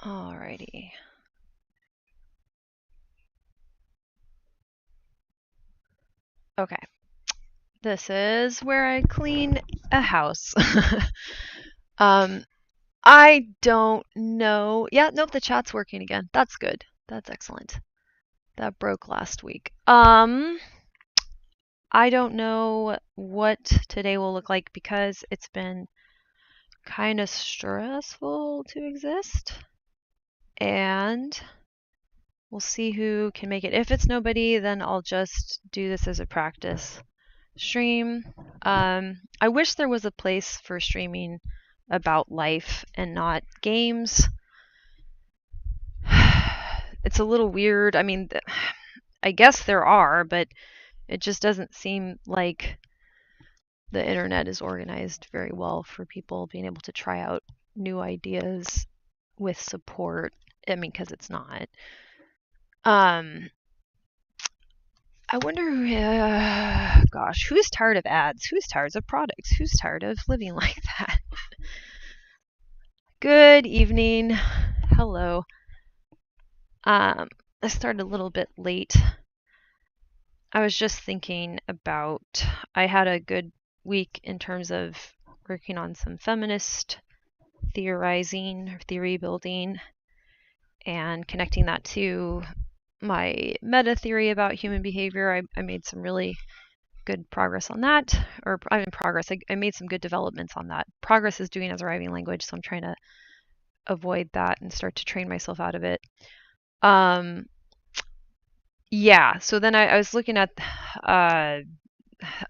Alrighty. Okay. This is where I clean a house. um, I don't know. Yeah, nope, the chat's working again. That's good. That's excellent. That broke last week. I don't know what today will look like because it's been kind of stressful to exist. And we'll see who can make it. If it's nobody, then I'll just do this as a practice stream. I wish there was a place for streaming about life and not games. It's a little weird. I mean, I guess there are, but it just doesn't seem like the internet is organized very well for people being able to try out new ideas with support. I mean, because it's not. I wonder, gosh, who's tired of ads? Who's tired of products? Who's tired of living like that? Good evening. Hello. I started a little bit late. I was just thinking about, I had a good week in terms of working on some feminist theorizing, theory building, and connecting that to my meta theory about human behavior. I made some really good progress on that, or I'm in progress. I made some good developments on that. Progress is doing as a writing language, so I'm trying to avoid that and start to train myself out of it. Yeah, so then I was looking at a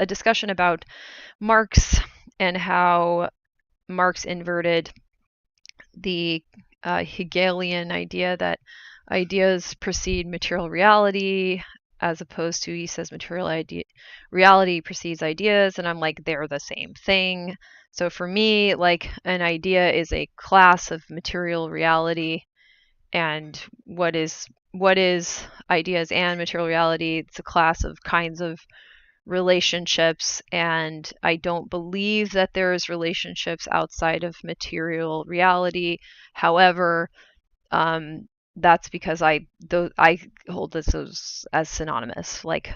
discussion about Marx and how Marx inverted the Hegelian idea that ideas precede material reality, as opposed to, he says, reality precedes ideas, and I'm like, they're the same thing. So for me, like, an idea is a class of material reality, and what is ideas and material reality? It's a class of kinds of relationships, and I don't believe that there's relationships outside of material reality. However, that's because I hold this as synonymous. Like,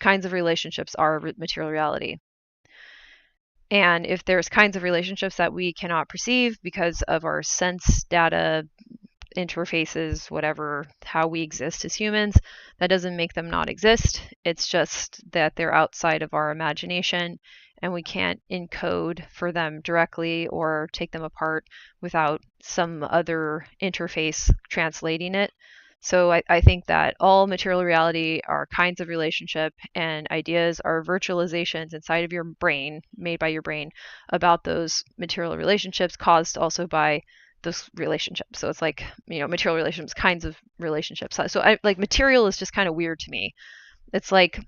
kinds of relationships are material reality. And if there's kinds of relationships that we cannot perceive because of our sense data interfaces, whatever, how we exist as humans, that doesn't make them not exist. It's just that they're outside of our imagination and we can't encode for them directly or take them apart without some other interface translating it. So I think that all material reality are kinds of relationship, and ideas are virtualizations inside of your brain, made by your brain, about those material relationships, caused also by those relationships. So it's like, material relationships, kinds of relationships. So I like, material is just kind of weird to me. It's like,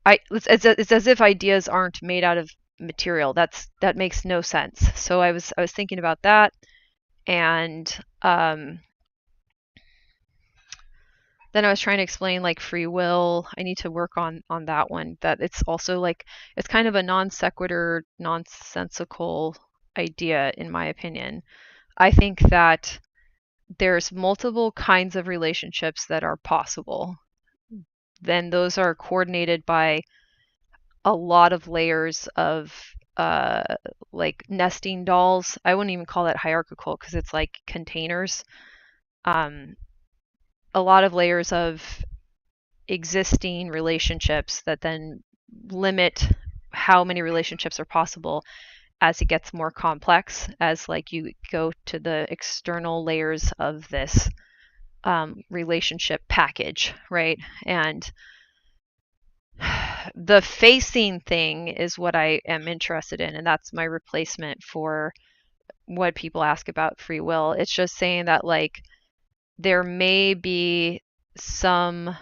it's as if ideas aren't made out of material. That makes no sense. So I was thinking about that, and then I was trying to explain, like, free will. I need to work on that one. That it's also like, it's kind of a non sequitur, nonsensical idea, in my opinion. I think that there's multiple kinds of relationships that are possible. Then those are coordinated by a lot of layers of like nesting dolls. I wouldn't even call that hierarchical because it's like containers. Um, a lot of layers of existing relationships that then limit how many relationships are possible as it gets more complex, as like you go to the external layers of this relationship package, right? And the facing thing is what I am interested in, and that's my replacement for what people ask about free will. It's just saying that, like, there may be some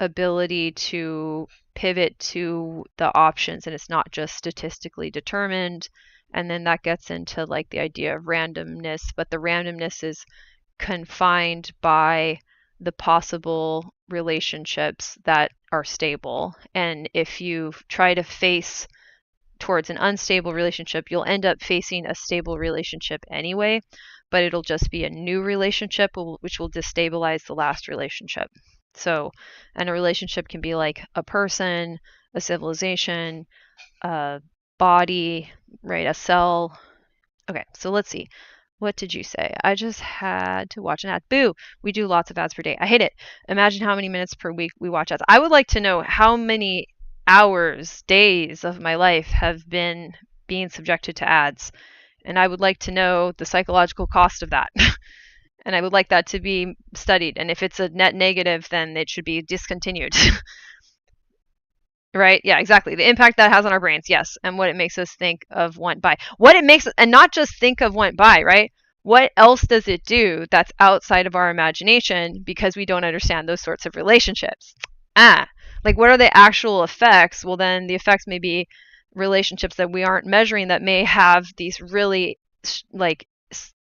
ability to pivot to the options, and it's not just statistically determined. And then that gets into, like, the idea of randomness, but the randomness is confined by the possible relationships that are stable. And if you try to face towards an unstable relationship, you'll end up facing a stable relationship anyway. but it'll just be a new relationship which will destabilize the last relationship. So, and a relationship can be like a person, a civilization, a body, right? A cell. Okay, so let's see. What did you say? I just had to watch an ad. Boo! We do lots of ads per day. I hate it. Imagine how many minutes per week we watch ads. I would like to know how many hours, days of my life have been being subjected to ads. And I would like to know the psychological cost of that. And I would like that to be studied. And if it's a net negative, then it should be discontinued. Right? Yeah, exactly. The impact that has on our brains, yes, and what it makes us think of went by. What it makes, and not just think of went by, right? What else does it do that's outside of our imagination because we don't understand those sorts of relationships? Like what are the actual effects? Well, then the effects may be relationships that we aren't measuring that may have these really like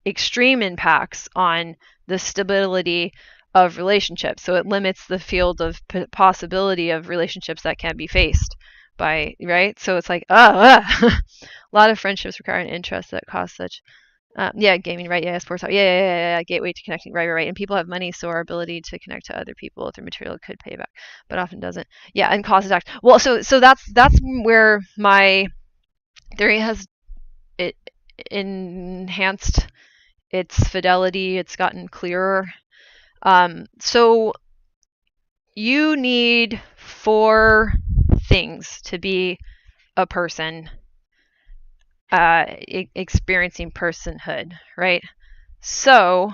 extreme impacts on the stability of relationships. So it limits the field of possibility of relationships that can be faced by, right? So it's like, a lot of friendships require an interest that costs such. Yeah, gaming, right? Yeah, sports, yeah. Gateway to connecting, right. And people have money, so our ability to connect to other people through material could pay back, but often doesn't. Yeah, and causes act. Well, so that's where my theory has it enhanced its fidelity. It's gotten clearer. So you need 4 things to be a person experiencing personhood, right? So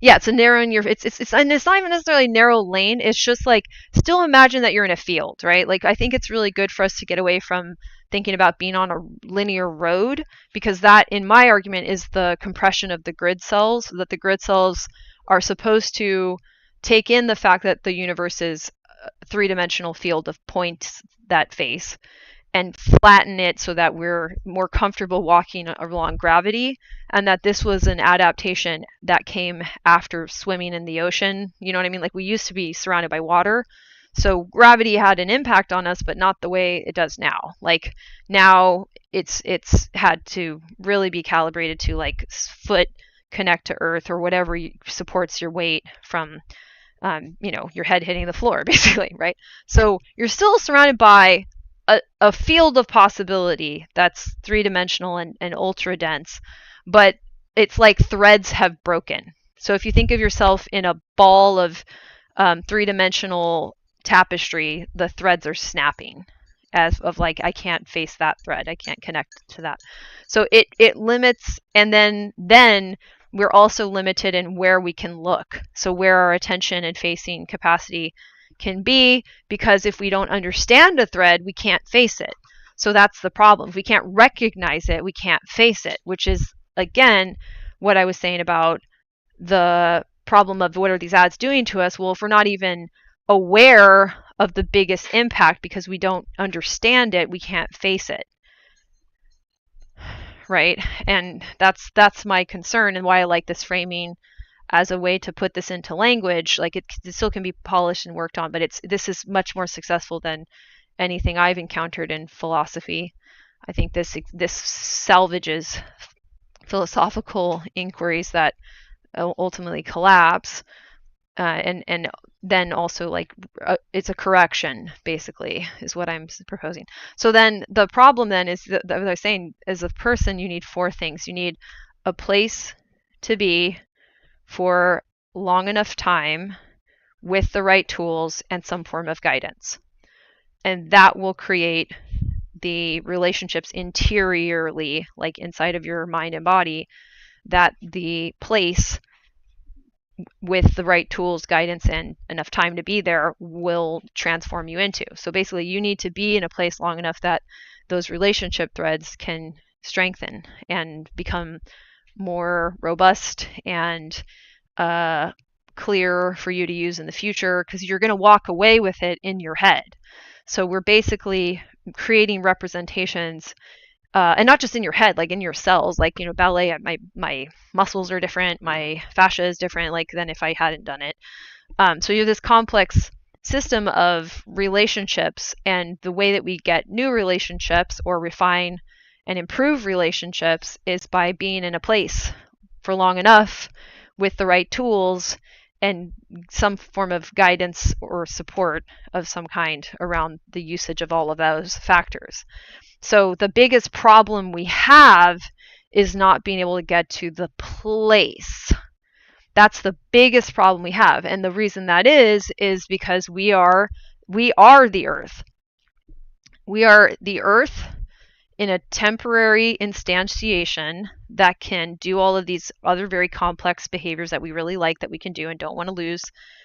yeah, it's a narrowing your and it's not even necessarily narrow lane. It's just like still imagine that you're in a field, right? Like I think it's really good for us to get away from thinking about being on a linear road, because that, in my argument, is the compression of the grid cells, that the grid cells are supposed to take in the fact that the universe is a 3-dimensional field of points that face and flatten it so that we're more comfortable walking along gravity, and that this was an adaptation that came after swimming in the ocean. You know what I mean? Like we used to be surrounded by water, so gravity had an impact on us, but not the way it does now. Like now it's had to really be calibrated to like foot connect to earth or whatever supports your weight from your head hitting the floor, basically, right? So you're still surrounded by a field of possibility that's 3-dimensional and ultra dense, but it's like threads have broken. So if you think of yourself in a ball of 3-dimensional tapestry, the threads are snapping as of like, I can't face that thread, I can't connect to that. So it limits, and then we're also limited in where we can look. So where our attention and facing capacity can be, because if we don't understand a thread, we can't face it. So that's the problem. If we can't recognize it, we can't face it, which is, again, what I was saying about the problem of what are these ads doing to us. Well, if we're not even aware of the biggest impact because we don't understand it, we can't face it. Right? And that's my concern, and why I like this framing as a way to put this into language. Like it still can be polished and worked on, but this is much more successful than anything I've encountered in philosophy. I think this salvages philosophical inquiries that ultimately collapse, and then also like it's a correction, basically, is what I'm proposing. So then the problem then is that, as I was saying, as a person, you need 4 things. You need a place to be for long enough time with the right tools and some form of guidance. And that will create the relationships interiorly, like inside of your mind and body, that the place with the right tools, guidance, and enough time to be there will transform you into. So basically, you need to be in a place long enough that those relationship threads can strengthen and become more robust and clear for you to use in the future, because you're going to walk away with it in your head. So we're basically creating representations, and not just in your head, like in your cells. Like, ballet, my muscles are different, my fascia is different, like than if I hadn't done it. So you have this complex system of relationships, and the way that we get new relationships or refine and improve relationships is by being in a place for long enough with the right tools and some form of guidance or support of some kind around the usage of all of those factors. So the biggest problem we have is not being able to get to the place. That's the biggest problem we have. And the reason that is because we are the earth. We are the earth in a temporary instantiation that can do all of these other very complex behaviors that we really like, that we can do and don't want to lose.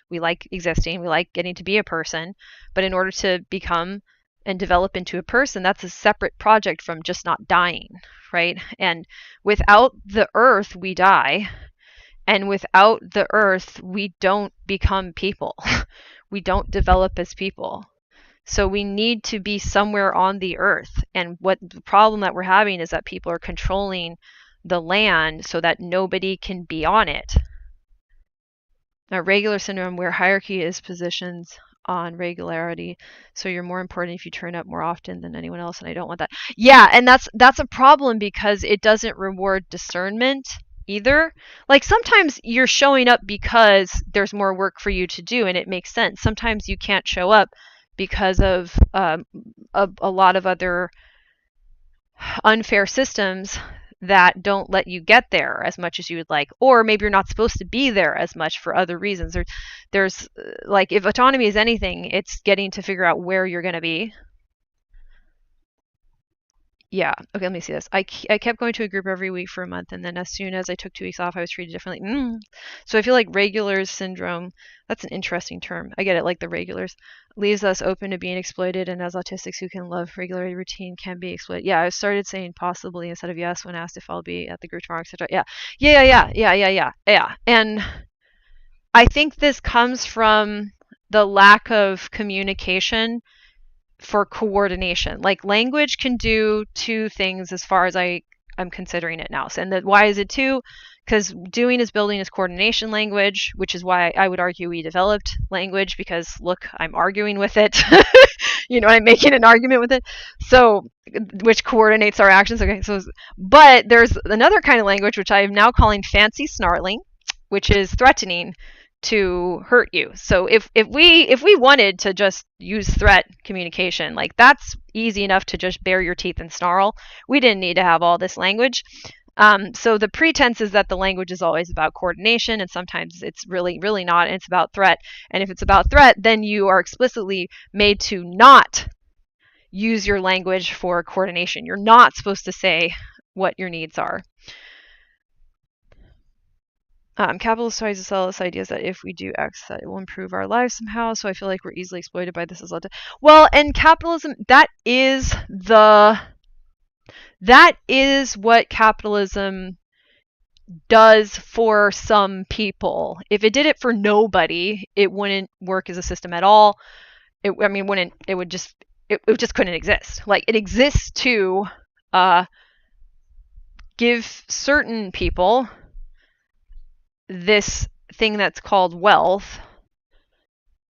We like existing, we like getting to be a person, but in order to become and develop into a person, that's a separate project from just not dying, right? And without the earth, we die. And without the earth, we don't become people. We don't develop as people. So we need to be somewhere on the earth. And what the problem that we're having is that people are controlling the land so that nobody can be on it. Now, regular syndrome, where hierarchy is positions on regularity, so you're more important if you turn up more often than anyone else, and I don't want that. Yeah, and that's a problem because it doesn't reward discernment either. Like sometimes you're showing up because there's more work for you to do and it makes sense. Sometimes you can't show up because of a lot of other unfair systems that don't let you get there as much as you would like, or maybe you're not supposed to be there as much for other reasons. There's like, if autonomy is anything, it's getting to figure out where you're going to be. Yeah, okay, let me see this. I kept going to a group every week for a month, and then as soon as I took 2 weeks off, I was treated differently. So I feel like regulars syndrome, that's an interesting term. I get it, like the regulars, leaves us open to being exploited, and as autistics who can love regular routine can be exploited. Yeah, I started saying possibly instead of yes when asked if I'll be at the group tomorrow, etc. Yeah. And I think this comes from the lack of communication for coordination. Like language can do 2 things as far as I'm considering it now. And why is it 2? Because doing is building is coordination language, which is why I would argue we developed language, because look, I'm arguing with it. I'm making an argument with it. So, which coordinates our actions. Okay, but there's another kind of language which I am now calling fancy snarling, which is threatening to hurt you. So if we wanted to just use threat communication, like that's easy enough to just bare your teeth and snarl. We didn't need to have all this language. So the pretense is that the language is always about coordination, and sometimes it's really, really not, and it's about threat. And if it's about threat, then you are explicitly made to not use your language for coordination. You're not supposed to say what your needs are. Capitalists tries to sell us ideas that if we do X, that it will improve our lives somehow. So I feel like we're easily exploited by this as well. Well, and capitalism, that is what capitalism does for some people. If it did it for nobody, it wouldn't work as a system at all. It just couldn't exist. Like it exists to give certain people this thing that's called wealth,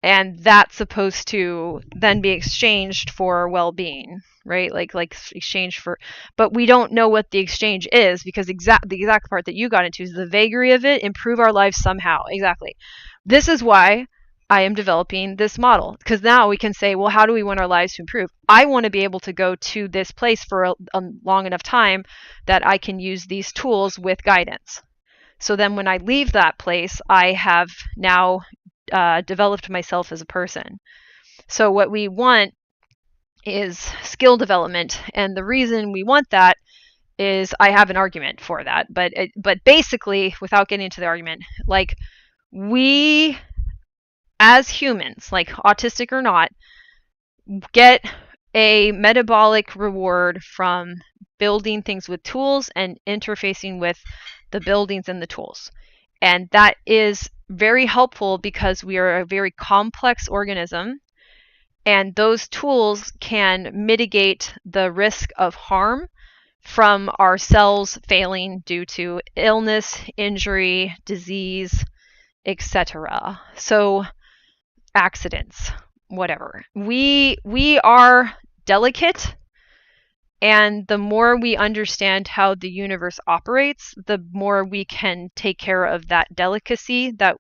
and that's supposed to then be exchanged for well-being, right? Like exchange for, but we don't know what the exchange is, because the exact part that you got into is the vagary of it. Improve our lives somehow. Exactly. This is why I am developing this model, because now we can say, well, how do we want our lives to improve? I want to be able to go to this place for a long enough time that I can use these tools with guidance. So then when I leave that place, I have now developed myself as a person. So what we want is skill development. And the reason we want that is, I have an argument for that. But basically, without getting into the argument, like we as humans, like autistic or not, get a metabolic reward from building things with tools and interfacing with the buildings and the tools. And that is very helpful because we are a very complex organism, and those tools can mitigate the risk of harm from our cells failing due to illness, injury, disease, etc. So accidents, whatever. We are delicate And the more we understand how the universe operates, the more we can take care of that delicacy that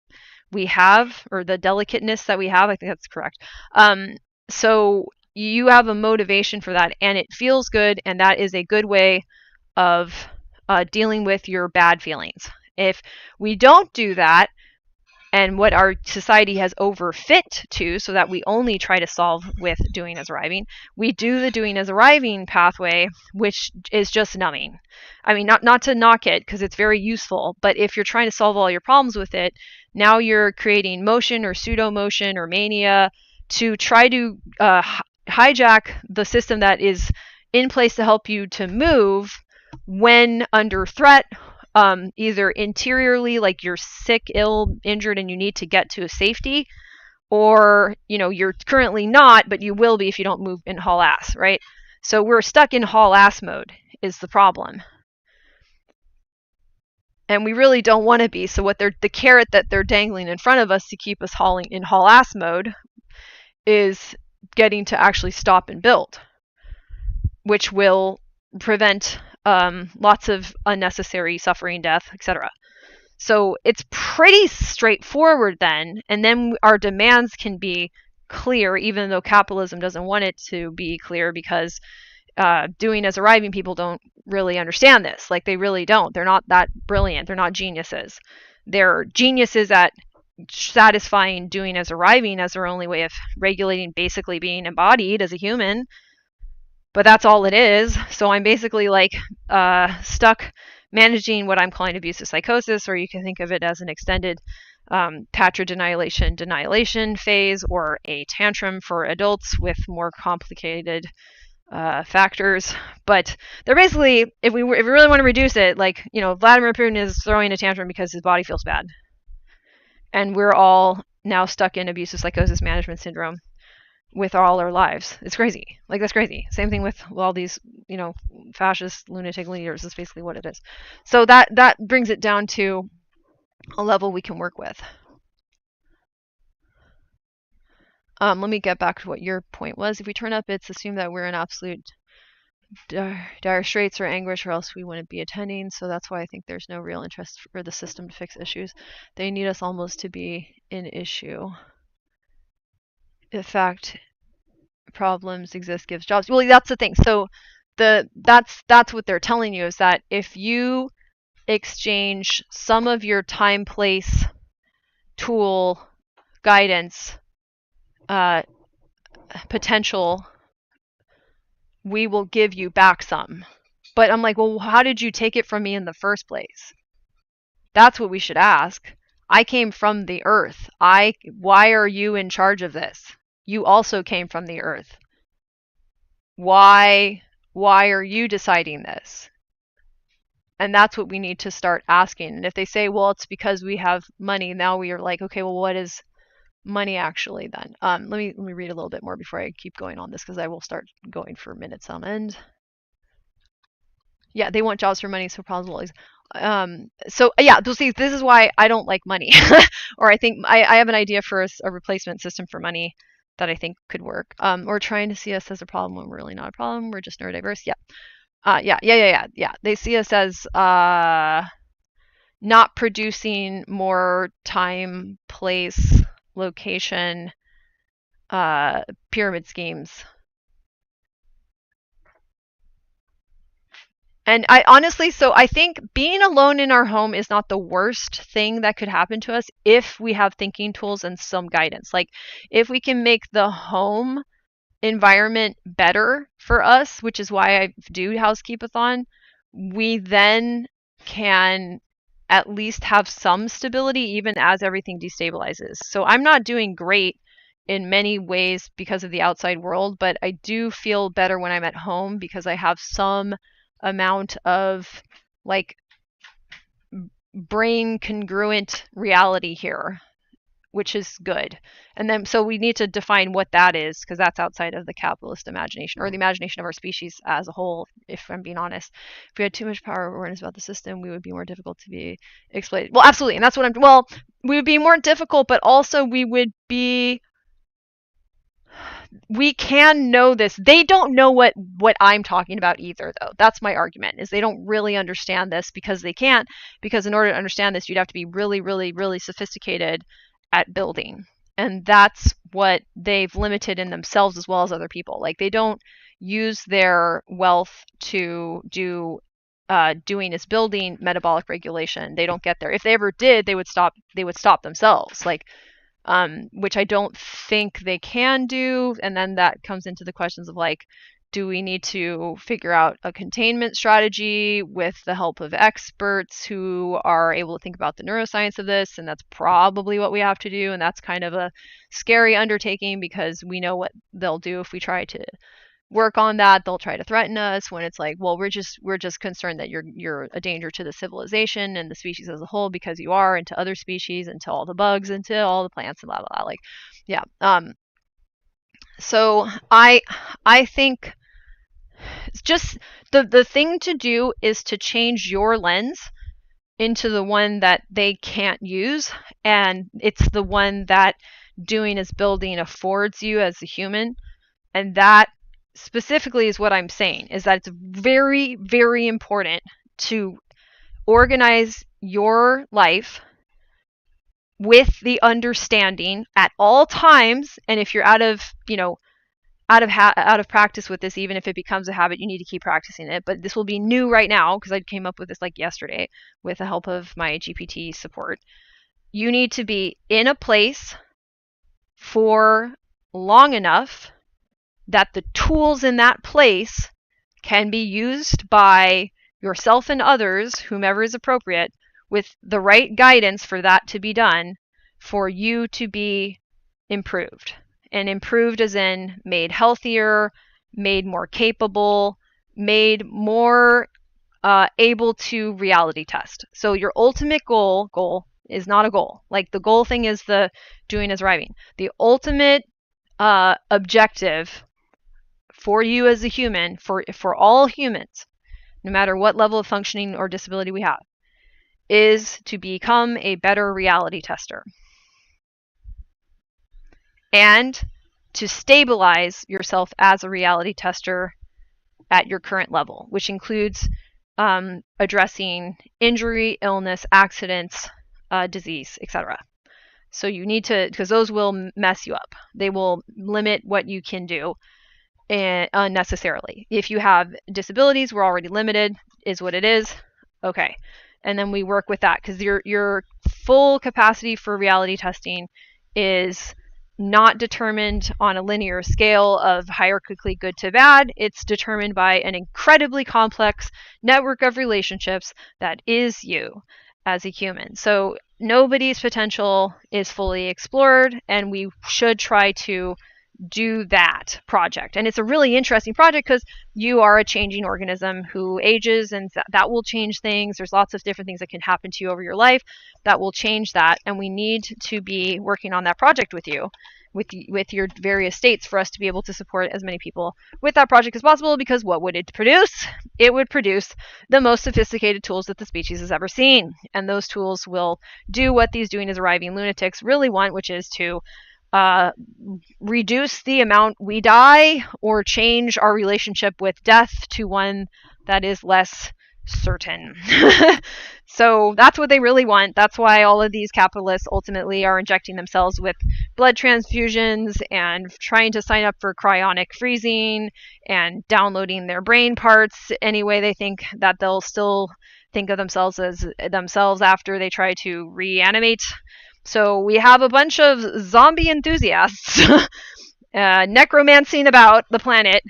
we have, or the delicateness that we have. I think that's correct. So you have a motivation for that, and it feels good, and that is a good way of dealing with your bad feelings. If we don't do that, and what our society has overfit to, so that we only try to solve with doing as arriving, we do the doing as arriving pathway, which is just numbing. I mean, not to knock it, because it's very useful, but if you're trying to solve all your problems with it, now you're creating motion or pseudo motion or mania to try to hijack the system that is in place to help you to move when under threat, either interiorly, like you're sick, ill, injured, and you need to get to a safety, or you're currently not, but you will be if you don't move in haul ass, right? So we're stuck in haul ass mode is the problem, and we really don't want to be. So what the carrot that they're dangling in front of us to keep us hauling in haul ass mode is getting to actually stop and build, which will prevent lots of unnecessary suffering, death, etc. So it's pretty straightforward then, and then our demands can be clear, even though capitalism doesn't want it to be clear, because doing as arriving people don't really understand this. Like, they really don't. They're not that brilliant. They're not geniuses. They're geniuses at satisfying doing as arriving as their only way of regulating basically being embodied as a human. But that's all it is. So I'm basically like stuck managing what I'm calling abusive psychosis, or you can think of it as an extended patridenialation phase, or a tantrum for adults with more complicated factors. But they're basically, if we really want to reduce it, like, Vladimir Putin is throwing a tantrum because his body feels bad, and we're all now stuck in abusive psychosis management syndrome with all our lives. It's crazy. Like, that's crazy. Same thing with all these, fascist lunatic leaders. Is basically what it is. So that brings it down to a level we can work with. Let me get back to what your point was. If we turn up, it's assumed that we're in absolute dire straits or anguish, or else we wouldn't be attending. So that's why I think there's no real interest for the system to fix issues. They need us almost to be an issue. In fact, problems exist gives jobs. Well, that's the thing. So that's what they're telling you, is that if you exchange some of your time, place, tool, guidance, potential, we will give you back some. But I'm like, well, how did you take it from me in the first place? That's what we should ask. I came from the earth. Why are you in charge of this? You also came from the earth. Why are you deciding this? And that's what we need to start asking. And if they say, well, it's because we have money, now we are like, okay, well, what is money actually then? Let me read a little bit more before I keep going on this, because I will start going for minutes on end. Yeah, they want jobs for money, so problems will always. So yeah, see, this is why I don't like money. Or I think I have an idea for a replacement system for money that I think could work. Or trying to see us as a problem when we're really not a problem. We're just neurodiverse. Yeah. Yeah. They see us as not producing more time, place, location, pyramid schemes. And I honestly, so I think being alone in our home is not the worst thing that could happen to us if we have thinking tools and some guidance. Like, if we can make the home environment better for us, which is why I do Housekeep-a-thon, we then can at least have some stability even as everything destabilizes. So I'm not doing great in many ways because of the outside world, but I do feel better when I'm at home because I have some amount of like brain congruent reality here, which is good. And then so we need to define what that is, because that's outside of the capitalist imagination, or the imagination of our species as a whole. If I'm being honest, if we had too much power or awareness about the system, we would be more difficult to be exploited. Well, absolutely. And that's what we would be more difficult, but also we would be we can know this. They don't know what I'm talking about either, though. That's my argument, is they don't really understand this because they can't. Because in order to understand this, you'd have to be really, really, really sophisticated at building. And that's what they've limited in themselves as well as other people. Like, they don't use their wealth to doing is building metabolic regulation. They don't get there. If they ever did, they would stop themselves. Like, which I don't think they can do. And then that comes into the questions of, like, do we need to figure out a containment strategy with the help of experts who are able to think about the neuroscience of this? And that's probably what we have to do. And that's kind of a scary undertaking, because we know what they'll do if we try to work on that. They'll try to threaten us, when it's like, well, we're just concerned that you're a danger to the civilization and the species as a whole, because you are, and to other species, and to all the bugs, and to all the plants, and blah blah blah. Like, yeah. So I think it's just the thing to do is to change your lens into the one that they can't use, and it's the one that doing is building affords you as a human. And that specifically is what I'm saying, is that it's very, very important to organize your life with the understanding at all times. And if you're out of practice with this, even if it becomes a habit, you need to keep practicing it. But this will be new right now, because I came up with this like yesterday with the help of my GPT support. You need to be in a place for long enough that the tools in that place can be used by yourself and others, whomever is appropriate, with the right guidance for that to be done, for you to be improved. And improved as in made healthier, made more capable, made more able to reality test. So your ultimate goal is not a goal. Like, the goal thing is the doing is arriving. The ultimate objective for you as a human, for all humans, no matter what level of functioning or disability we have, is to become a better reality tester and to stabilize yourself as a reality tester at your current level, which includes addressing injury, illness, accidents, disease, etc. So you need to, because those will mess you up. They will limit what you can do unnecessarily. If you have disabilities, we're already limited, is what it is. Okay. And then we work with that, because your full capacity for reality testing is not determined on a linear scale of hierarchically good to bad. It's determined by an incredibly complex network of relationships that is you as a human. So nobody's potential is fully explored, and we should try to do that project. And it's a really interesting project, because you are a changing organism who ages, and that will change things. There's lots of different things that can happen to you over your life that will change that, and we need to be working on that project with you, with your various states, for us to be able to support as many people with that project as possible. Because what would it produce? It would produce the most sophisticated tools that the species has ever seen, and those tools will do what these doing is arriving lunatics really want, which is to reduce the amount we die, or change our relationship with death to one that is less certain. So that's what they really want. That's why all of these capitalists ultimately are injecting themselves with blood transfusions and trying to sign up for cryonic freezing and downloading their brain parts any way they think that they'll still think of themselves as themselves after they try to reanimate. So we have a bunch of zombie enthusiasts necromancing about the planet,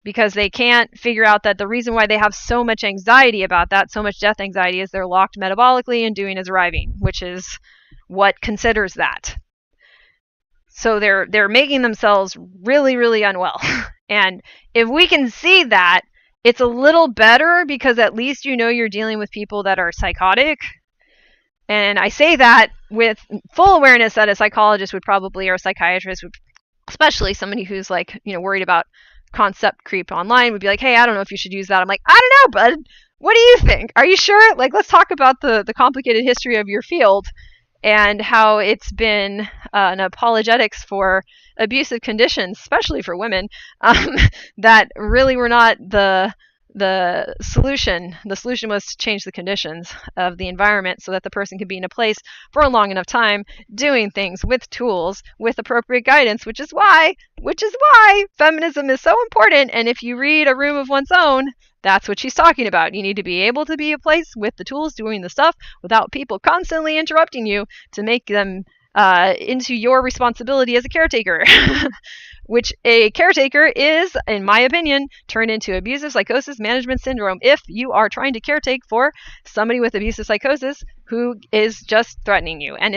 because they can't figure out that the reason why they have so much anxiety about that, so much death anxiety, is they're locked metabolically, and doing is arriving, which is what considers that. So they're making themselves really, really unwell. And if we can see that, it's a little better, because at least you know you're dealing with people that are psychotic. And I say that with full awareness that a psychologist would probably, or a psychiatrist would, especially somebody who's like, worried about concept creep online, would be like, hey, I don't know if you should use that. I'm like, I don't know, bud. What do you think? Are you sure? Like, let's talk about the complicated history of your field and how it's been an apologetics for abusive conditions, especially for women, that really were not the solution. The solution was to change the conditions of the environment so that the person could be in a place for a long enough time doing things with tools, with appropriate guidance, which is why feminism is so important. And if you read A Room of One's Own, that's what she's talking about. You need to be able to be a place with the tools doing the stuff without people constantly interrupting you to make them into your responsibility as a caretaker. Which a caretaker is, in my opinion, turned into abusive psychosis management syndrome if you are trying to caretake for somebody with abusive psychosis who is just threatening you. And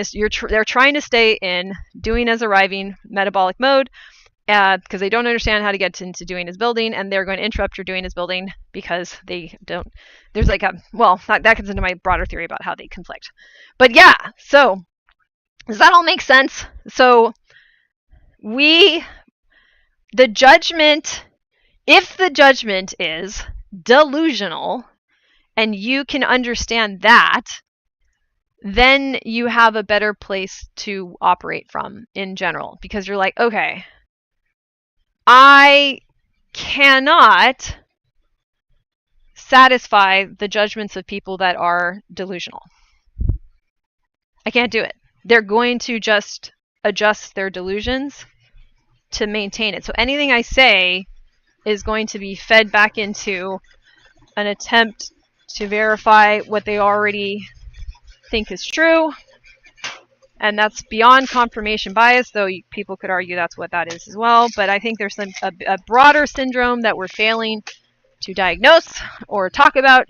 they're trying to stay in doing as arriving metabolic mode because they don't understand how to get into doing as building, and they're going to interrupt your doing as building because they don't. There's like that gets into my broader theory about how they conflict. But yeah, so does that all make sense? So the judgment, if the judgment is delusional and you can understand that, then you have a better place to operate from in general, because you're like, okay, I cannot satisfy the judgments of people that are delusional. I can't do it. They're going to just adjust their delusions to maintain it. So anything I say is going to be fed back into an attempt to verify what they already think is true. And that's beyond confirmation bias, though people could argue that's what that is as well. But I think there's a broader syndrome that we're failing to diagnose or talk about.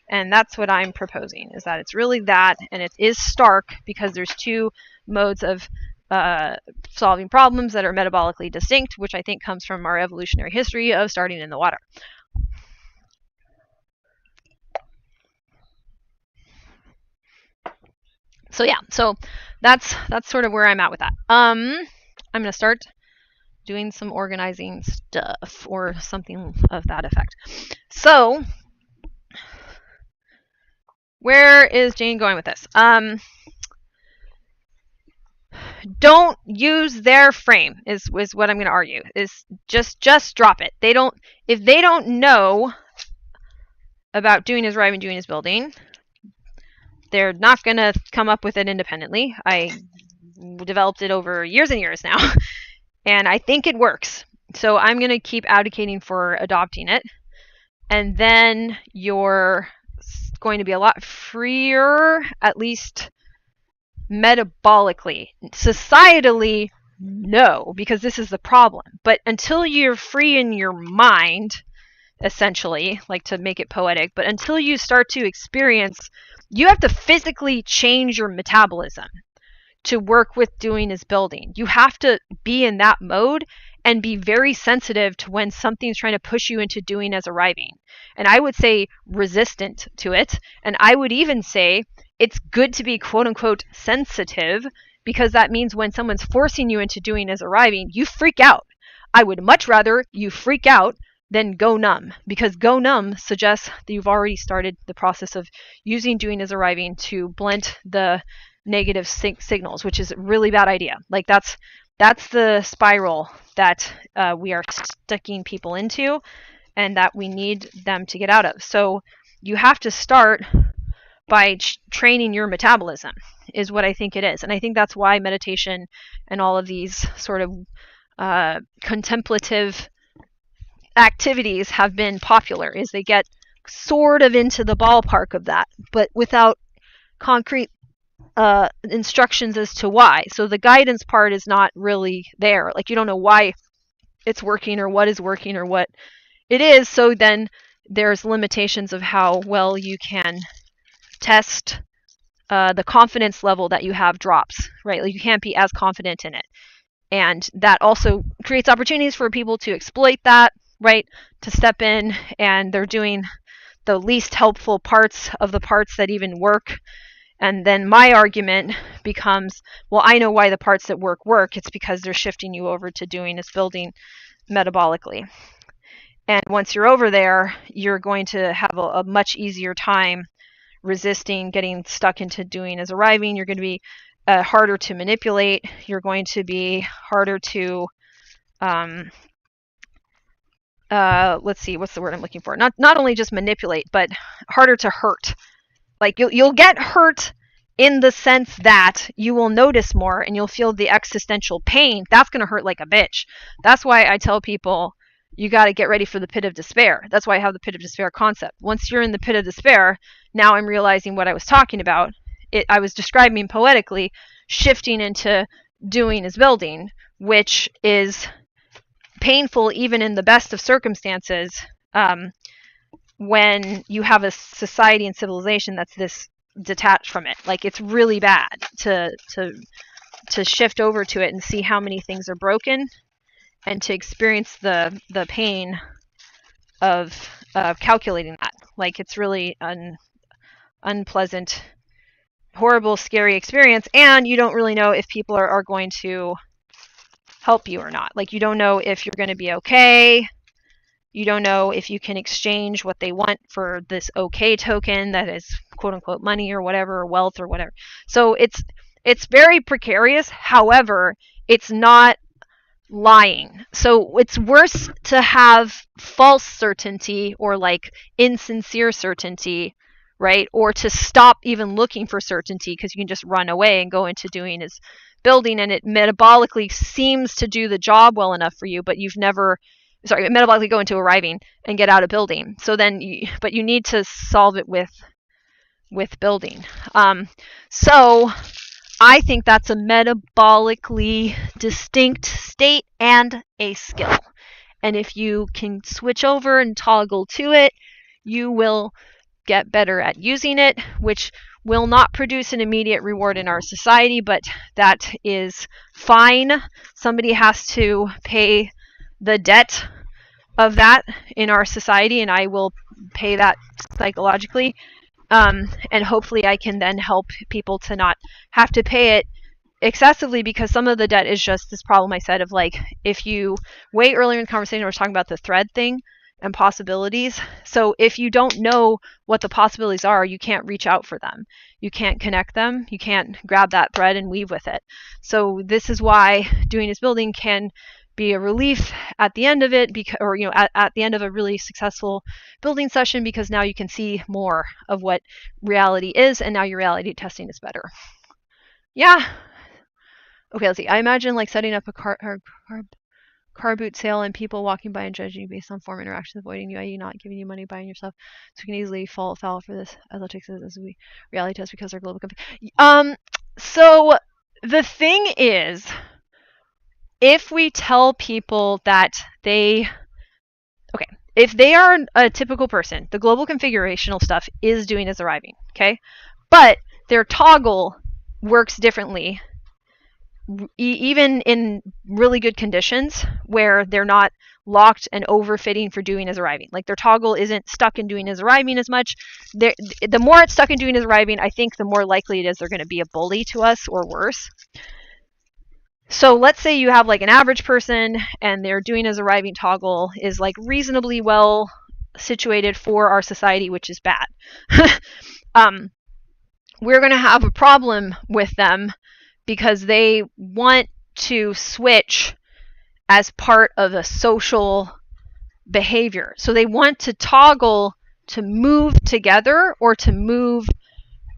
And that's what I'm proposing, is that it's really that, and it is stark because there's two modes of solving problems that are metabolically distinct, which I think comes from our evolutionary history of starting in the water. So yeah, so that's sort of where I'm at with that. I'm going to start doing some organizing stuff or something of that effect. So where is Jane going with this? Don't use their frame is what I'm going to argue. Is just drop it. If they don't know about doing is arriving, doing is building, they're not going to come up with it independently. I developed it over years and years now, and I think it works. So I'm going to keep advocating for adopting it, and then you're going to be a lot freer, at least metabolically. Societally, no, because this is the problem. But until you're free in your mind, essentially, like to make it poetic, but until you start to experience, you have to physically change your metabolism to work with doing is building. You have to be in that mode and be very sensitive to when something's trying to push you into doing as arriving. And I would say resistant to it. And I would even say it's good to be quote unquote sensitive, because that means when someone's forcing you into doing as arriving, you freak out. I would much rather you freak out than go numb, because go numb suggests that you've already started the process of using doing as arriving to blunt the negative signals, which is a really bad idea. Like that's the spiral that we are sticking people into and that we need them to get out of. So you have to start by training your metabolism, is what I think it is. And I think that's why meditation and all of these sort of contemplative activities have been popular, is they get sort of into the ballpark of that, but without concrete instructions as to why. So the guidance part is not really there. Like you don't know why it's working or what is working or what it is. So then there's limitations of how well you can test. The confidence level that you have drops, right? Like you can't be as confident in it. And that also creates opportunities for people to exploit that, right? To step in, and they're doing the least helpful parts of the parts that even work. And then my argument becomes, well, I know why the parts that work. It's because they're shifting you over to doing is building metabolically. And once you're over there, you're going to have a much easier time resisting getting stuck into doing as arriving. You're going to be harder to manipulate. You're going to be harder to, let's see, what's the word I'm looking for? Not only just manipulate, but harder to hurt. Like you'll get hurt in the sense that you will notice more and you'll feel the existential pain. That's going to hurt like a bitch. That's why I tell people you got to get ready for the pit of despair. That's why I have the pit of despair concept. Once you're in the pit of despair, now I'm realizing what I was talking about. I was describing poetically shifting into doing is building, which is painful even in the best of circumstances, when you have a society and civilization that's this detached from it. Like, it's really bad to shift over to it and see how many things are broken, and to experience the pain of calculating that. Like, it's really an unpleasant, horrible, scary experience, and you don't really know if people are going to help you or not. Like, you don't know if you're going to be okay. You don't know if you can exchange what they want for this okay token that is quote unquote money or whatever, or wealth or whatever. So it's very precarious. However, it's not lying. So it's worse to have false certainty or like insincere certainty, right? Or to stop even looking for certainty because you can just run away and go into doing is building, and it metabolically seems to do the job well enough for you, but you've never, metabolically go into arriving and get out of building. So then, but you need to solve it with building. So I think that's a metabolically distinct state and a skill. And if you can switch over and toggle to it, you will get better at using it, which will not produce an immediate reward in our society, but that is fine. Somebody has to pay the debt of that in our society, and I will pay that psychologically. And hopefully I can then help people to not have to pay it excessively, because some of the debt is just this problem I said of, like, if you, way earlier in the conversation I was talking about the thread thing and possibilities. So if you don't know what the possibilities are, you can't reach out for them. You can't connect them. You can't grab that thread and weave with it. So this is why doing is building can be a relief at the end of it, because, or at the end of a really successful building session, because now you can see more of what reality is, and now your reality testing is better. Yeah. Okay, let's see. I imagine like setting up a car boot sale and people walking by and judging you based on form interactions, avoiding you, i.e. not giving you money, buying yourself. So we can easily fall foul for this autistic as we reality test because our global so the thing is, if we tell people that if they are a typical person, the global configurational stuff is doing as arriving, okay? But their toggle works differently, even in really good conditions where they're not locked and overfitting for doing as arriving. Like, their toggle isn't stuck in doing as arriving as much. The more it's stuck in doing as arriving, I think the more likely it is they're going to be a bully to us or worse. So let's say you have like an average person and their doing as arriving toggle is like reasonably well situated for our society, which is bad. We're going to have a problem with them because they want to switch as part of a social behavior. So they want to toggle to move together or to move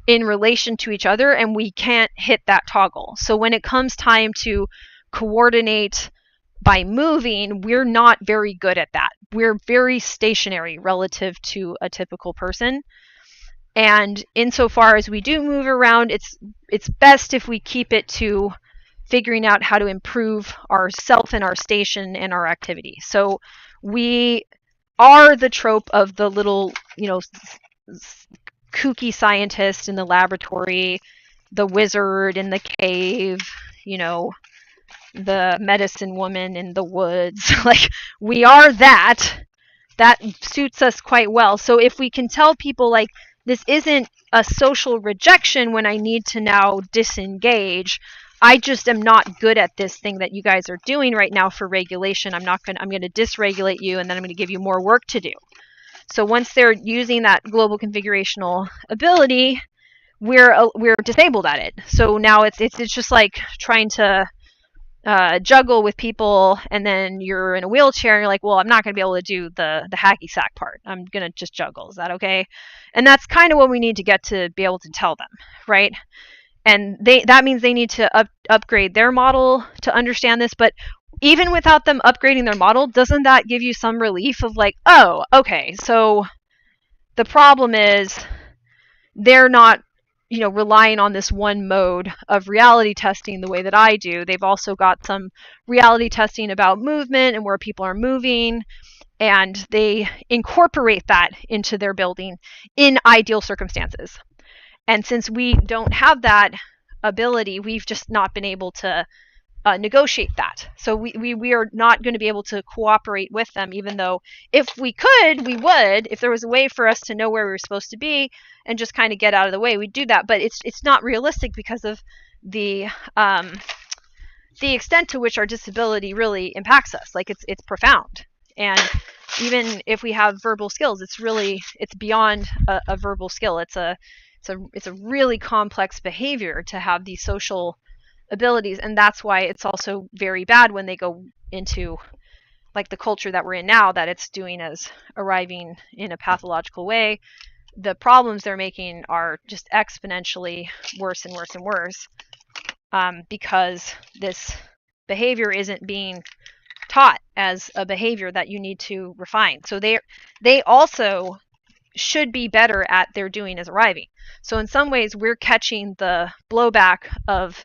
in relation to each other, and we can't hit that toggle. So when it comes time to coordinate by moving, we're not very good at that. We're very stationary relative to a typical person. And insofar as we do move around, it's best if we keep it to figuring out how to improve ourself and our station and our activity. So we are the trope of the little, kooky scientist in the laboratory, the wizard in the cave, the medicine woman in the woods. Like, we are that suits us quite well. So if we can tell people, like, this isn't a social rejection when I need to now disengage, I just am not good at this thing that you guys are doing right now for regulation. I'm going to dysregulate you, and then I'm going to give you more work to do. So once they're using that global configurational ability, we're disabled at it. So now it's just like trying to juggle with people, and then you're in a wheelchair and you're like, well, I'm not going to be able to do the hacky sack part. I'm going to just juggle. Is that okay? And that's kind of what we need to get to be able to tell them, right? And that means they need to upgrade their model to understand this. But even without them upgrading their model, doesn't that give you some relief of like, oh, okay, so the problem is they're not, relying on this one mode of reality testing the way that I do. They've also got some reality testing about movement and where people are moving, and they incorporate that into their building in ideal circumstances. And since we don't have that ability, we've just not been able to negotiate that. So we are not going to be able to cooperate with them, even though if we could, we would. If there was a way for us to know where we were supposed to be and just kind of get out of the way, we'd do that. But it's not realistic because of the extent to which our disability really impacts us. Like it's profound. And even if we have verbal skills, it's beyond a verbal skill. It's a really complex behavior to have these social abilities, and that's why it's also very bad when they go into like the culture that we're in now, that it's doing as arriving in a pathological way. The problems they're making are just exponentially worse and worse and worse, because this behavior isn't being taught as a behavior that you need to refine. So they also should be better at their doing as arriving. So in some ways, we're catching the blowback of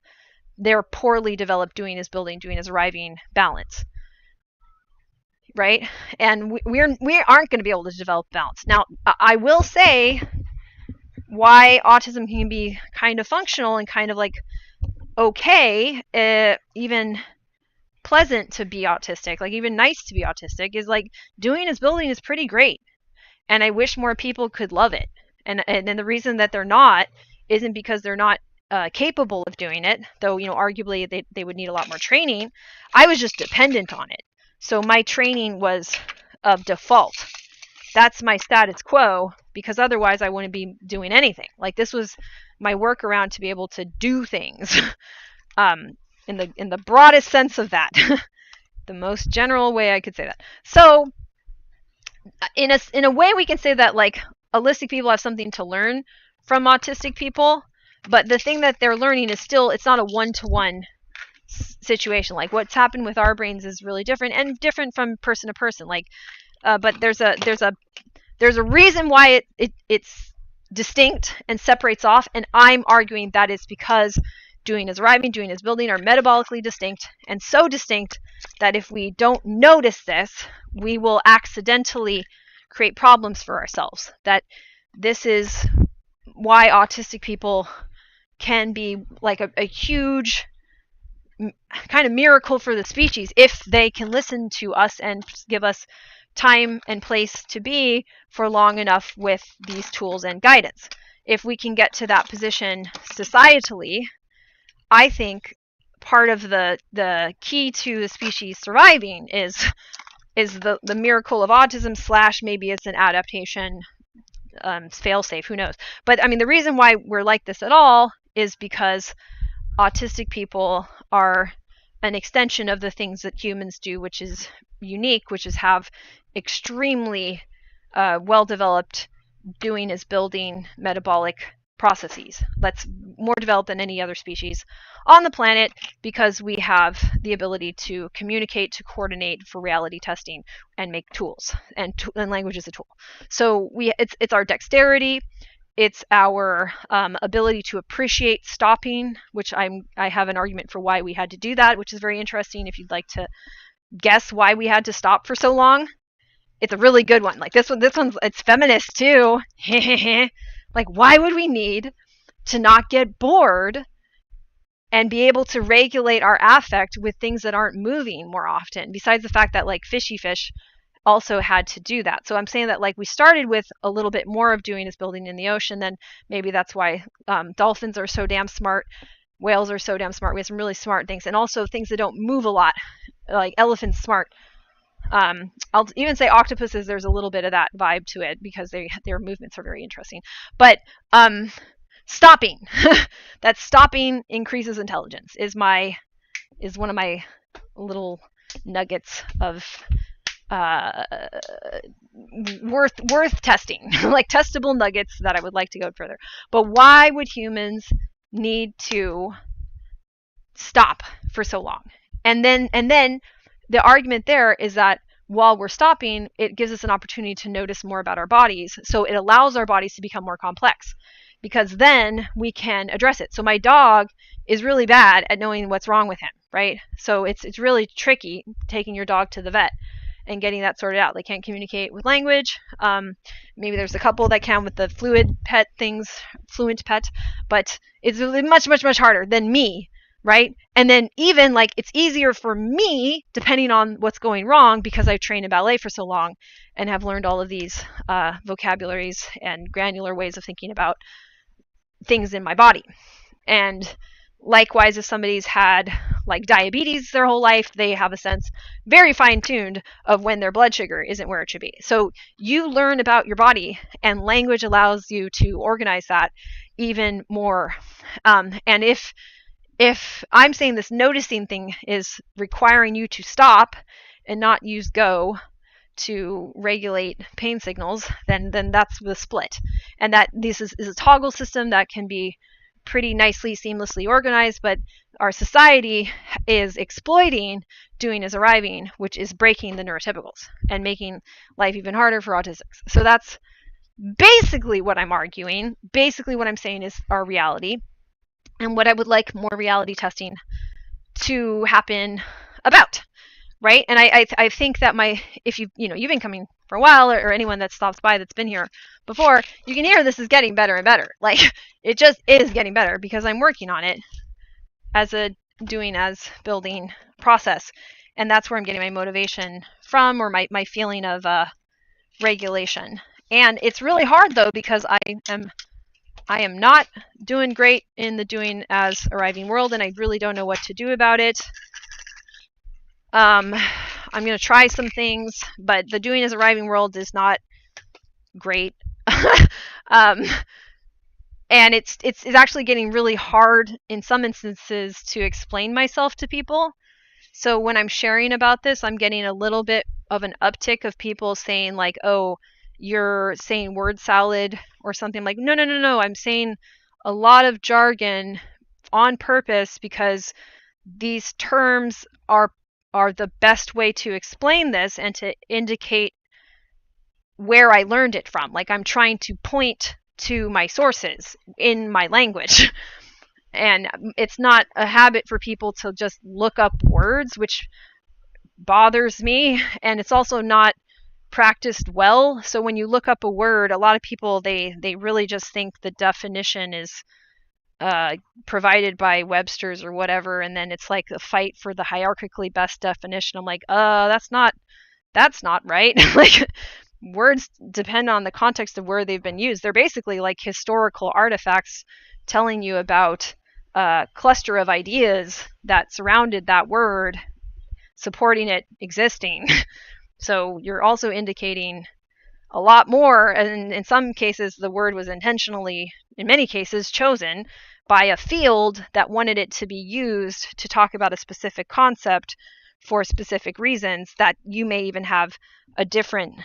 their poorly developed doing as building, doing as arriving balance, right? And we aren't going to be able to develop balance. Now, I will say why autism can be kind of functional and kind of like okay, even pleasant to be autistic, like even nice to be autistic, is like doing as building is pretty great. And I wish more people could love it. And the reason that they're not isn't because they're not capable of doing it, though, arguably they would need a lot more training. I was just dependent on it. So my training was of default. That's my status quo, because otherwise I wouldn't be doing anything. Like this was my workaround to be able to do things in the broadest sense of that. The most general way I could say that. So in a way we can say that like autistic people have something to learn from autistic people, but the thing that they're learning is still, it's not a one-to-one situation. Like what's happened with our brains is really different, and different from person to person. Like, but there's a reason why it's distinct and separates off, and I'm arguing that it's because doing as arriving, doing as building are metabolically distinct, and so distinct that if we don't notice this, we will accidentally create problems for ourselves. That this is why autistic people can be like a huge kind of miracle for the species if they can listen to us and give us time and place to be for long enough with these tools and guidance. If we can get to that position societally, I think part of the key to the species surviving is the miracle of autism / maybe it's an adaptation, fail-safe, who knows. But I mean, the reason why we're like this at all is because autistic people are an extension of the things that humans do, which is unique, which is have extremely well-developed doing as building metabolic processes. That's more developed than any other species on the planet, because we have the ability to communicate, to coordinate for reality testing, and make tools. And language is a tool. So it's our dexterity, it's our ability to appreciate stopping, which I have an argument for why we had to do that, which is very interesting. If you'd like to guess why we had to stop for so long, it's a really good one. Like this one's it's feminist too. Like, why would we need to not get bored and be able to regulate our affect with things that aren't moving more often? Besides the fact that like fishy fish also had to do that. So I'm saying that like we started with a little bit more of doing as building in the ocean, then maybe that's why dolphins are so damn smart, whales are so damn smart. We have some really smart things, and also things that don't move a lot, like elephants smart. I'll even say octopuses, there's a little bit of that vibe to it because their movements are very interesting. But stopping. That stopping increases intelligence is one of my little nuggets of worth testing, like testable nuggets that I would like to go further. But why would humans need to stop for so long? And then the argument there is that while we're stopping, it gives us an opportunity to notice more about our bodies. So it allows our bodies to become more complex, because then we can address it. So my dog is really bad at knowing what's wrong with him, right? So it's really tricky taking your dog to the vet and getting that sorted out. They can't communicate with language. Maybe there's a couple that can with the fluent pet, but it's really much harder than me, right? And then even like it's easier for me depending on what's going wrong, because I've trained in ballet for so long and have learned all of these vocabularies and granular ways of thinking about things in my body. And likewise, if somebody's had like diabetes their whole life, they have a sense very fine-tuned of when their blood sugar isn't where it should be. So you learn about your body, and language allows you to organize that even more. And if I'm saying this noticing thing is requiring you to stop and not use go to regulate pain signals, then that's the split. And that this is a toggle system that can be pretty nicely, seamlessly organized, but our society is exploiting doing is arriving, which is breaking the neurotypicals and making life even harder for autistics. So that's basically what I'm arguing. Basically what I'm saying is our reality, and what I would like more reality testing to happen about, right? And I think that if you've been coming for a while, or anyone that stops by that's been here before, you can hear this is getting better and better. Like, it just is getting better because I'm working on it as a doing as building process. And that's where I'm getting my motivation from, or my feeling of regulation. And it's really hard though, because I am not doing great in the doing as arriving world, and I really don't know what to do about it. I'm going to try some things, but the doing as arriving world is not great. And it's actually getting really hard in some instances to explain myself to people. So when I'm sharing about this, I'm getting a little bit of an uptick of people saying like, oh, you're saying word salad or something. Like, no, I'm saying a lot of jargon on purpose because these terms are the best way to explain this and to indicate where I learned it from. Like, I'm trying to point to my sources in my language. And it's not a habit for people to just look up words, which bothers me. And it's also not practiced well. So when you look up a word, a lot of people, they really just think the definition is provided by Webster's or whatever, and then it's like a fight for the hierarchically best definition. I'm like, that's not right. Like, words depend on the context of where they've been used. They're basically like historical artifacts telling you about a cluster of ideas that surrounded that word, supporting it existing. So you're also indicating a lot more, and in some cases the word was intentionally, in many cases, chosen by a field that wanted it to be used to talk about a specific concept for specific reasons that you may even have a different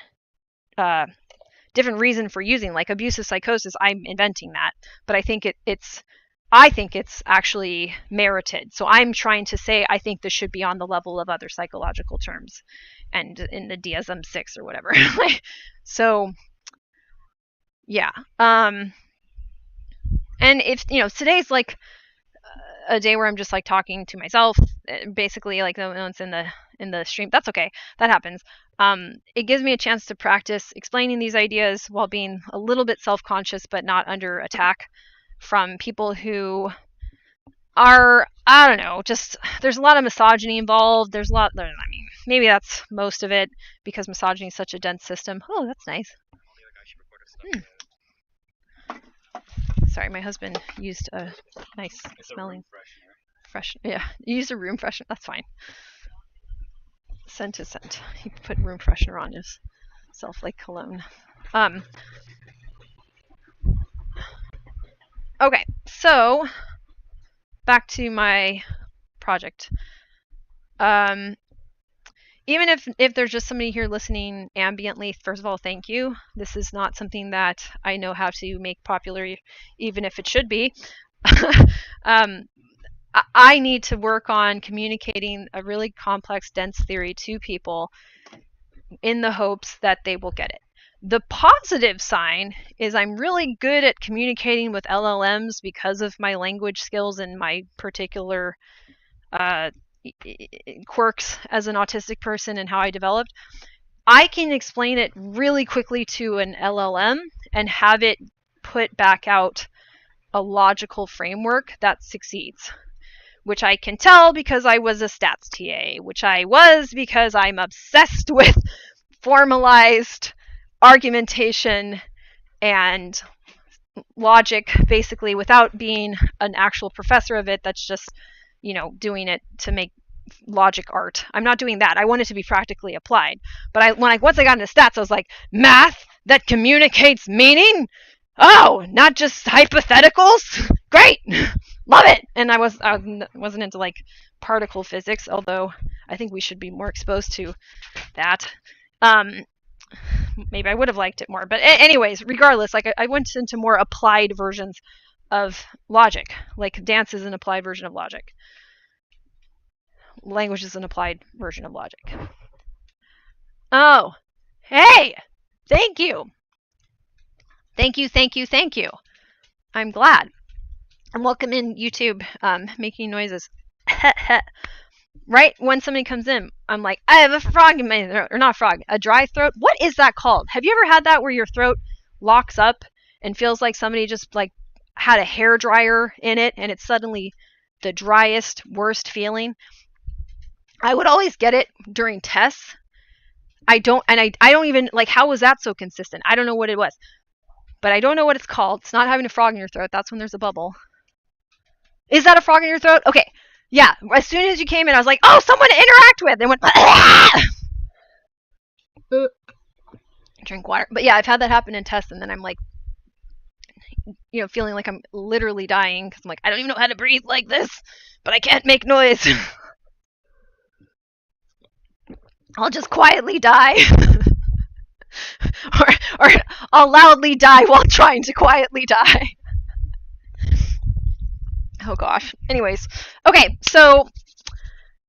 reason for using. Like abusive psychosis, I'm inventing that, but I think it's actually merited. So I'm trying to say I think this should be on the level of other psychological terms and in the DSM-6 or whatever. So yeah. And if today's like a day where I'm just like talking to myself, basically, like no one's in the stream, that's okay, that happens. It gives me a chance to practice explaining these ideas while being a little bit self-conscious, but not under attack from people who are, I don't know, just there's a lot of misogyny involved. There's a lot, I mean, maybe that's most of it because misogyny is such a dense system. Oh, that's nice. Sorry, my husband used a nice smelling fresh. Yeah, you used a room freshener. That's fine. Scent to scent. He put room freshener on himself like cologne. Okay, so back to my project. Even if there's just somebody here listening ambiently, first of all, thank you. This is not something that I know how to make popular, even if it should be. um, I need to work on communicating a really complex, dense theory to people in the hopes that they will get it. The positive sign is I'm really good at communicating with LLMs because of my language skills and my particular quirks as an autistic person and how I developed. I can explain it really quickly to an LLM and have it put back out a logical framework that succeeds, which I can tell because I was a stats TA, which I was because I'm obsessed with formalized argumentation and logic, basically, without being an actual professor of it. That's just, doing it to make logic art. I'm not doing that. I want it to be practically applied. But once I got into stats, I was like, math that communicates meaning? Oh, not just hypotheticals? Great! Love it! And I wasn't into like particle physics, although I think we should be more exposed to that. Maybe I would have liked it more. But anyways, regardless, like I went into more applied versions of logic. Like dance is an applied version of logic. Language is an applied version of logic. Oh, hey! Thank you! Thank you, thank you, thank you. I'm glad. And welcome in YouTube, making noises. Right when somebody comes in, I'm like, I have a frog in my throat. Or not a frog, a dry throat. What is that called? Have you ever had that where your throat locks up and feels like somebody just like had a hair dryer in it and it's suddenly the driest, worst feeling? I would always get it during tests. I don't even, like, how was that so consistent? I don't know what it was. But I don't know what it's called. It's not having a frog in your throat. That's when there's a bubble. Is that a frog in your throat? Okay. Yeah. As soon as you came in, I was like, oh, someone to interact with. And went, drink water. But yeah, I've had that happen in tests, and then I'm like, feeling like I'm literally dying because I'm like, I don't even know how to breathe like this, but I can't make noise. I'll just quietly die. or I'll loudly die while trying to quietly die. Oh gosh. Anyways, okay, so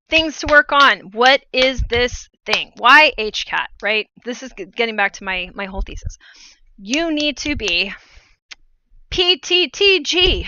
things to work on. What is this thing? Why HCAT, right? This is getting back to my whole thesis. You need to be PTTG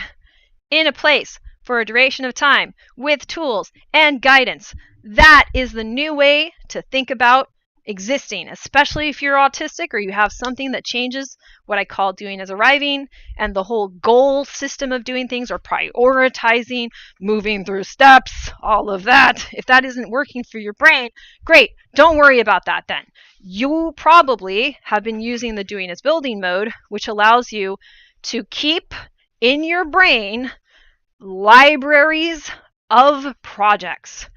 in a place for a duration of time with tools and guidance. That is the new way to think about existing, especially if you're autistic or you have something that changes what I call doing as arriving and the whole goal system of doing things, or prioritizing, moving through steps, all of that. If that isn't working for your brain, great, don't worry about that then. You probably have been using the doing as building mode, which allows you to keep in your brain libraries of projects.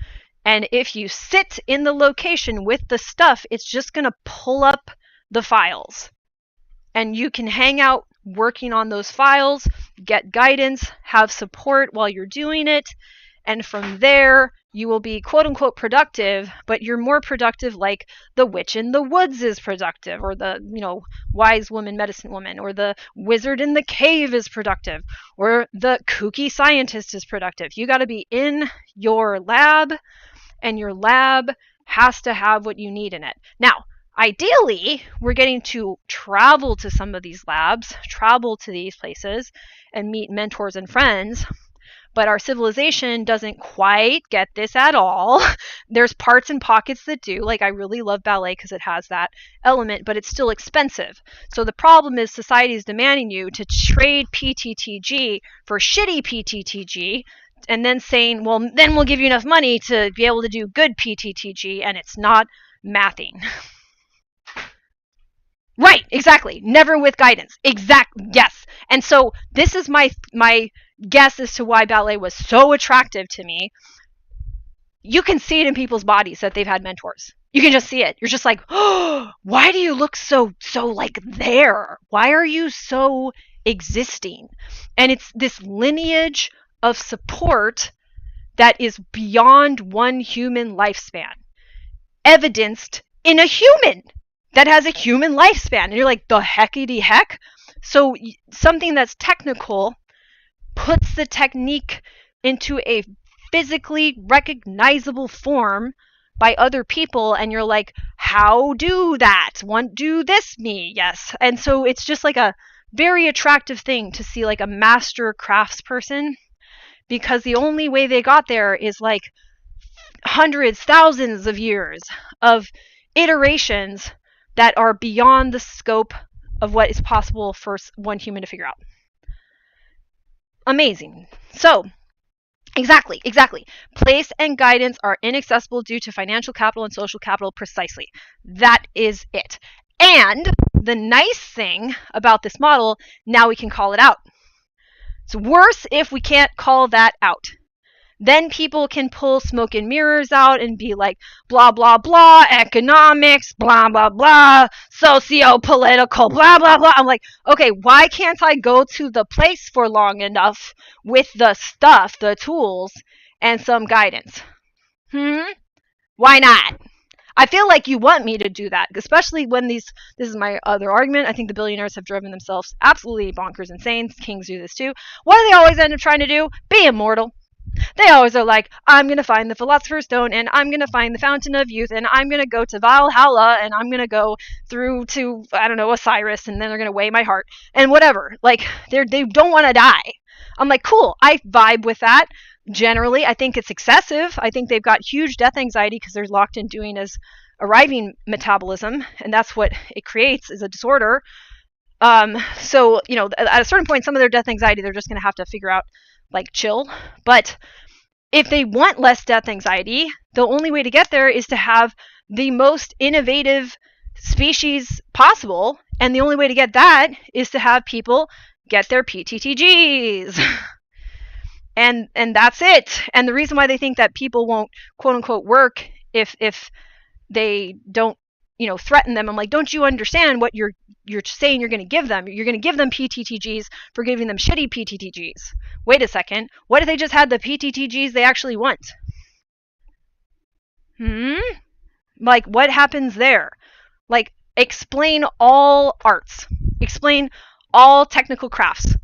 And if you sit in the location with the stuff, it's just going to pull up the files. And you can hang out working on those files, get guidance, have support while you're doing it. And from there, you will be quote unquote productive, but you're more productive like the witch in the woods is productive, or the, wise woman, medicine woman, or the wizard in the cave is productive, or the kooky scientist is productive. You got to be in your lab, and your lab has to have what you need in it. Now, ideally, we're getting to travel to some of these labs, travel to these places, and meet mentors and friends. But our civilization doesn't quite get this at all. There's parts and pockets that do. Like, I really love ballet because it has that element, but it's still expensive. So the problem is society is demanding you to trade PTTG for shitty PTTG, and then saying, well, then we'll give you enough money to be able to do good PTTG, and it's not mathing. Right, exactly. Never with guidance. Yes. And so this is my guess as to why ballet was so attractive to me. You can see it in people's bodies that they've had mentors. You can just see it. You're just like, oh, why do you look so like there? Why are you so existing. And it's this lineage of support that is beyond one human lifespan, evidenced in a human that has a human lifespan. And you're like, the heckity heck? So something that's technical puts the technique into a physically recognizable form by other people, and you're like, how do that? Want do this me? Yes. And so it's just like a very attractive thing to see like a master craftsperson, because the only way they got there is like hundreds, thousands of years of iterations that are beyond the scope of what is possible for one human to figure out. Amazing. So, exactly. Place and guidance are inaccessible due to financial capital and social capital, precisely. That is it. And the nice thing about this model, now we can call it out. It's worse if we can't call that out. Then people can pull smoke and mirrors out and be like, blah, blah, blah, economics, blah, blah, blah, socio-political, blah, blah, blah. I'm like, okay, why can't I go to the place for long enough with the stuff, the tools, and some guidance? Why not? I feel like you want me to do that, especially when this is my other argument. I think the billionaires have driven themselves absolutely bonkers insane. Kings do this too. What do they always end up trying to do? Be immortal. They always are like, I'm going to find the Philosopher's Stone, and I'm going to find the Fountain of Youth, and I'm going to go to Valhalla, and I'm going to go through to, I don't know, Osiris, and then they're going to weigh my heart, and whatever. Like, they don't want to die. I'm like, cool, I vibe with that. Generally, I think it's excessive. I think they've got huge death anxiety because they're locked in doing as arriving metabolism, and that's what it creates, is a disorder. So, you know, at a certain point, some of their death anxiety, they're just going to have to figure out, like, chill. But if they want less death anxiety, the only way to get there is to have the most innovative species possible. And the only way to get that is to have people get their PTTGs. And that's it. And the reason why they think that people won't, quote unquote, work if they don't, you know, threaten them. I'm like, don't you understand what you're saying you're going to give them? You're going to give them PTTGs for giving them shitty PTTGs. Wait a second. What if they just had the PTTGs they actually want? Like, what happens there? Like, explain all arts. Explain all technical crafts.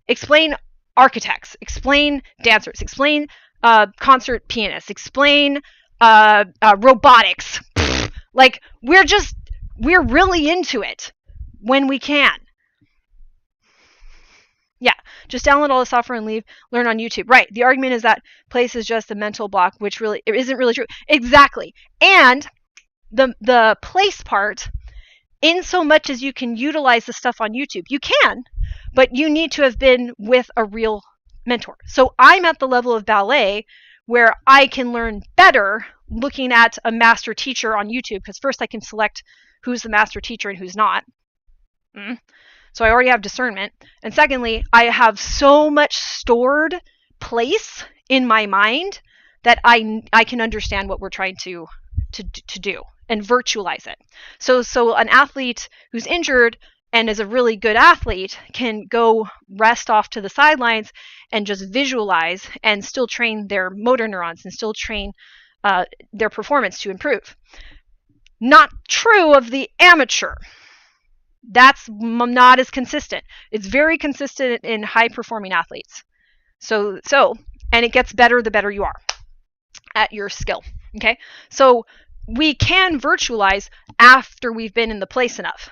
Explain architects. Explain dancers. Explain concert pianists. Explain robotics. Like, we're really into it when we can. Yeah, just download all the software and learn on YouTube. Right, the argument is that place is just a mental block, which really it isn't really true. Exactly. And the place part, in so much as you can utilize the stuff on YouTube, you can, but you need to have been with a real mentor. So I'm at the level of ballet where I can learn better looking at a master teacher on YouTube, because first I can select who's the master teacher and who's not. So I already have discernment. And secondly, I have so much stored place in my mind that I can understand what we're trying to do and virtualize it. So an athlete who's injured and is a really good athlete can go rest off to the sidelines and just visualize and still train their motor neurons and still train their performance to improve. Not true of the amateur. That's not as consistent. It's very consistent in high-performing athletes. So, and it gets better the better you are at your skill. Okay? So we can virtualize after we've been in the place enough.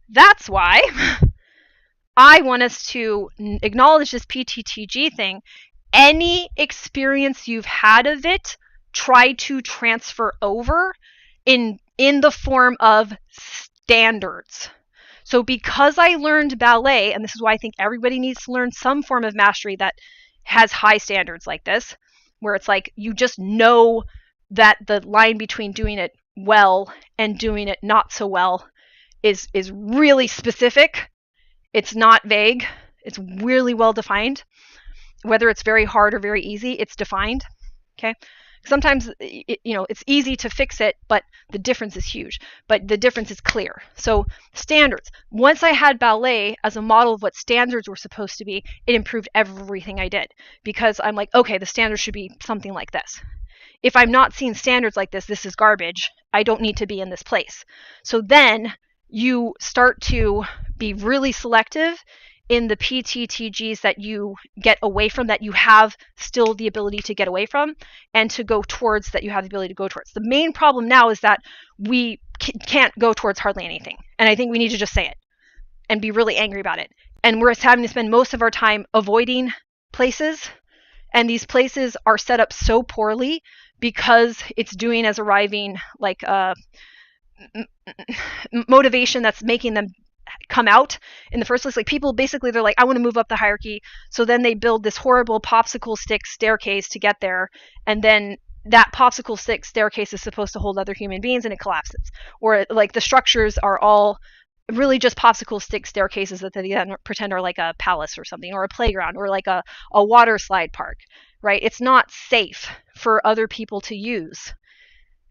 That's why I want us to acknowledge this PTTG thing. Any experience you've had of it, try to transfer over in the form of standards. So because I learned ballet, and this is why I think everybody needs to learn some form of mastery that has high standards like this, where it's like you just know that the line between doing it well and doing it not so well is really specific. It's not vague. It's really well defined. Whether it's very hard or very easy, it's defined. Okay? Sometimes, it's easy to fix it, but the difference is huge. But the difference is clear. So standards. Once I had ballet as a model of what standards were supposed to be, it improved everything I did, because I'm like, okay, the standards should be something like this. If I'm not seeing standards like this is garbage. I don't need to be in this place. So then you start to be really selective in the PTTGs that you get away from, that you have still the ability to get away from, and to go towards that you have the ability to go towards. The main problem now is that we can't go towards hardly anything. And I think we need to just say it and be really angry about it. And we're having to spend most of our time avoiding places. And these places are set up so poorly because it's doing as arriving like motivation that's making them come out in the first place. Like, people basically, they're like, I want to move up the hierarchy. So then they build this horrible popsicle stick staircase to get there. And then that popsicle stick staircase is supposed to hold other human beings, and it collapses. Or like the structures are all really just popsicle stick staircases that they then pretend are like a palace or something, or a playground, or like a water slide park, right? It's not safe for other people to use.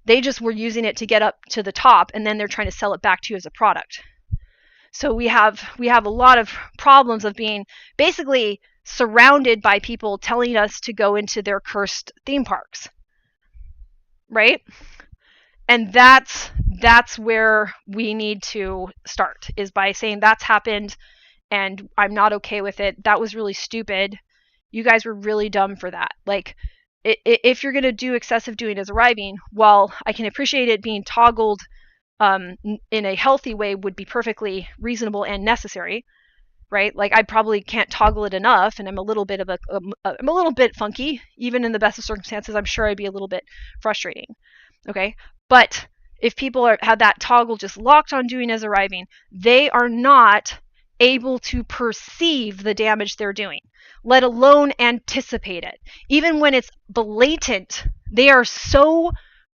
They just were using it to get up to the top, and then they're trying to sell it back to you as a product. So we have a lot of problems of being basically surrounded by people telling us to go into their cursed theme parks, right? And that's where we need to start, is by saying that's happened and I'm not okay with it. That was really stupid. You guys were really dumb for that. Like, if you're going to do excessive doing as arriving, while I can appreciate it being toggled in a healthy way, would be perfectly reasonable and necessary, right? Like, I probably can't toggle it enough, and I'm a little bit funky. Even in the best of circumstances, I'm sure I'd be a little bit frustrating. Okay, but if people have that toggle just locked on doing as arriving, they are not able to perceive the damage they're doing, let alone anticipate it. Even when it's blatant, they are so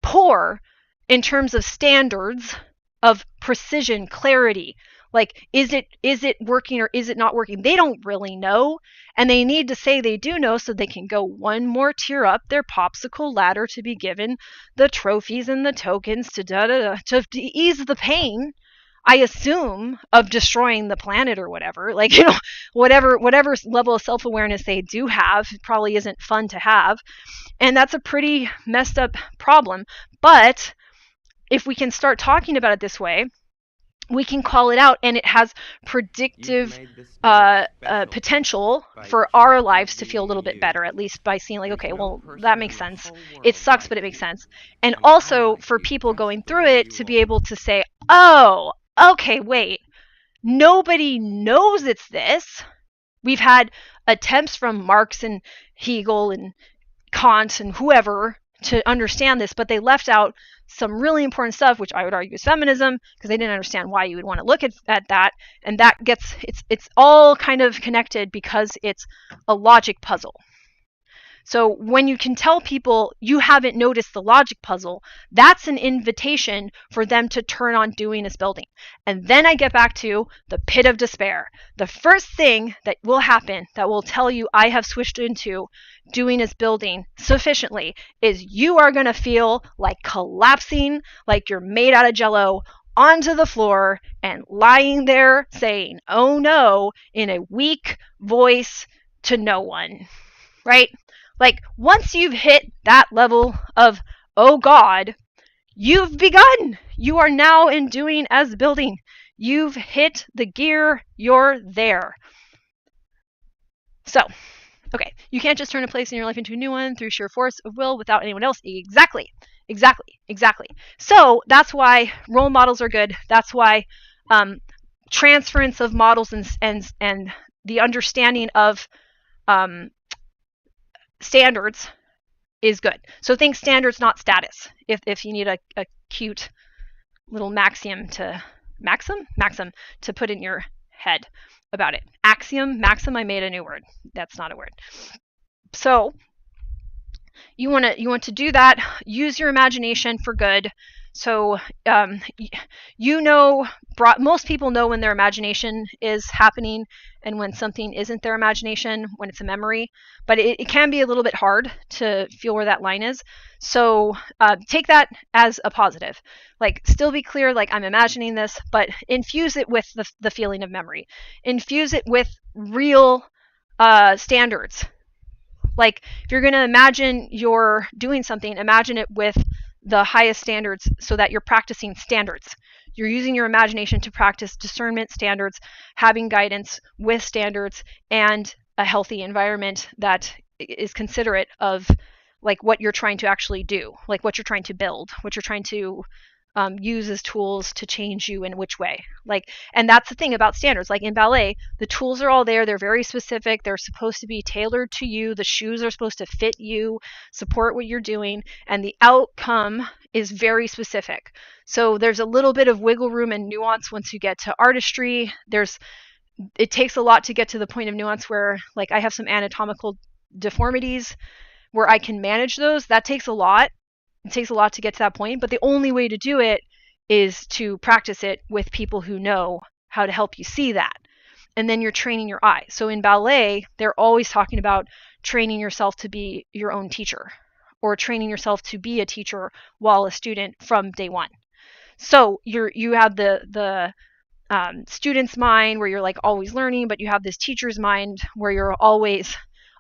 poor in terms of standards of precision, clarity. Like, is it working or is it not working? They don't really know, and they need to say they do know so they can go one more tier up their popsicle ladder to be given the trophies and the tokens to ease the pain, I assume, of destroying the planet or whatever. Like, whatever level of self-awareness they do have, it probably isn't fun to have. And that's a pretty messed up problem. But if we can start talking about it this way, we can call it out, and it has predictive potential for our lives to feel a little bit better, at least by seeing like, okay, well, that makes sense. It sucks, but it makes sense. And also for people going through it to be able to say, oh, okay, wait, nobody knows it's this. We've had attempts from Marx and Hegel and Kant and whoever to understand this, but they left out some really important stuff, which I would argue is feminism, because they didn't understand why you would want to look at that. And that gets, it's all kind of connected because it's a logic puzzle. So when you can tell people you haven't noticed the logic puzzle, that's an invitation for them to turn on doing as building. And then I get back to the pit of despair. The first thing that will happen that will tell you I have switched into doing as building sufficiently is you are going to feel like collapsing, like you're made out of jello, onto the floor and lying there saying, oh no, in a weak voice to no one, right? Like, once you've hit that level of, oh God, you've begun. You are now in doing as building. You've hit the gear. You're there. So, okay, you can't just turn a place in your life into a new one through sheer force of will without anyone else. Exactly. So that's why role models are good. That's why transference of models and the understanding of standards is good. So think standards, not status. If you need a cute little maxim to put in your head about it. Maxim, I made a new word. That's not a word. So you want to do that. Use your imagination for good. So most people know when their imagination is happening and when something isn't their imagination, when it's a memory. But it can be a little bit hard to feel where that line is. So take that as a positive. Like, still be clear, like, I'm imagining this, but infuse it with the feeling of memory. Infuse it with real standards. Like, if you're going to imagine you're doing something, imagine it with the highest standards so that you're practicing standards. You're using your imagination to practice discernment standards, having guidance with standards, and a healthy environment that is considerate of like what you're trying to actually do, like what you're trying to build, what you're trying to use as tools to change you in which way. Like, and that's the thing about standards. Like in ballet, the tools are all there. They're very specific. They're supposed to be tailored to you. The shoes are supposed to fit you, support what you're doing, and the outcome is very specific. So there's a little bit of wiggle room and nuance once you get to artistry. It takes a lot to get to the point of nuance where, like, I have some anatomical deformities where I can manage those. That takes a lot. It takes a lot to get to that point, but the only way to do it is to practice it with people who know how to help you see that. And then you're training your eye. So in ballet, they're always talking about training yourself to be your own teacher, or training yourself to be a teacher while a student from day one. So you have the student's mind where you're like always learning, but you have this teacher's mind where you're always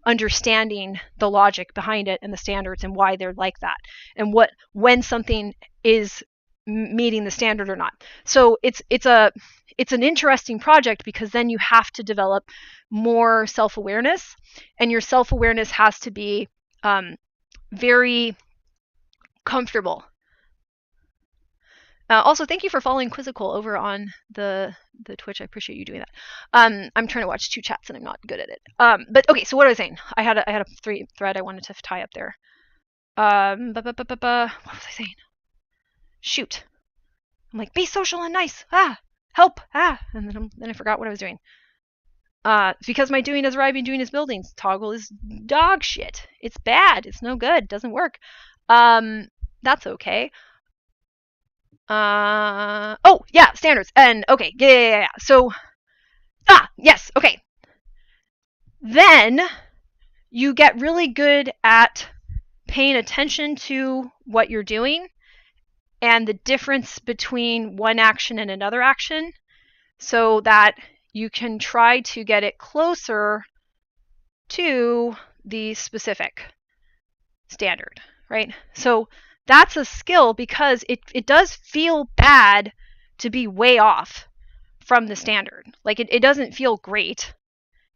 understanding the logic behind it and the standards and why they're like that, and when something is meeting the standard or not. So it's an interesting project because then you have to develop more self-awareness, and your self-awareness has to be very comfortable. Also, thank you for following Quizzical over on the Twitch. I appreciate you doing that. I'm trying to watch two chats and I'm not good at it. But okay, so what was I saying? I had a thread I wanted to tie up there. What was I saying? Shoot. I'm like, be social and nice. Help. And then I forgot what I was doing. Because my doing is arriving, doing is buildings. Toggle is dog shit. It's bad. It's no good. It doesn't work. That's okay. Oh yeah, standards. And okay, yeah. So yes, okay. Then you get really good at paying attention to what you're doing and the difference between one action and another action, so that you can try to get it closer to the specific standard, right? So that's a skill, because it does feel bad to be way off from the standard. Like, it doesn't feel great.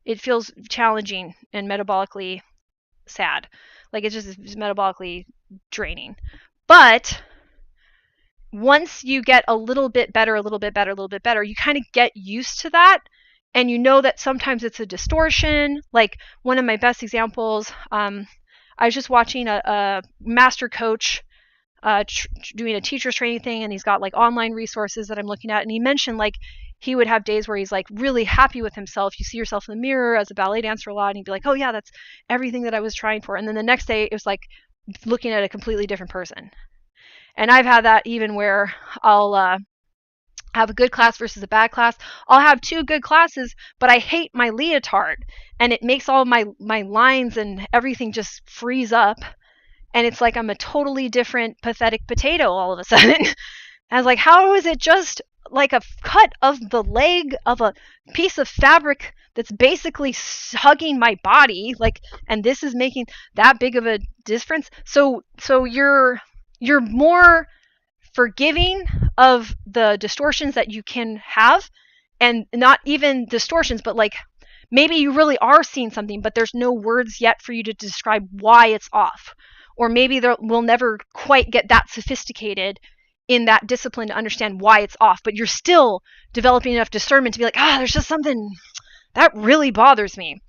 It feels challenging and metabolically sad. Like, it's metabolically draining. But once you get a little bit better, you kind of get used to that. And you know that sometimes it's a distortion. Like, one of my best examples, I was just watching a master coach doing a teacher's training thing, and he's got like online resources that I'm looking at, and he mentioned like he would have days where he's like really happy with himself. You see yourself in the mirror as a ballet dancer a lot, and he'd be like, oh yeah, that's everything that I was trying for. And then the next day it was like looking at a completely different person. And I've had that even where I'll have a good class versus a bad class. I'll have two good classes, but I hate my leotard, and it makes all my lines and everything just freeze up. And it's like I'm a totally different pathetic potato all of a sudden. I was like, how is it just like a cut of the leg of a piece of fabric that's basically hugging my body, like, and this is making that big of a difference? So you're more forgiving of the distortions that you can have, and not even distortions, but like maybe you really are seeing something, but there's no words yet for you to describe why it's off. Or maybe we'll never quite get that sophisticated in that discipline to understand why it's off, but you're still developing enough discernment to be like, there's just something that really bothers me.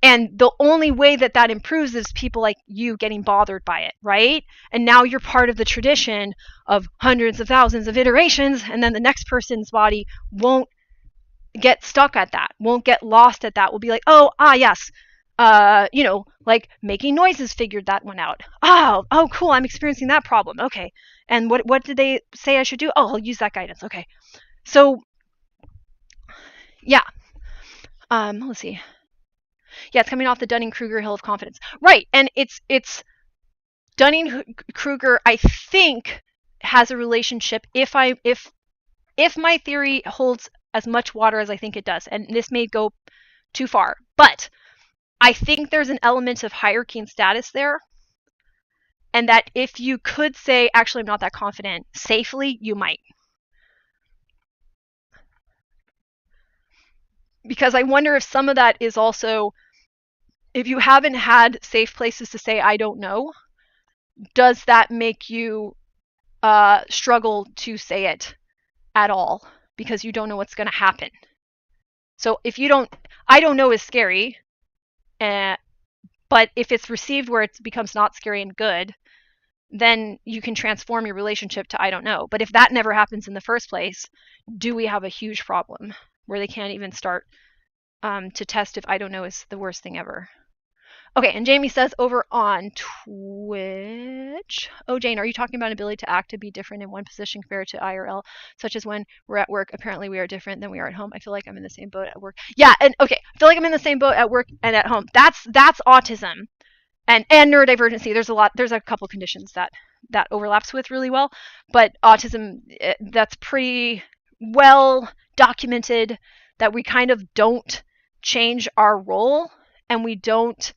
And the only way that improves is people like you getting bothered by it, right? And now you're part of the tradition of hundreds of thousands of iterations, and then the next person's body won't get stuck at that, won't get lost at that, will be like, yes, like making noises figured that one out. Oh, cool. I'm experiencing that problem. Okay. And what did they say I should do? Oh, I'll use that guidance. Okay. So yeah. Let's see. Yeah, it's coming off the Dunning-Kruger hill of confidence. Right. And it's Dunning-Kruger, I think, has a relationship if my theory holds as much water as I think it does, and this may go too far, but I think there's an element of hierarchy and status there, and that if you could say, actually, I'm not that confident, safely, you might. Because I wonder if some of that is also, if you haven't had safe places to say, I don't know, does that make you struggle to say it at all because you don't know what's going to happen? So if you don't, I don't know is scary, but if it's received where it becomes not scary and good, then you can transform your relationship to I don't know. But if that never happens in the first place, do we have a huge problem where they can't even start to test if I don't know is the worst thing ever? Okay, and Jamie says over on Twitch, oh, Jane, are you talking about ability to act to be different in one position compared to IRL, such as when we're at work, apparently we are different than we are at home? I feel like I'm in the same boat at work. Yeah, and okay, I feel like I'm in the same boat at work and at home. That's autism and neurodivergency. There's a couple conditions that overlaps with really well, but autism, that's pretty well documented that we kind of don't change our role and we don't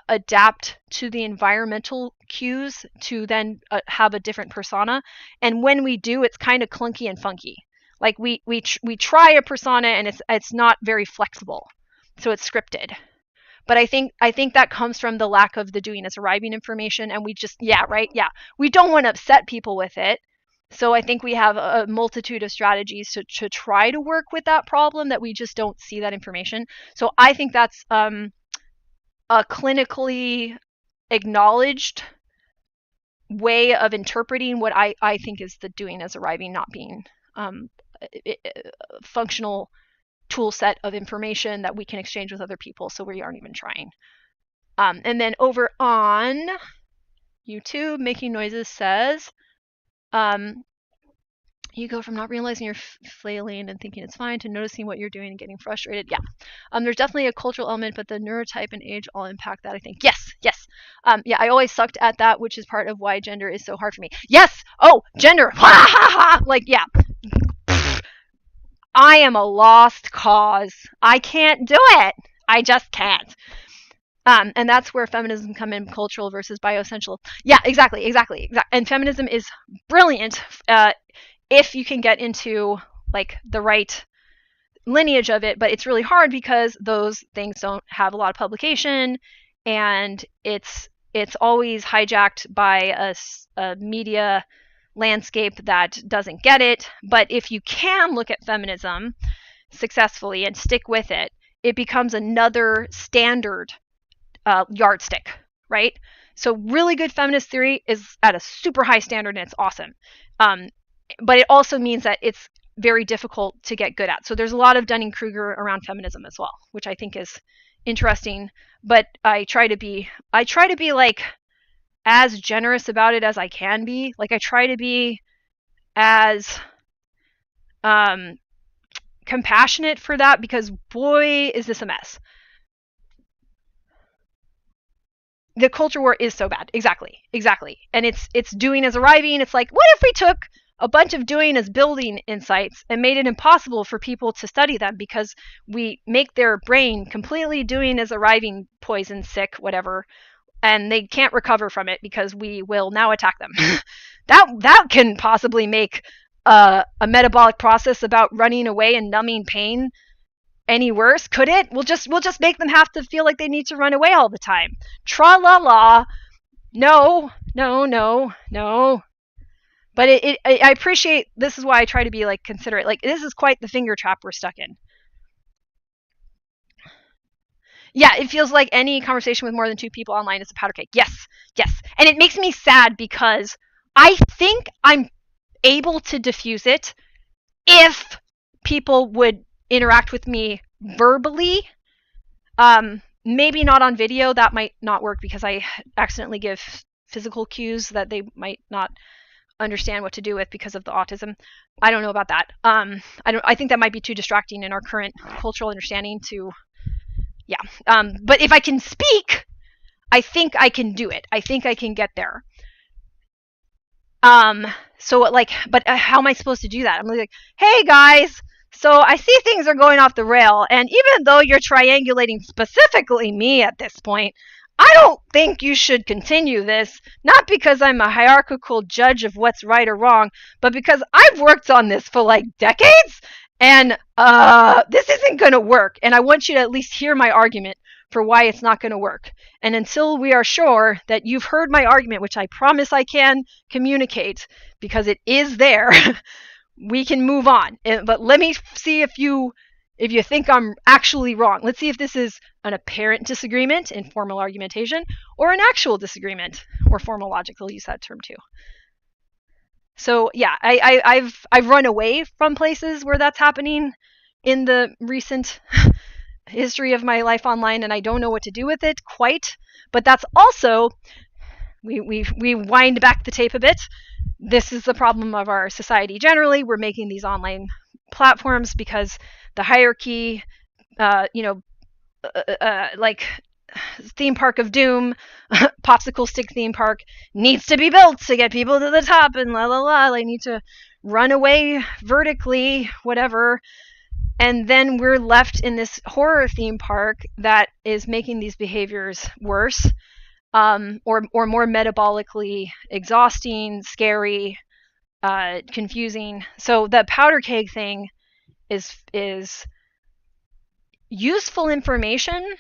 adapt to the environmental cues to then have a different persona. And when we do, it's kind of clunky and funky. Like we try a persona and it's not very flexible, so it's scripted. But I think that comes from the lack of the doing as arriving information, and we just we don't want to upset people with it. So I think we have a multitude of strategies to try to work with that problem that we just don't see that information. So I think that's a clinically acknowledged way of interpreting what I think is the doing as arriving, not being functional tool set of information that we can exchange with other people, so we aren't even trying. And then over on YouTube, Making Noises says, you go from not realizing you're flailing and thinking it's fine to noticing what you're doing and getting frustrated. Yeah. There's definitely a cultural element, but the neurotype and age all impact that, I think. Yes. Yeah, I always sucked at that, which is part of why gender is so hard for me. Yes. Oh, gender. Like, yeah. I am a lost cause. I can't do it. I just can't. And that's where feminism come in, cultural versus bioessential. Yeah, exactly. And feminism is brilliant if you can get into like the right lineage of it, but it's really hard because those things don't have a lot of publication, and it's always hijacked by a media landscape that doesn't get it. But if you can look at feminism successfully and stick with it, it becomes another standard yardstick, right? So really good feminist theory is at a super high standard and it's awesome. But it also means that it's very difficult to get good at. So there's a lot of Dunning-Kruger around feminism as well, which I think is interesting. But I try to be like as generous about it as I can be. Like I try to be as compassionate for that, because boy, is this a mess. The culture war is so bad. Exactly. And it's doing as arriving. It's like, what if we took a bunch of doing as building insights and made it impossible for people to study them because we make their brain completely doing as arriving, poison, sick, whatever, and they can't recover from it because we will now attack them. that can possibly make a metabolic process about running away and numbing pain any worse, could it? We'll just make them have to feel like they need to run away all the time. Tra la la. No. But I appreciate, this is why I try to be like considerate. Like, this is quite the finger trap we're stuck in. Yeah, it feels like any conversation with more than 2 people online is a powder cake. Yes. And it makes me sad because I think I'm able to diffuse it if people would interact with me verbally. Maybe not on video. That might not work because I accidentally give physical cues that they might not understand what to do with because of the autism. I don't know about that. I think that might be too distracting in our current cultural understanding to, yeah. But if I can speak, I think I can do it. I think I can get there. So like, but how am I supposed to do that? I'm like, hey guys, so I see things are going off the rail, and even though you're triangulating specifically me at this point, I don't think you should continue this, not because I'm a hierarchical judge of what's right or wrong, but because I've worked on this for like decades, and this isn't going to work, and I want you to at least hear my argument for why it's not going to work. And until we are sure that you've heard my argument, which I promise I can communicate because it is there, we can move on. But let me see if you think I'm actually wrong. Let's see if this is an apparent disagreement in formal argumentation or an actual disagreement, or formal logic. They'll use that term too. So yeah, I've run away from places where that's happening in the recent history of my life online, and I don't know what to do with it quite. But that's also, we wind back the tape a bit. This is the problem of our society generally. We're making these online platforms because the hierarchy, like theme park of doom, popsicle stick theme park needs to be built to get people to the top, and la la la. They need to run away vertically, whatever. And then we're left in this horror theme park that is making these behaviors worse, or more metabolically exhausting, scary, confusing. So the powder keg thing is useful information,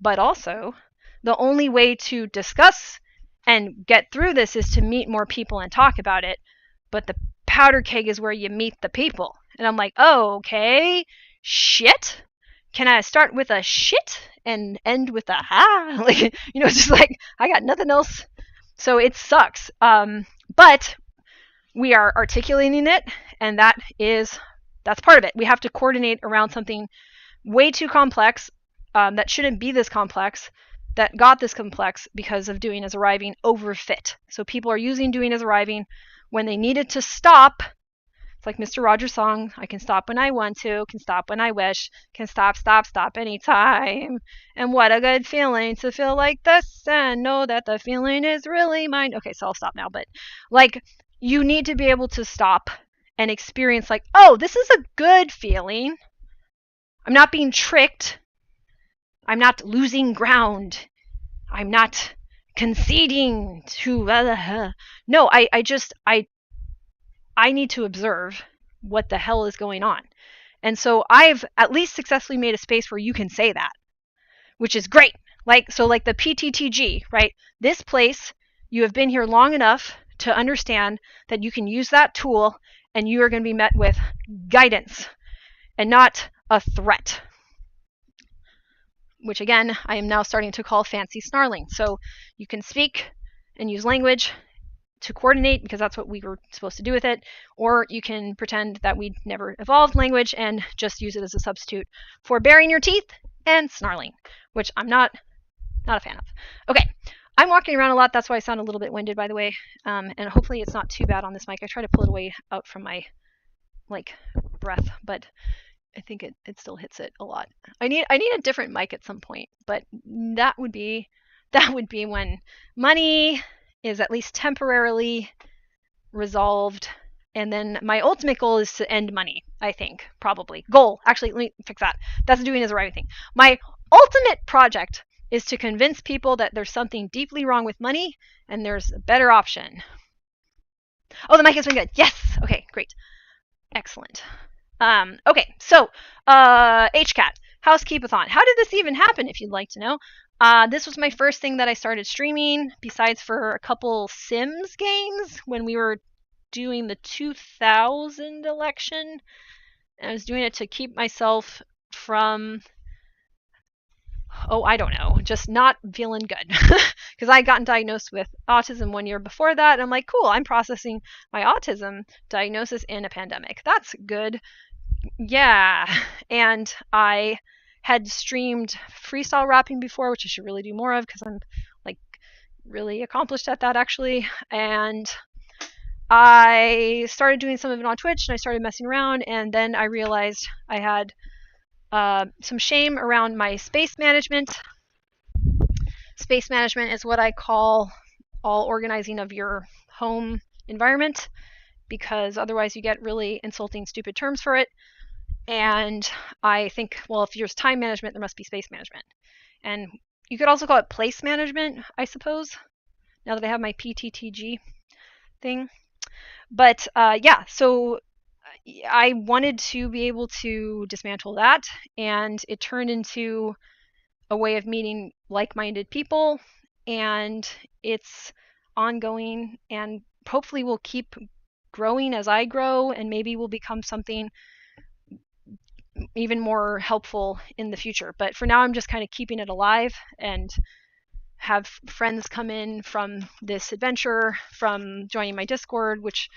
but also the only way to discuss and get through this is to meet more people and talk about it. But the powder keg is where you meet the people. And I'm like, oh, okay, shit. Can I start with a shit and end with a ha? Like, just like, I got nothing else. So it sucks. But we are articulating it, and that's part of it. We have to coordinate around something way too complex, that shouldn't be this complex, that got this complex because of doing as arriving overfit. So people are using doing as arriving when they needed to stop. It's like Mr. Rogers' song, I can stop when I want to, can stop when I wish, can stop anytime. And what a good feeling to feel like this and know that the feeling is really mine. Okay, so I'll stop now. But like, you need to be able to stop and experience like, oh, this is a good feeling. I'm not being tricked. I'm not losing ground. I'm not conceding to, no, I need to observe what the hell is going on. And so I've at least successfully made a space where you can say that, which is great. Like the PTTG, right? This place, you have been here long enough to understand that you can use that tool, and you are going to be met with guidance and not a threat. Which again, I am now starting to call fancy snarling. So you can speak and use language to coordinate because that's what we were supposed to do with it, or you can pretend that we never evolved language and just use it as a substitute for baring your teeth and snarling, which I'm not a fan of. Okay, I'm walking around a lot. That's why I sound a little bit winded, by the way, and hopefully it's not too bad on this mic. I try to pull it away out from my breath, but I think it still hits it a lot. I need a different mic at some point, but that would be when money is at least temporarily resolved. And then my ultimate goal is to end money, I think, probably. Goal. Actually, let me fix that. That's doing as a right thing. My ultimate project is to convince people that there's something deeply wrong with money and there's a better option. Oh, the mic has been good. Yes. Okay, great. Excellent. Okay, so HCAT, Housekeep-a-thon. How did this even happen, if you'd like to know? This was my first thing that I started streaming, besides for a couple Sims games when we were doing the 2000 election. And I was doing it to keep myself from, I don't know, just not feeling good. Because I got diagnosed with autism 1 year before that. And I'm like, cool, I'm processing my autism diagnosis in a pandemic. That's good. Yeah. And I had streamed freestyle rapping before, which I should really do more of because I'm like really accomplished at that actually. And I started doing some of it on Twitch and I started messing around, and then I realized I had some shame around my space management. Space management is what I call all organizing of your home environment, because otherwise you get really insulting, stupid terms for it. And I think, well, if there's time management, there must be space management. And you could also call it place management, I suppose, now that I have my PTTG thing. But yeah, so I wanted to be able to dismantle that, and it turned into a way of meeting like-minded people, and it's ongoing, and hopefully will keep growing as I grow, and maybe will become something even more helpful in the future. But for now, I'm just kind of keeping it alive and have friends come in from this adventure, from joining my Discord, which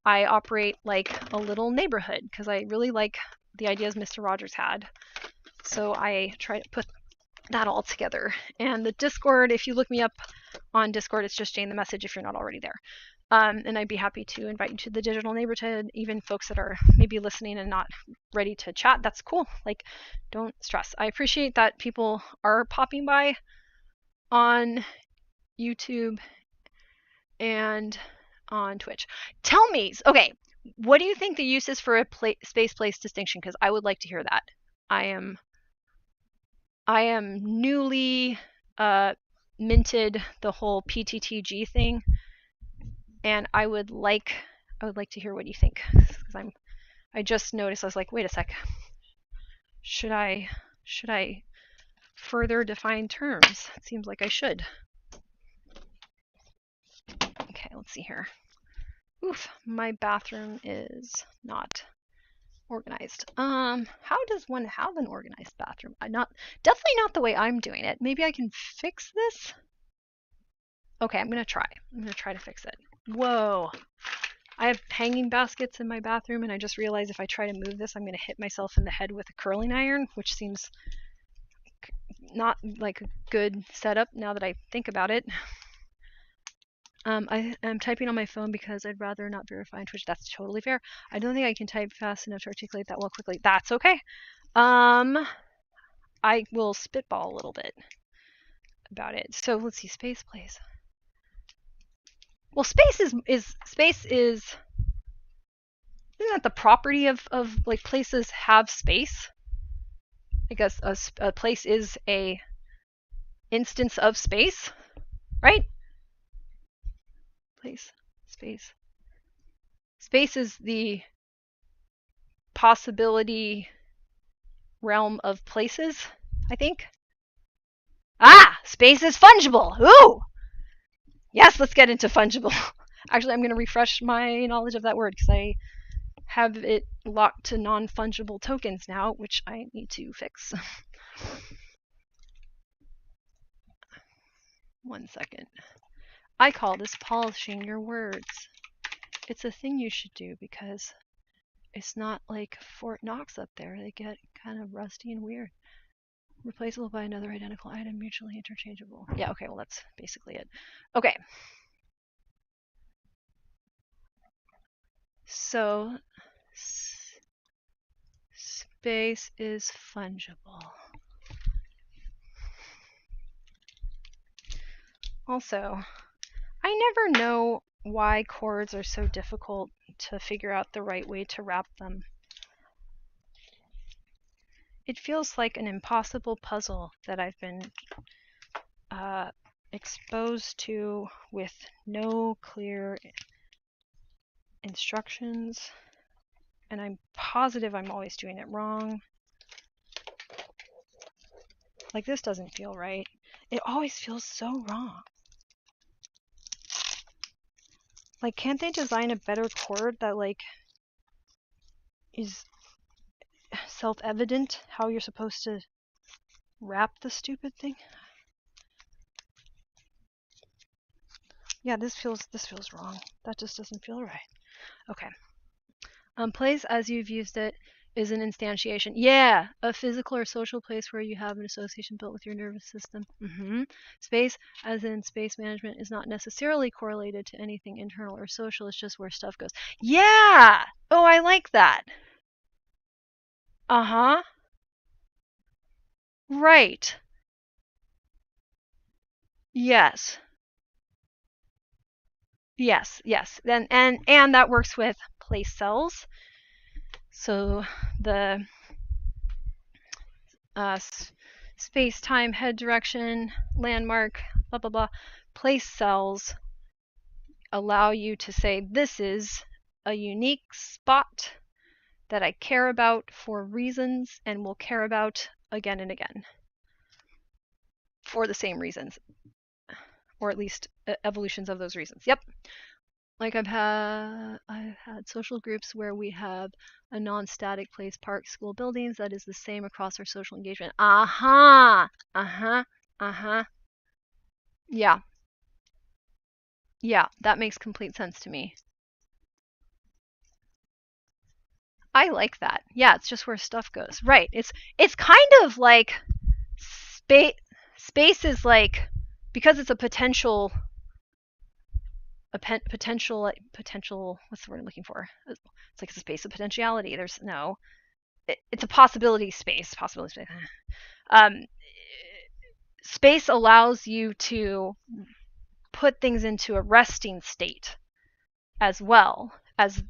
I operate like a little neighborhood because I really like the ideas Mr. Rogers had. So I try to put that all together. And the Discord, if you look me up on Discord, it's just Jane the Message if you're not already there. And I'd be happy to invite you to the digital neighborhood, even folks that are maybe listening and not ready to chat. That's cool. Like, don't stress. I appreciate that people are popping by on YouTube and on Twitch. Tell me, okay, what do you think the use is for a space-place distinction? Because I would like to hear that. I am newly minted the whole PTTG thing, and I would like to hear what you think, because I just noticed, I was like, wait a sec, should I further define terms? It seems like I should. Okay, let's see here. Oof, my bathroom is not organized. How does one have an organized bathroom? Definitely not the way I'm doing it. Maybe I can fix this. Okay, I'm gonna try to fix it. Whoa, I have hanging baskets in my bathroom, and I just realized if I try to move this, I'm gonna hit myself in the head with a curling iron, which seems not like a good setup now that I think about it. I am typing on my phone because I'd rather not verify on Twitch. That's totally fair. I don't think I can type fast enough to articulate that well quickly. That's okay. I will spitball a little bit about it. So let's see, space place. Well, space is isn't that the property of like places have space? I guess a place is a instance of space, right? Place, space. Space is the possibility realm of places, I think. Ah, space is fungible. Ooh! Yes, let's get into fungible. Actually, I'm going to refresh my knowledge of that word because I have it locked to non-fungible tokens now, which I need to fix. 1 second. I call this polishing your words. It's a thing you should do because it's not like Fort Knox up there. They get kind of rusty and weird. Replaceable by another identical item, mutually interchangeable. Yeah, okay, well that's basically it. Okay. So, space is fungible. Also, I never know why chords are so difficult to figure out the right way to wrap them. It feels like an impossible puzzle that I've been exposed to with no clear instructions, and I'm positive I'm always doing it wrong. Like, this doesn't feel right. It always feels so wrong. Like, can't they design a better chord that, like, is self-evident how you're supposed to wrap the stupid thing? Yeah, this feels wrong. That just doesn't feel right. Okay. Plays as you've used it. is an instantiation. Yeah, a physical or social place where you have an association built with your nervous system. Space, as in space management, is not necessarily correlated to anything internal or social. It's just where stuff goes. Yeah! Oh, I like that. Uh-huh. Right. Yes. Yes, yes. And that works with place cells. So the space, time, head direction, landmark, blah, blah, blah. Place cells allow you to say, this is a unique spot that I care about for reasons and will care about again and again for the same reasons, or at least evolutions of those reasons. Yep. Like I've had social groups where we have a non-static place, park, school, buildings that is the same across our social engagement. Uh-huh. Uh-huh. Uh-huh. Yeah. Yeah, that makes complete sense to me. I like that. Yeah, it's just where stuff goes. Right. It's kind of like space is like, because it's a potential what's the word I'm looking for? It's like a space of potentiality. There's no, it's a possibility space. Um, space allows you to put things into a resting state as well, as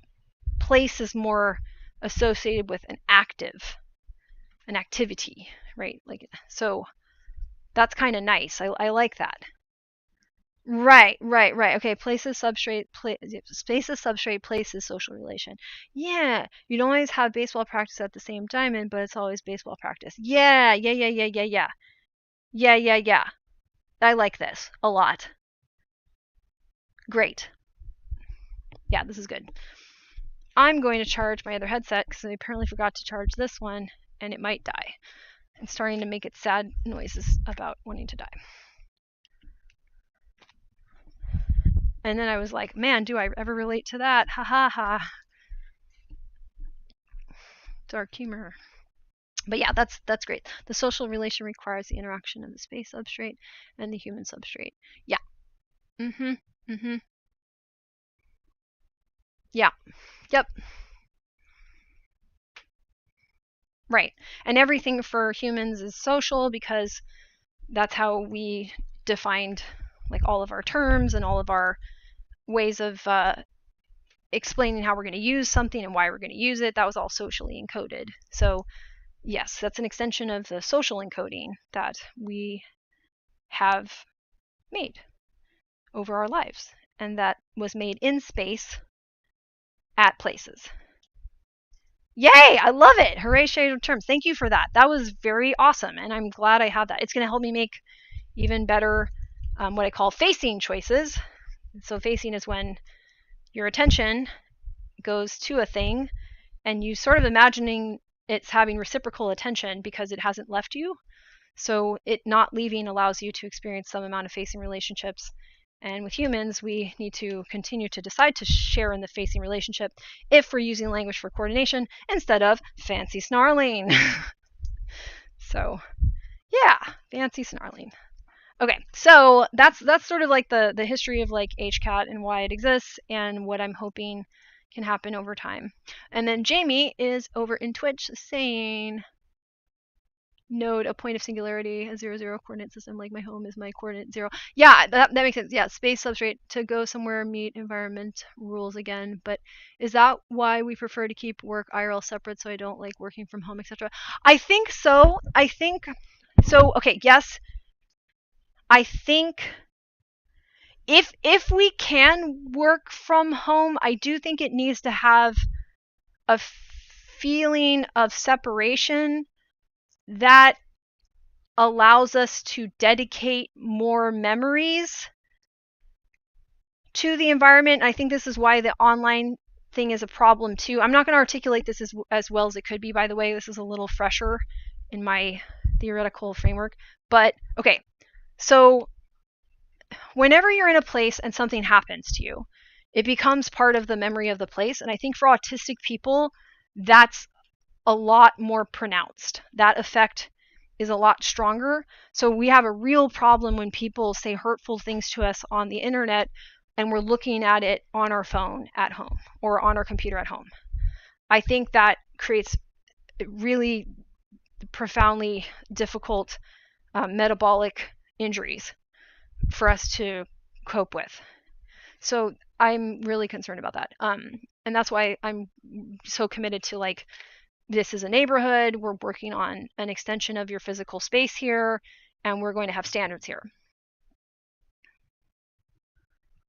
place is more associated with an activity, right? Like, so that's kind of nice. I like that. Right. Okay, places, substrate, spaces, substrate, places, social relation. Yeah, you don't always have baseball practice at the same diamond, but it's always baseball practice. Yeah. Yeah. I like this a lot. Great. Yeah, this is good. I'm going to charge my other headset because I apparently forgot to charge this one, and it might die. It's starting to make its sad noises about wanting to die. And then I was like, man, do I ever relate to that? Ha ha ha. Dark humor. But yeah, that's great. The social relation requires the interaction of the space substrate and the human substrate. Yeah. Yeah. Yep. Right. And everything for humans is social because that's how we defined like all of our terms and all of our ways of explaining how we're going to use something and why we're going to use it. That was all socially encoded. So yes, that's an extension of the social encoding that we have made over our lives, and that was made in space at places. Yay! I love it. Hooray, shade of terms. Thank you for that. That was very awesome, and I'm glad I have that. It's going to help me make even better what I call facing choices. So facing is when your attention goes to a thing and you sort of imagining it's having reciprocal attention because it hasn't left you. So it not leaving allows you to experience some amount of facing relationships. And with humans, we need to continue to decide to share in the facing relationship if we're using language for coordination instead of fancy snarling. So yeah, fancy snarling. Okay, so that's sort of like the history of like HCAT and why it exists and what I'm hoping can happen over time. And then Jamie is over in Twitch saying, node, a point of singularity, a 0, 0 coordinate system, like my home is my coordinate 0. Yeah, that makes sense. Yeah, space substrate to go somewhere, meet environment rules again. But is that why we prefer to keep work IRL separate so I don't like working from home, etc.? I think so. Okay, yes. I think if we can work from home, I do think it needs to have a feeling of separation that allows us to dedicate more memories to the environment. I think this is why the online thing is a problem too. I'm not going to articulate this as well as it could be, by the way. This is a little fresher in my theoretical framework. But okay, so whenever you're in a place and something happens to you, it becomes part of the memory of the place. And I think for autistic people, that's a lot more pronounced. That effect is a lot stronger. So we have a real problem when people say hurtful things to us on the internet and we're looking at it on our phone at home or on our computer at home. I think that creates really profoundly difficult metabolic injuries for us to cope with. So I'm really concerned about that. And that's why I'm so committed to, like, this is a neighborhood. We're working on an extension of your physical space here, and we're going to have standards here.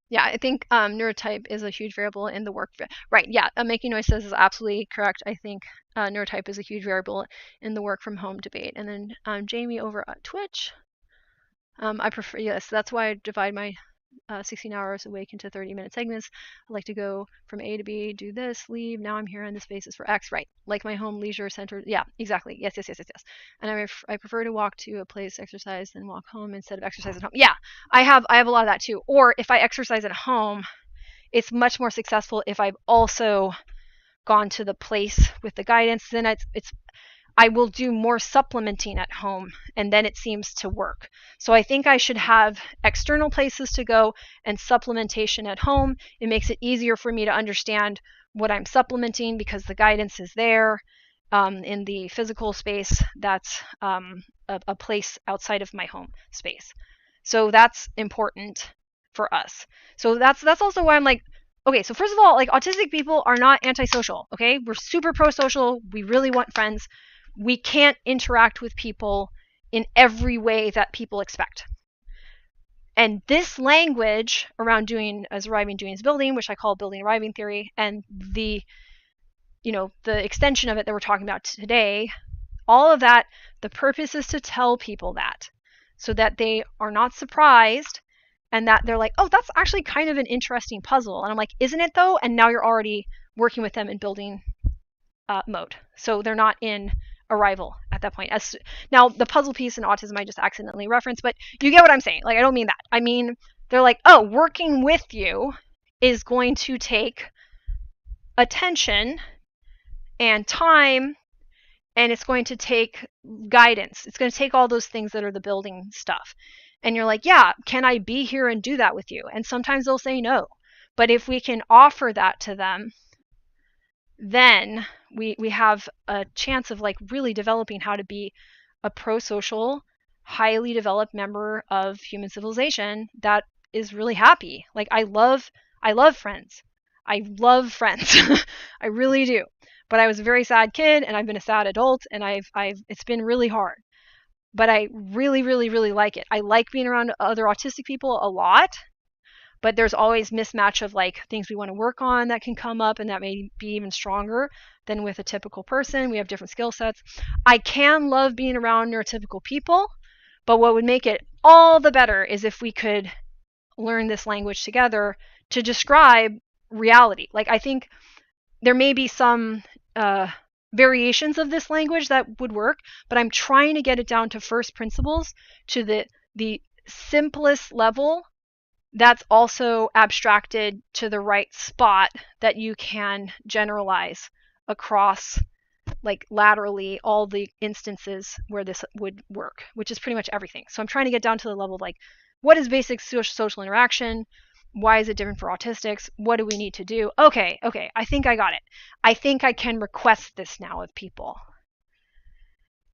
Yeah, I think neurotype is a huge variable in the work. Right, yeah, making noise says is absolutely correct. I think neurotype is a huge variable in the work from home debate. And then Jamie over at Twitch, I prefer, yes, that's why I divide my 16 hours awake into 30-minute segments. I like to go from A to B, do this, leave. Now I'm here, and the space is for X. Right, like my home leisure center. Yeah, exactly. Yes. And I prefer to walk to a place, exercise, than walk home instead of exercise at home. Yeah, I have a lot of that too. Or if I exercise at home, it's much more successful if I've also gone to the place with the guidance. Then I will do more supplementing at home, and then it seems to work. So I think I should have external places to go and supplementation at home. It makes it easier for me to understand what I'm supplementing because the guidance is there in the physical space that's a place outside of my home space. So that's important for us. So that's also why I'm like, okay, so first of all, like, autistic people are not antisocial, okay? We're super pro-social. We really want friends. We can't interact with people in every way that people expect. And this language around doing as arriving, doing as building, which I call building arriving theory, and the extension of it that we're talking about today, all of that, the purpose is to tell people that so that they are not surprised and that they're like, oh, that's actually kind of an interesting puzzle. And I'm like, isn't it though? And now you're already working with them in building mode. So they're not in arrival at that point. Now, the puzzle piece in autism I just accidentally referenced, but you get what I'm saying. Like, I don't mean that. I mean, they're like, oh, working with you is going to take attention and time, and it's going to take guidance. It's going to take all those things that are the building stuff. And you're like, yeah, can I be here and do that with you? And sometimes they'll say no. But if we can offer that to them, then we have a chance of, like, really developing how to be a pro-social, highly developed member of human civilization that is really happy. Like, I love friends. I love friends. I really do. But I was a very sad kid, and I've been a sad adult, and it's been really hard. But I really, really, really like it. I like being around other autistic people a lot. But there's always mismatch of, like, things we want to work on that can come up, and that may be even stronger than with a typical person. We have different skill sets. I can love being around neurotypical people, but what would make it all the better is if we could learn this language together to describe reality. Like, I think there may be some variations of this language that would work, but I'm trying to get it down to first principles, to the simplest level that's also abstracted to the right spot that you can generalize across, like, laterally all the instances where this would work, which is pretty much everything. So I'm trying to get down to the level of, like, what is basic social interaction? Why is it different for autistics? What do we need to do? Okay, I think I got it. I think I can request this now of people.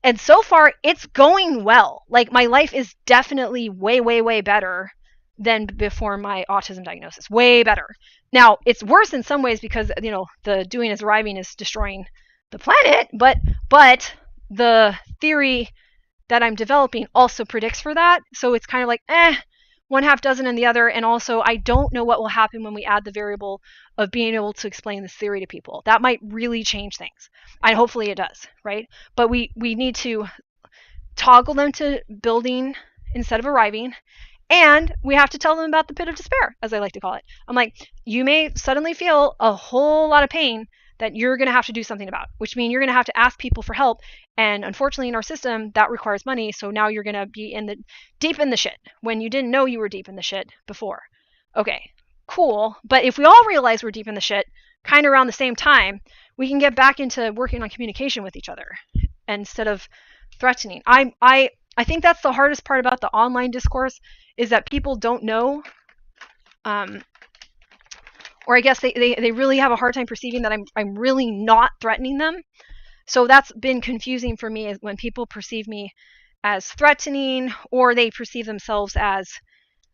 And so far, it's going well. Like, my life is definitely way, way, way better than before my autism diagnosis. Way better. Now, it's worse in some ways because, the doing as arriving is destroying the planet, but the theory that I'm developing also predicts for that. So it's kind of like, one half dozen and the other. And also, I don't know what will happen when we add the variable of being able to explain this theory to people. That might really change things. And hopefully it does, right? But we need to toggle them to building instead of arriving. And we have to tell them about the pit of despair, as I like to call it. I'm like, you may suddenly feel a whole lot of pain that you're going to have to do something about, which means you're going to have to ask people for help. And unfortunately, in our system, that requires money. So now you're going to be deep in the shit when you didn't know you were deep in the shit before. Okay, cool. But if we all realize we're deep in the shit kind of around the same time, we can get back into working on communication with each other instead of threatening. I think that's the hardest part about the online discourse, is that people don't know, or I guess they really have a hard time perceiving that I'm really not threatening them. So that's been confusing for me, is when people perceive me as threatening, or they perceive themselves as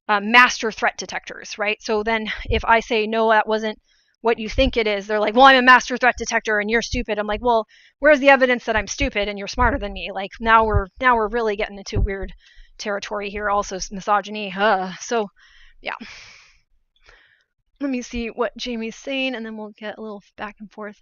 master threat detectors, right? So then if I say, no, that wasn't what you think it is, they're like, well, I'm a master threat detector and you're stupid. I'm like, well, where's the evidence that I'm stupid and you're smarter than me? Like, now we're really getting into weird territory here, also misogyny. So yeah, let me see what Jamie's saying, and then we'll get a little back and forth.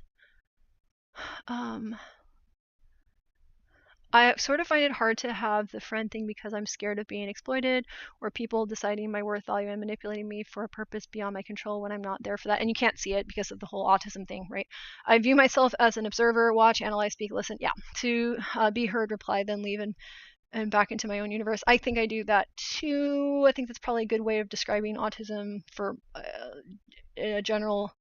I sort of find it hard to have the friend thing because I'm scared of being exploited, or people deciding my worth, value, and manipulating me for a purpose beyond my control when I'm not there for that. And you can't see it because of the whole autism thing, right? I view myself as an observer, watch, analyze, speak, listen. Yeah, to be heard, reply, then leave, and back into my own universe. I think I do that too. I think that's probably a good way of describing autism for a general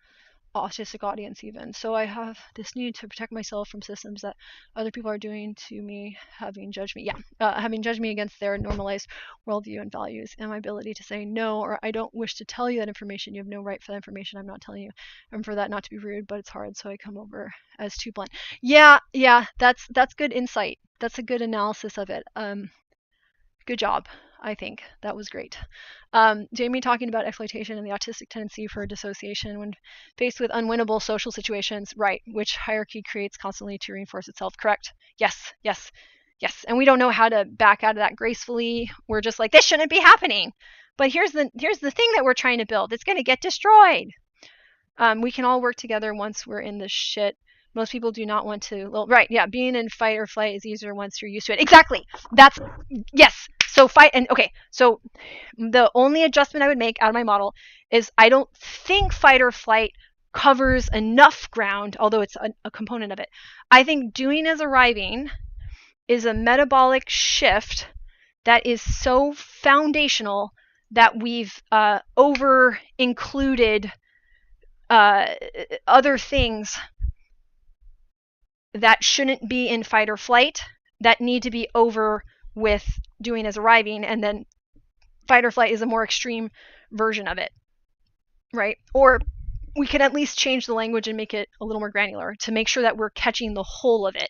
autistic audience even. So I have this need to protect myself from systems that other people are doing to me, having judged me. Yeah, having judged me against their normalized worldview and values, and my ability to say no, or I don't wish to tell you that information. You have no right for that information. I'm not telling you. And for that not to be rude, but it's hard, so I come over as too blunt. Yeah, that's good insight. That's a good analysis of it. Good job. I think that was great. Jamie talking about exploitation and the autistic tendency for dissociation when faced with unwinnable social situations, right, which hierarchy creates constantly to reinforce itself. Correct. Yes. And we don't know how to back out of that gracefully. We're just like, this shouldn't be happening. But here's the thing that we're trying to build. It's going to get destroyed. We can all work together once we're in the shit. Most people do not want to. Well, right, yeah, being in fight or flight is easier once you're used to it. Exactly. That's yes. So fight and okay. So the only adjustment I would make out of my model is I don't think fight or flight covers enough ground, although it's a component of it. I think doing as arriving is a metabolic shift that is so foundational that we've over included other things that shouldn't be in fight or flight that need to be over with doing as arriving, and then fight or flight is a more extreme version of it, right? Or we can at least change the language and make it a little more granular to make sure that we're catching the whole of it.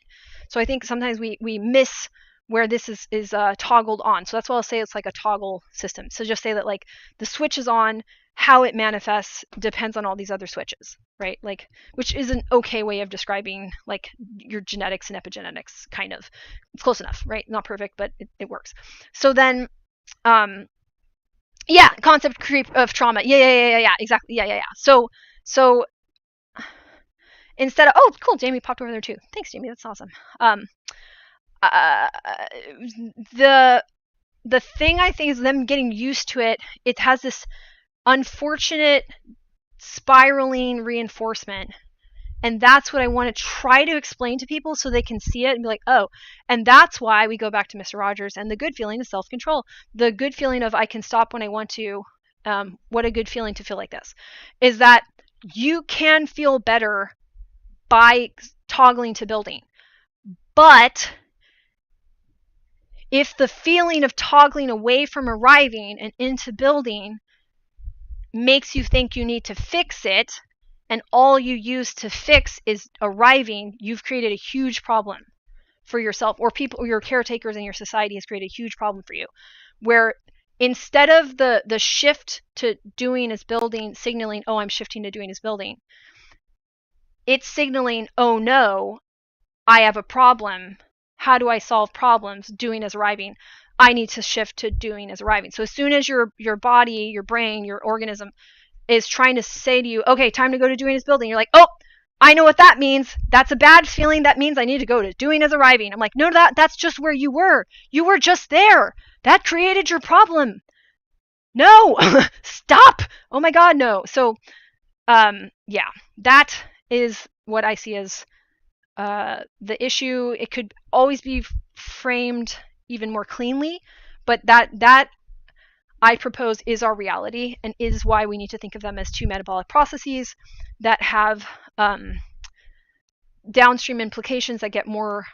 So I think sometimes we miss where this is toggled on. So that's why I'll say it's like a toggle system. So just say that like the switch is on, how it manifests depends on all these other switches, right? Like, which is an okay way of describing like your genetics and epigenetics, kind of. It's close enough, right? Not perfect, but it works. So then, yeah, concept creep of trauma. Yeah, exactly. Yeah. So instead of, oh, cool, Jamie popped over there too. Thanks, Jamie. That's awesome. The thing I think is them getting used to it. It has this unfortunate spiraling reinforcement, and that's what I want to try to explain to people so they can see it and be like, oh. And that's why we go back to Mr. Rogers and the good feeling of self-control, the good feeling of I can stop when I want to. What a good feeling to feel like this is, that you can feel better by toggling to building. But if the feeling of toggling away from arriving and into building makes you think you need to fix it, and all you use to fix is arriving, you've created a huge problem for yourself, or people, or your caretakers in your society has created a huge problem for you, where instead of the shift to doing is building, signaling, oh, I'm shifting to doing is building, it's signaling, oh no, I have a problem. How do I solve problems? Doing is arriving. I need to shift to doing is arriving. So as soon as your body, your brain, your organism is trying to say to you, okay, time to go to doing is building, you're like, oh, I know what that means. That's a bad feeling. That means I need to go to doing is arriving. I'm like, no, that's just where you were. You were just there. That created your problem. No, stop. Oh my God, no. So, yeah, that is what I see as the issue. It could always be framed even more cleanly, but that I propose is our reality, and is why we need to think of them as two metabolic processes that have downstream implications that get more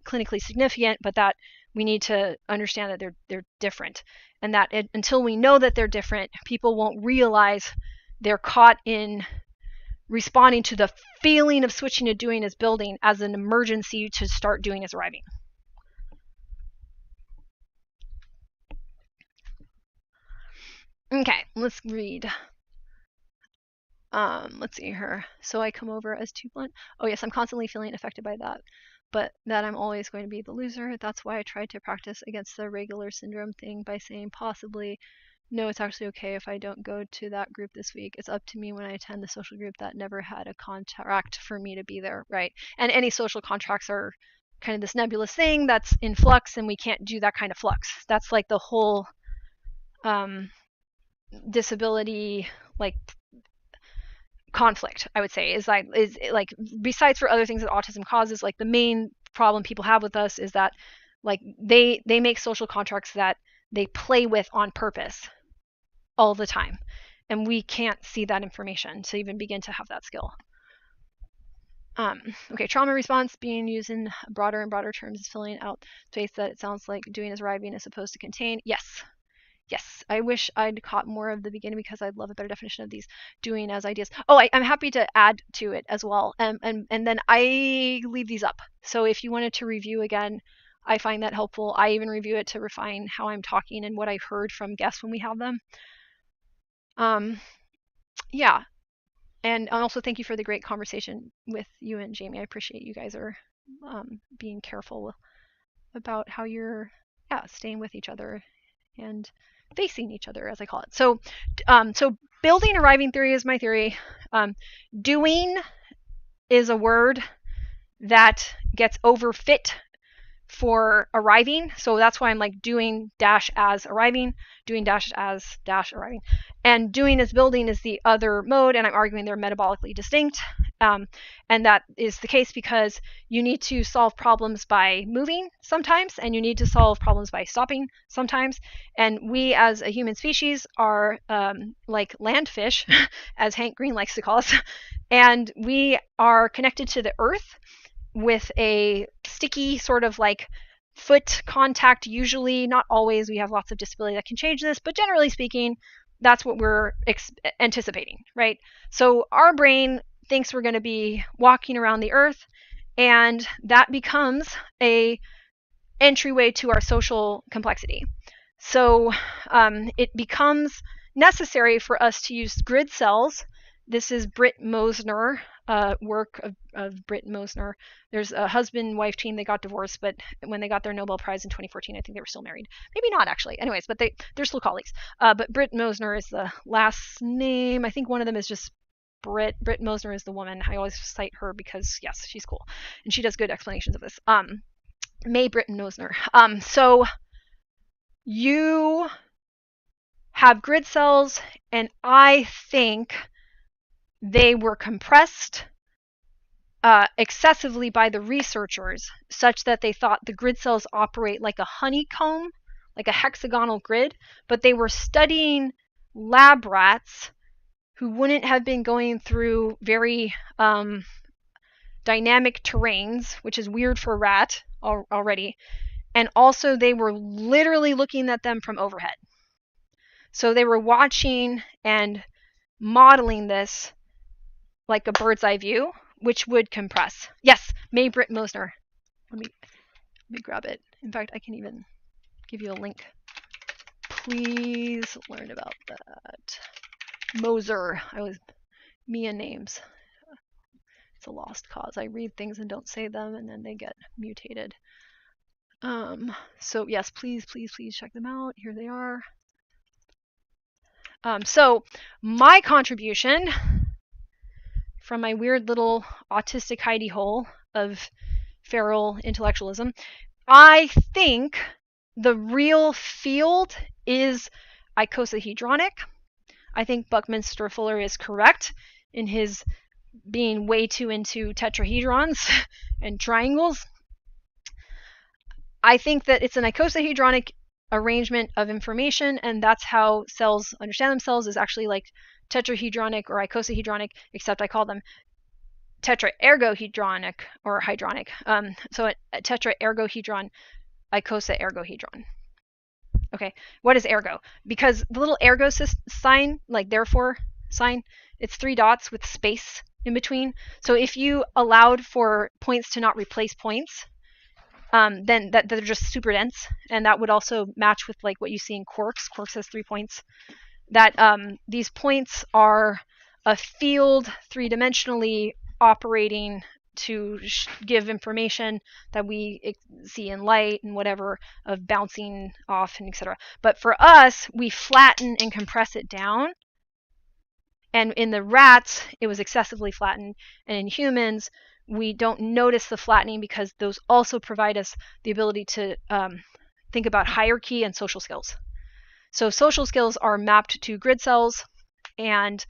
clinically significant, but that we need to understand that they're different, and that until we know that they're different, people won't realize they're caught in responding to the feeling of switching to doing as building as an emergency to start doing as arriving. Okay, let's read. Let's see here. So I come over as too blunt. Oh yes, I'm constantly feeling affected by that, but that I'm always going to be the loser. That's why I tried to practice against the regular syndrome thing by saying possibly, no, it's actually okay if I don't go to that group this week. It's up to me when I attend the social group that never had a contract for me to be there, right? And any social contracts are kind of this nebulous thing that's in flux, and we can't do that kind of flux. That's like the whole disability like conflict, I would say, is like besides for other things that autism causes, like the main problem people have with us is that like they make social contracts that they play with on purpose all the time, and we can't see that information to even begin to have that skill. Okay, trauma response being used in broader and broader terms is filling out space that it sounds like doing is arriving as opposed to contain. Yes, yes, I wish I'd caught more of the beginning because I'd love a better definition of these doing as ideas. Oh, I'm happy to add to it as well. And then I leave these up. So if you wanted to review again, I find that helpful. I even review it to refine how I'm talking and what I've heard from guests when we have them. Yeah. And also thank you for the great conversation with you and Jamie. I appreciate you guys are being careful about how you're staying with each other and facing each other, as I call it. So building arriving theory is my theory. Doing is a word that gets overfit for arriving. So that's why I'm like doing dash as arriving, doing dash as dash arriving. And doing as building is the other mode, and I'm arguing they're metabolically distinct. And that is the case because you need to solve problems by moving sometimes, and you need to solve problems by stopping sometimes. And we as a human species are like landfish, as Hank Green likes to call us, and we are connected to the earth with a sticky sort of like foot contact, usually, not always. We have lots of disability that can change this, but generally speaking, that's what we're anticipating, right? So our brain thinks we're going to be walking around the earth, and that becomes a entryway to our social complexity. So it becomes necessary for us to use grid cells. This is Britt Mosner, work of Britt Mosner. There's a husband-wife team. They got divorced, but when they got their Nobel Prize in 2014, I think they were still married. Maybe not, actually. Anyways, but they're still colleagues. But Britt Mosner is the last name. I think one of them is just Britt. Britt Mosner is the woman. I always cite her because, yes, she's cool. And she does good explanations of this. May Britton Mosner. So you have grid cells, and I think they were compressed excessively by the researchers, such that they thought the grid cells operate like a honeycomb, like a hexagonal grid, but they were studying lab rats who wouldn't have been going through very dynamic terrains, which is weird for a rat already. And also they were literally looking at them from overhead. So they were watching and modeling this like a bird's eye view, which would compress. Yes, May Britt Mosner. Let me grab it. In fact, I can even give you a link. Please learn about that. Moser. Me and names. It's a lost cause. I read things and don't say them, and then they get mutated. So yes, please check them out. Here they are. So my contribution from my weird little autistic hidey hole of feral intellectualism, I think the real field is icosahedronic. I think Buckminster Fuller is correct in his being way too into tetrahedrons and triangles. I think that it's an icosahedronic arrangement of information, and that's how cells understand themselves, is actually like tetrahedronic or icosahedronic, except I call them tetraergohedronic or hydronic. So a tetraergohedron, icosahedron. Okay, what is ergo? Because the little ergo sign, like therefore sign, it's 3 dots with space in between. So if you allowed for points to not replace points, then that they're just super dense, and that would also match with like what you see in quarks. Quarks has 3 points. That these points are a field 3-dimensionally operating to give information that we see in light and whatever, of bouncing off and etc. But for us, we flatten and compress it down. And in the rats, it was excessively flattened. And in humans, we don't notice the flattening because those also provide us the ability to think about hierarchy and social skills. So social skills are mapped to grid cells, and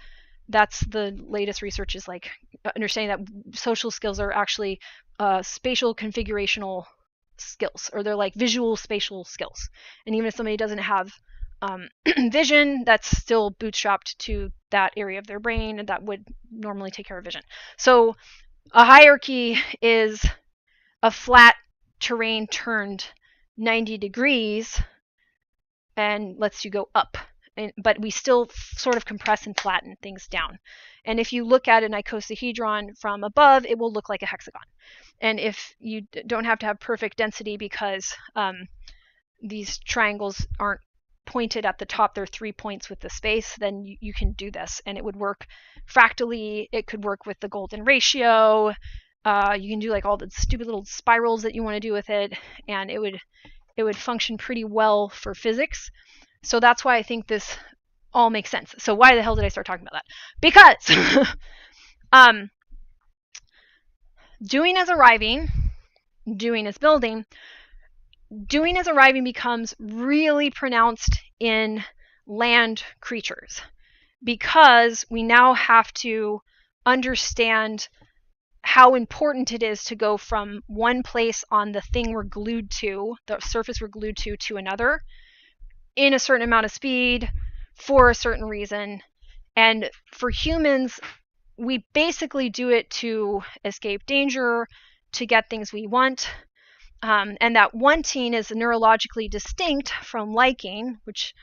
that's the latest research, is like understanding that social skills are actually spatial configurational skills, or they're like visual spatial skills. And even if somebody doesn't have vision, that's still bootstrapped to that area of their brain, and that would normally take care of vision. So a hierarchy is a flat terrain turned 90 degrees and lets you go up. But we still sort of compress and flatten things down. And if you look at an icosahedron from above, it will look like a hexagon. And if you don't have to have perfect density because these triangles aren't pointed at the top, they're 3 points with the space, then you can do this, and it would work fractally. It could work with the golden ratio. You can do like all the stupid little spirals that you want to do with it, and it would function pretty well for physics. So that's why I think this all makes sense. So why the hell did I start talking about that? Because doing as arriving, doing as building, doing as arriving becomes really pronounced in land creatures, because we now have to understand how important it is to go from one place on the thing we're glued to, the surface we're glued to another, in a certain amount of speed for a certain reason. And for humans, we basically do it to escape danger, to get things we want. And that wanting is neurologically distinct from liking, which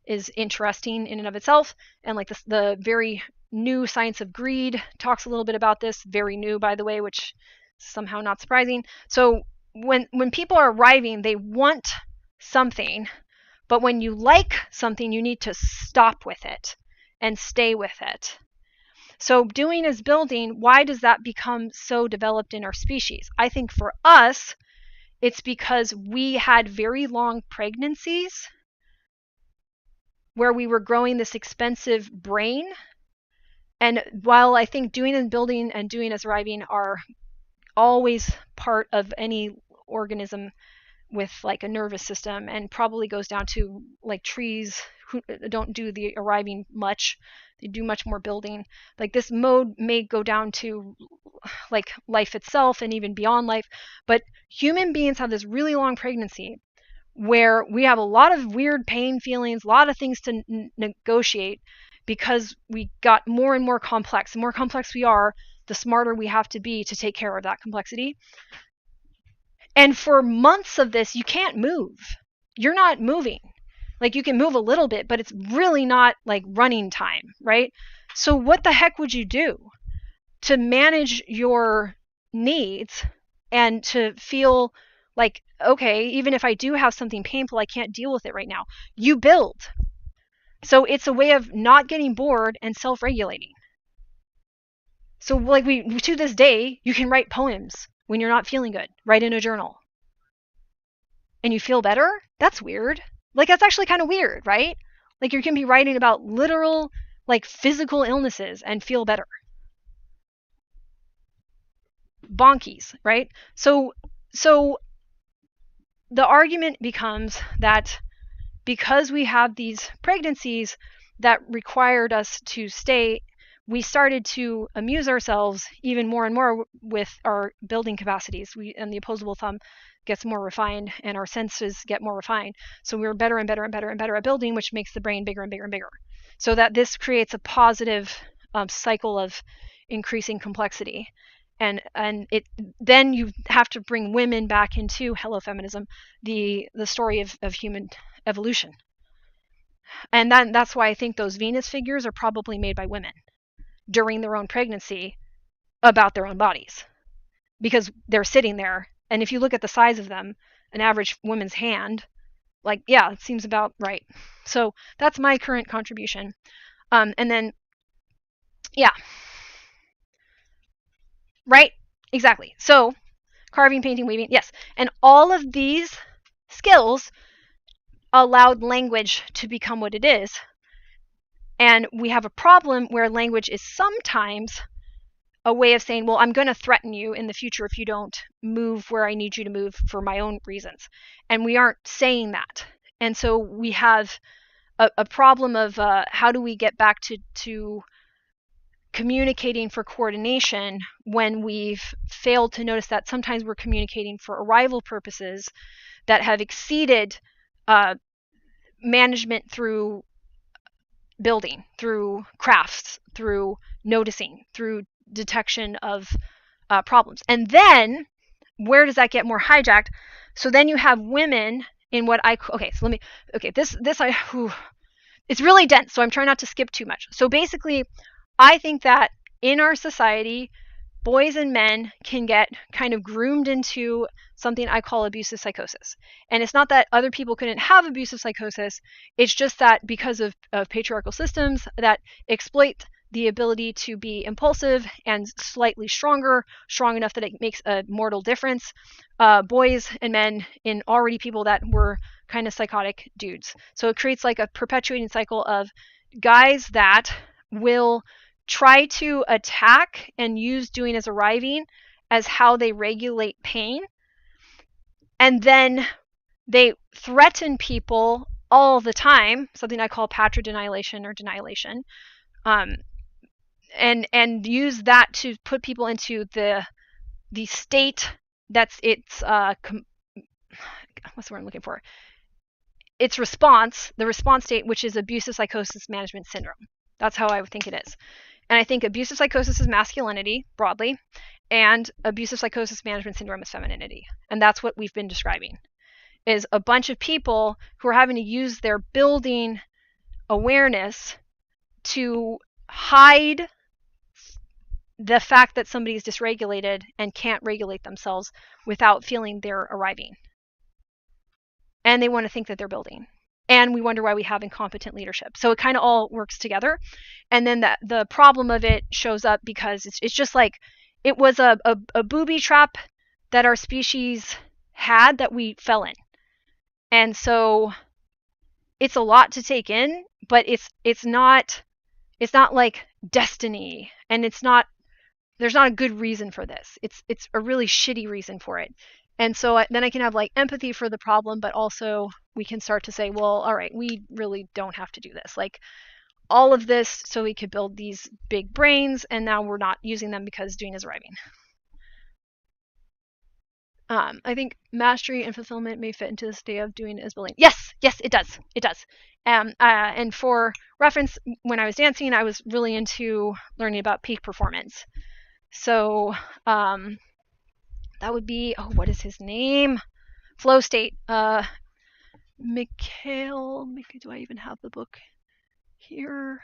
is interesting in and of itself. And like the very new science of greed talks a little bit about this, very new, by the way, which is somehow not surprising. So when people are arriving, they want something, but when you like something, you need to stop with it and stay with it. So doing as building, why does that become so developed in our species? I think for us, it's because we had very long pregnancies where we were growing this expensive brain. And while I think doing as building and doing as arriving are always part of any organism with like a nervous system, and probably goes down to like trees who don't do the arriving much, they do much more building. Like this mode may go down to like life itself and even beyond life, but human beings have this really long pregnancy where we have a lot of weird pain feelings, a lot of things to negotiate, because we got more and more complex. The more complex we are, the smarter we have to be to take care of that complexity. And for months of this, you can't move. You're not moving. Like you can move a little bit, but it's really not like running time, right? So what the heck would you do to manage your needs and to feel like, okay, even if I do have something painful, I can't deal with it right now? You build. So it's a way of not getting bored and self-regulating. So like to this day, you can write poems when you're not feeling good. Write in a journal. And you feel better? That's weird. Like that's actually kind of weird, right? Like you can be writing about literal like physical illnesses and feel better. Bonkies, right? So the argument becomes that because we have these pregnancies that required us to stay, we started to amuse ourselves even more and more with our building capacities. And the opposable thumb gets more refined and our senses get more refined. So we're better and better and better and better at building, which makes the brain bigger and bigger and bigger. So that this creates a positive cycle of increasing complexity. and it then you have to bring women back into hello feminism, the story of human evolution. And that's why I think those Venus figures are probably made by women during their own pregnancy about their own bodies, because they're sitting there, and if you look at the size of them, an average woman's hand, like, yeah, it seems about right. So that's my current contribution. And then, yeah, right, exactly. So carving, painting, weaving, yes. And all of these skills allowed language to become what it is. And we have a problem where language is sometimes a way of saying, well, I'm going to threaten you in the future if you don't move where I need you to move for my own reasons. And we aren't saying that. And so we have a problem of how do we get back to communicating for coordination when we've failed to notice that sometimes we're communicating for arrival purposes that have exceeded management through building, through crafts, through noticing, through detection of problems. And then where does that get more hijacked? So then you have women in what I, okay, so let me, okay, this it's really dense, so I'm trying not to skip too much. So basically, I think that in our society, boys and men can get kind of groomed into something I call abusive psychosis. And it's not that other people couldn't have abusive psychosis, it's just that because of patriarchal systems that exploit the ability to be impulsive and slightly stronger, strong enough that it makes a mortal difference, boys and men in already people that were kind of psychotic dudes. So it creates like a perpetuating cycle of guys that will try to attack and use doing as arriving as how they regulate pain. And then they threaten people all the time, something I call patrodenialation or denialation, and use that to put people into the state that's its what's the word I'm looking for? Its response, the response state, which is abusive psychosis management syndrome. That's how I would think it is. And I think abusive psychosis is masculinity broadly, and abusive psychosis management syndrome is femininity. And that's what we've been describing, is a bunch of people who are having to use their building awareness to hide the fact that somebody is dysregulated and can't regulate themselves without feeling they're arriving. And they want to think that they're building. And we wonder why we have incompetent leadership. So it kind of all works together. And then the problem of it shows up because it's just like it was a booby trap that our species had that we fell in. And so it's a lot to take in, but it's not like destiny, and there's not a good reason for this. It's a really shitty reason for it. And so then I can have like empathy for the problem, but also we can start to say, well, all right, we really don't have to do this. Like all of this so we could build these big brains, and now we're not using them because doing is arriving. I think mastery and fulfillment may fit into this idea of doing as building. Yes, it does. It does. And for reference, when I was dancing, I was really into learning about peak performance. So that would be, oh, what is his name? Flow state. Mikhail, do I even have the book here?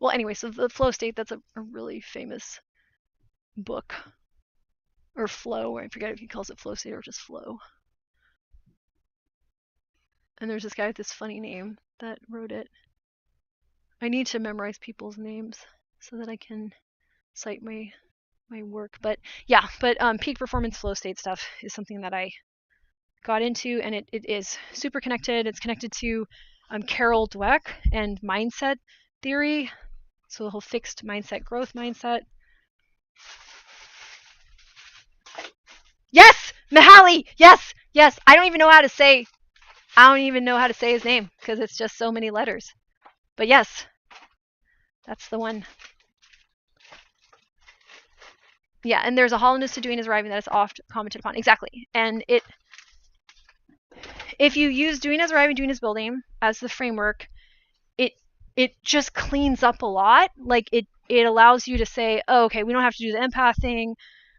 Well, anyway, so the flow state, that's a really famous book. Or flow, I forget if he calls it flow state or just flow. And there's this guy with this funny name that wrote it. I need to memorize people's names so that I can cite my work. But yeah, peak performance flow state stuff is something that I got into, and it is super connected. It's connected to Carol Dweck and mindset theory. So the whole fixed mindset, growth mindset. Yes, Mihaly. Yes. I don't even know how to say his name because it's just so many letters. But yes, that's the one. Yeah, and there's a hollowness to doing is arriving that is oft commented upon. Exactly. And if you use doing as arriving, doing as building as the framework, it just cleans up a lot. Like it allows you to say, oh, okay, we don't have to do the empath thing.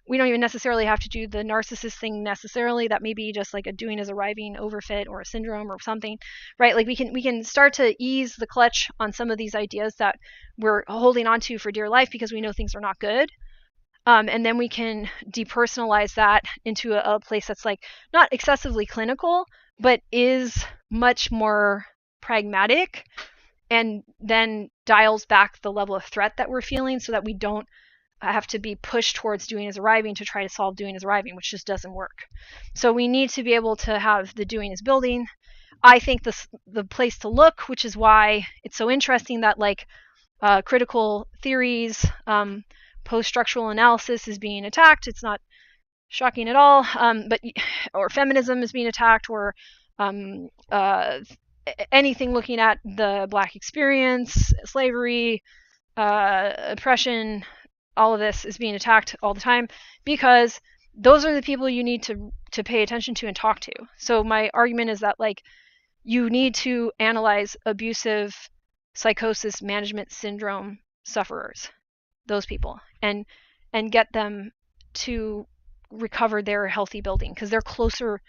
We don't even necessarily have to do the narcissist thing necessarily. That may be just like a doing as arriving overfit or a syndrome or something, right? Like we can start to ease the clutch on some of these ideas that we're holding on to for dear life because we know things are not good. And then we can depersonalize that into a place that's like not excessively clinical, but is much more pragmatic, and then dials back the level of threat that we're feeling so that we don't have to be pushed towards doing as arriving to try to solve doing as arriving, which just doesn't work. So we need to be able to have the doing as building. I think the place to look, which is why it's so interesting that like critical theories, post-structural analysis is being attacked. It's not shocking at all, but or feminism is being attacked, or anything looking at the Black experience, slavery, oppression, all of this is being attacked all the time because those are the people you need to pay attention to and talk to. So my argument is that like you need to analyze abusive psychosis management syndrome sufferers, those people, and get them to recover their healthy building because they're closer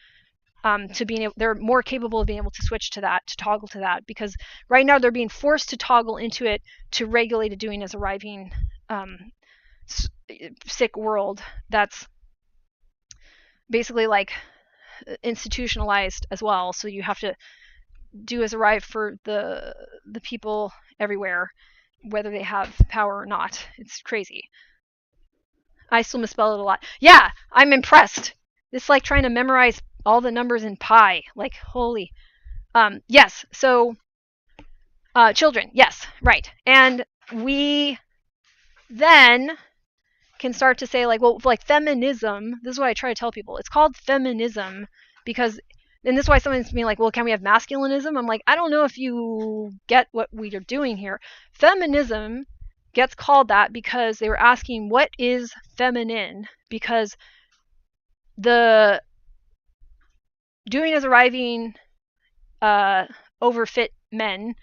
to being able, they're more capable of being able to switch to that, to toggle to that, because right now they're being forced to toggle into it to regulate a doing as arriving sick world that's basically like institutionalized as well. So you have to do as arrive for the people everywhere, whether they have power or not. It's crazy. I still misspell it a lot. Yeah, I'm impressed. It's like trying to memorize all the numbers in pi. Like, holy. Yes, so children, yes, right. And we then can start to say, like, well, like feminism, this is what I try to tell people. It's called feminism because, and this is why someone's being like, well, can we have masculinism? I'm like, I don't know if you get what we are doing here. Feminism gets called that because they were asking what is feminine, because the doing as arriving overfit men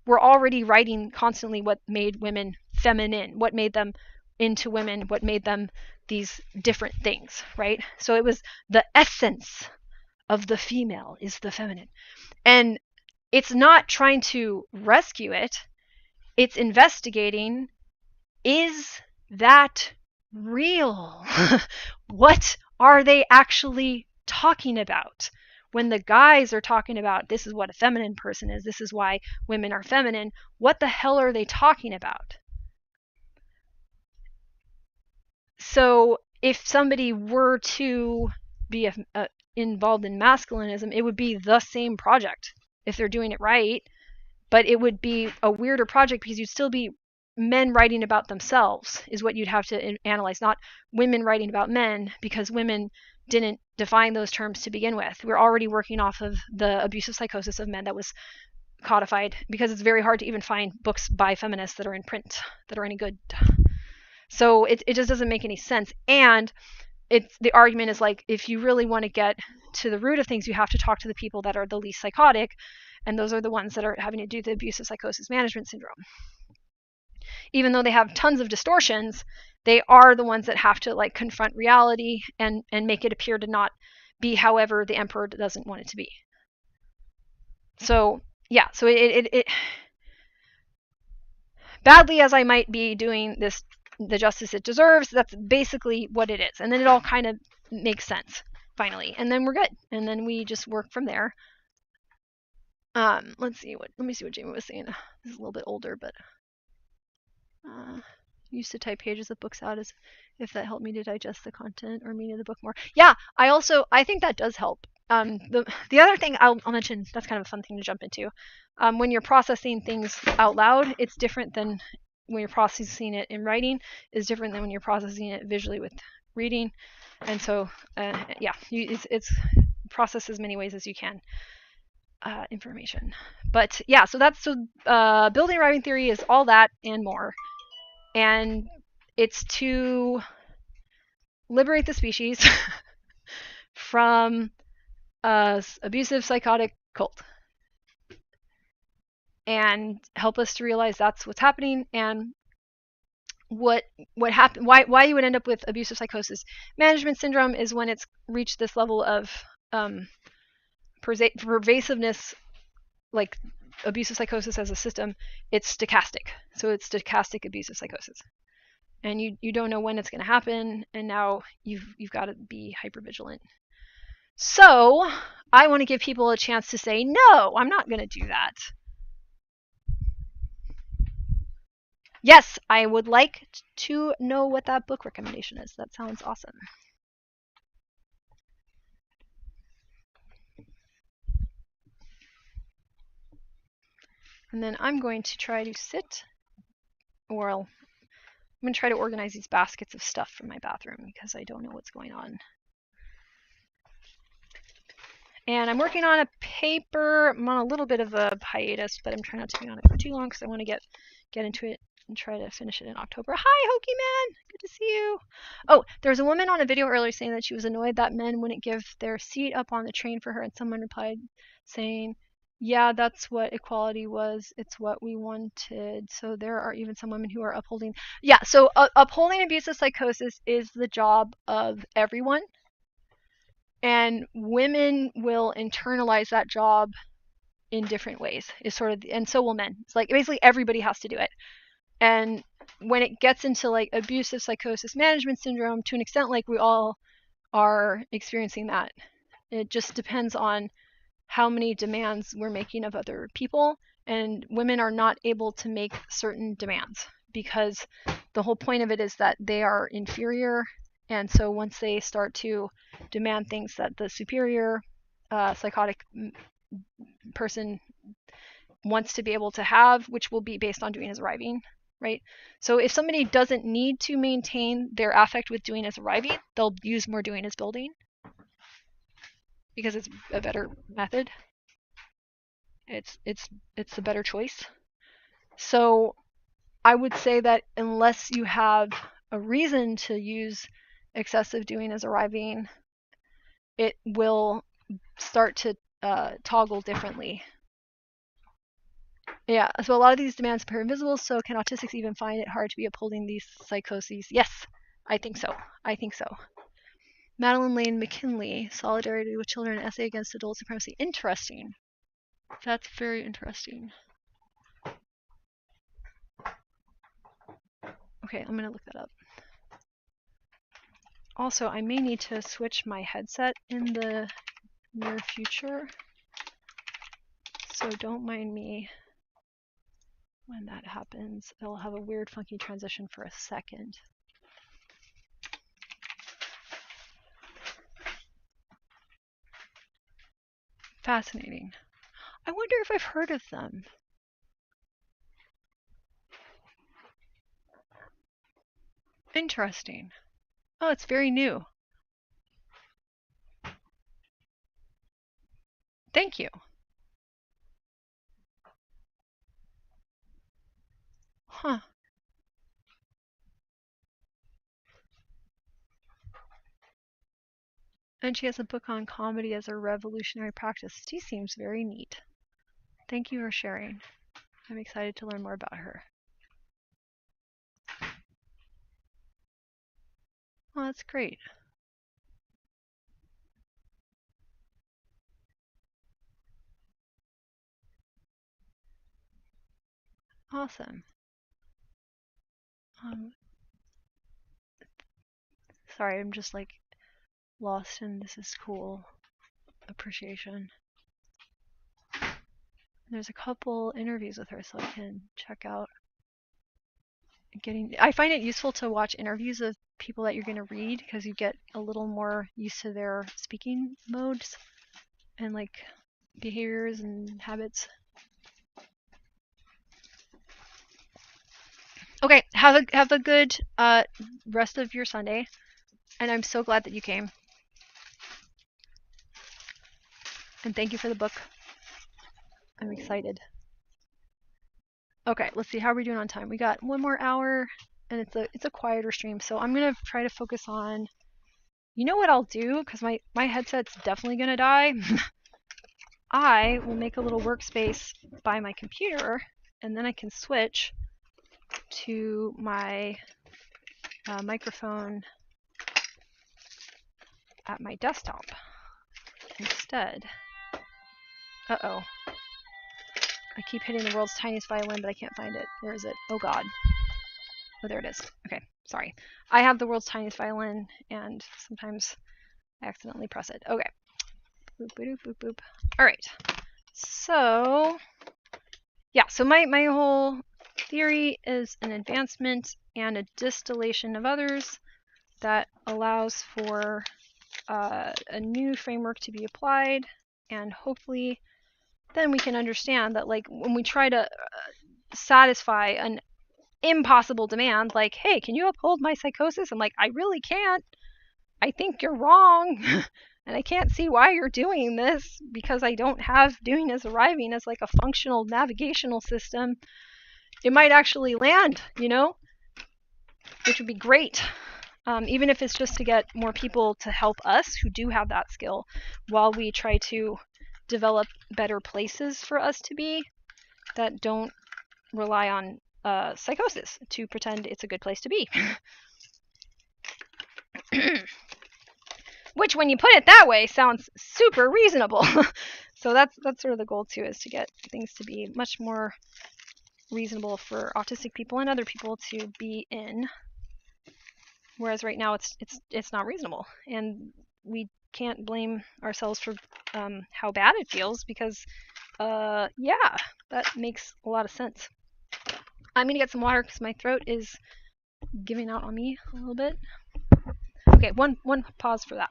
were already writing constantly what made women feminine, what made them into women, what made them these different things, right? So it was the essence of the female is the feminine. And it's not trying to rescue it, it's investigating, is that real? What are they actually talking about? When the guys are talking about this is what a feminine person is, this is why women are feminine, what the hell are they talking about? So if somebody were to be involved in masculinism, it would be the same project if they're doing it right, but it would be a weirder project because you'd still be men writing about themselves is what you'd have to analyze, not women writing about men, because women didn't define those terms to begin with. We're already working off of the abusive psychosis of men that was codified, because it's very hard to even find books by feminists that are in print that are any good. So it just doesn't make any sense. And it's the argument is like, if you really want to get to the root of things, you have to talk to the people that are the least psychotic, and those are the ones that are having to do the abusive psychosis management syndrome. Even though they have tons of distortions, they are the ones that have to like confront reality and make it appear to not be however the emperor doesn't want it to be. So yeah, so it badly as I might be doing this the justice it deserves, that's basically what it is. And then it all kind of makes sense finally, and then we're good, and then we just work from there. Let me see what Jamie was saying. This is a little bit older, but used to type pages of books out as if that helped me to digest the content or meaning of the book more. Yeah, I think that does help. The other thing I'll mention, that's kind of a fun thing to jump into. When you're processing things out loud, it's different than when you're processing it in writing. Is different than when you're processing it visually with reading. And so, yeah, it's process as many ways as you can. Information. But yeah, so that's building arriving theory is all that and more. And it's to liberate the species from abusive psychotic cult and help us to realize that's what's happening, and what happened, why you would end up with abusive psychosis management syndrome is when it's reached this level of pervasiveness, like abusive psychosis as a system. It's stochastic, so it's stochastic abusive psychosis, and you don't know when it's going to happen, and now you've got to be hyper vigilant. So I want to give people a chance to say, no, I'm not going to do that. Yes, I would like to know what that book recommendation is. That sounds awesome. And then I'm going to try to sit, or I'm going to try to organize these baskets of stuff from my bathroom because I don't know what's going on. And I'm working on a paper. I'm on a little bit of a hiatus, but I'm trying not to be on it for too long because I want to get into it and try to finish it in October. Hi, Hokey Man! Good to see you. Oh, there was a woman on a video earlier saying that she was annoyed that men wouldn't give their seat up on the train for her, and someone replied saying, yeah, that's what equality was. It's what we wanted. So there are even some women who are upholding. Yeah, so upholding abusive psychosis is the job of everyone. And women will internalize that job in different ways. Is sort of, and so will men. It's like basically everybody has to do it. And when it gets into like abusive psychosis management syndrome, to an extent, like we all are experiencing that. It just depends on how many demands we're making of other people, and women are not able to make certain demands because the whole point of it is that they are inferior, and so once they start to demand things that the superior psychotic person wants to be able to have, which will be based on doing as arriving, right? So if somebody doesn't need to maintain their affect with doing as arriving, they'll use more doing as building because it's a better method. It's a better choice. So I would say that unless you have a reason to use excessive doing as arriving, it will start to toggle differently. Yeah, so a lot of these demands appear invisible, so can autistics even find it hard to be upholding these psychoses? Yes, I think so. Madeline Lane McKinley, Solidarity with Children, Essay Against Adult Supremacy. Interesting. That's very interesting. Okay, I'm gonna look that up. Also, I may need to switch my headset in the near future, so don't mind me when that happens. It'll have a weird, funky transition for a second. Fascinating. I wonder if I've heard of them. Interesting. Oh, it's very new. Thank you. Huh. And she has a book on comedy as a revolutionary practice. She seems very neat. Thank you for sharing. I'm excited to learn more about her. Oh, that's great. Awesome. Sorry, I'm just like lost in this is cool appreciation. There's a couple interviews with her, so I can check out. I find it useful to watch interviews of people that you're going to read because you get a little more used to their speaking modes and like behaviors and habits. Okay, have a good rest of your Sunday, and I'm so glad that you came. And thank you for the book. I'm excited. Okay, let's see, how are we doing on time? We got one more hour, and it's a quieter stream, so I'm gonna try to focus on. You know what I'll do, because my headset's definitely gonna die. I will make a little workspace by my computer, and then I can switch to my microphone at my desktop instead. Uh-oh. I keep hitting the world's tiniest violin, but I can't find it. Where is it? Oh, God. Oh, there it is. Okay, sorry. I have the world's tiniest violin, and sometimes I accidentally press it. Okay. Boop, boop, boop, boop. All right. So, yeah, so my whole theory is an advancement and a distillation of others that allows for a new framework to be applied, and hopefully then we can understand that, like, when we try to satisfy an impossible demand, like, hey, can you uphold my psychosis? I'm like, I really can't. I think you're wrong. And I can't see why you're doing this, because I don't have doing as arriving as like a functional navigational system. It might actually land, you know, which would be great. Even if it's just to get more people to help us who do have that skill while we try to develop better places for us to be that don't rely on psychosis to pretend it's a good place to be. Which, when you put it that way, sounds super reasonable. So that's sort of the goal too, is to get things to be much more reasonable for autistic people and other people to be in. Whereas right now it's not reasonable, and we can't blame ourselves for how bad it feels, because yeah, that makes a lot of sense. I'm gonna get some water because my throat is giving out on me a little bit. Okay, one pause for that.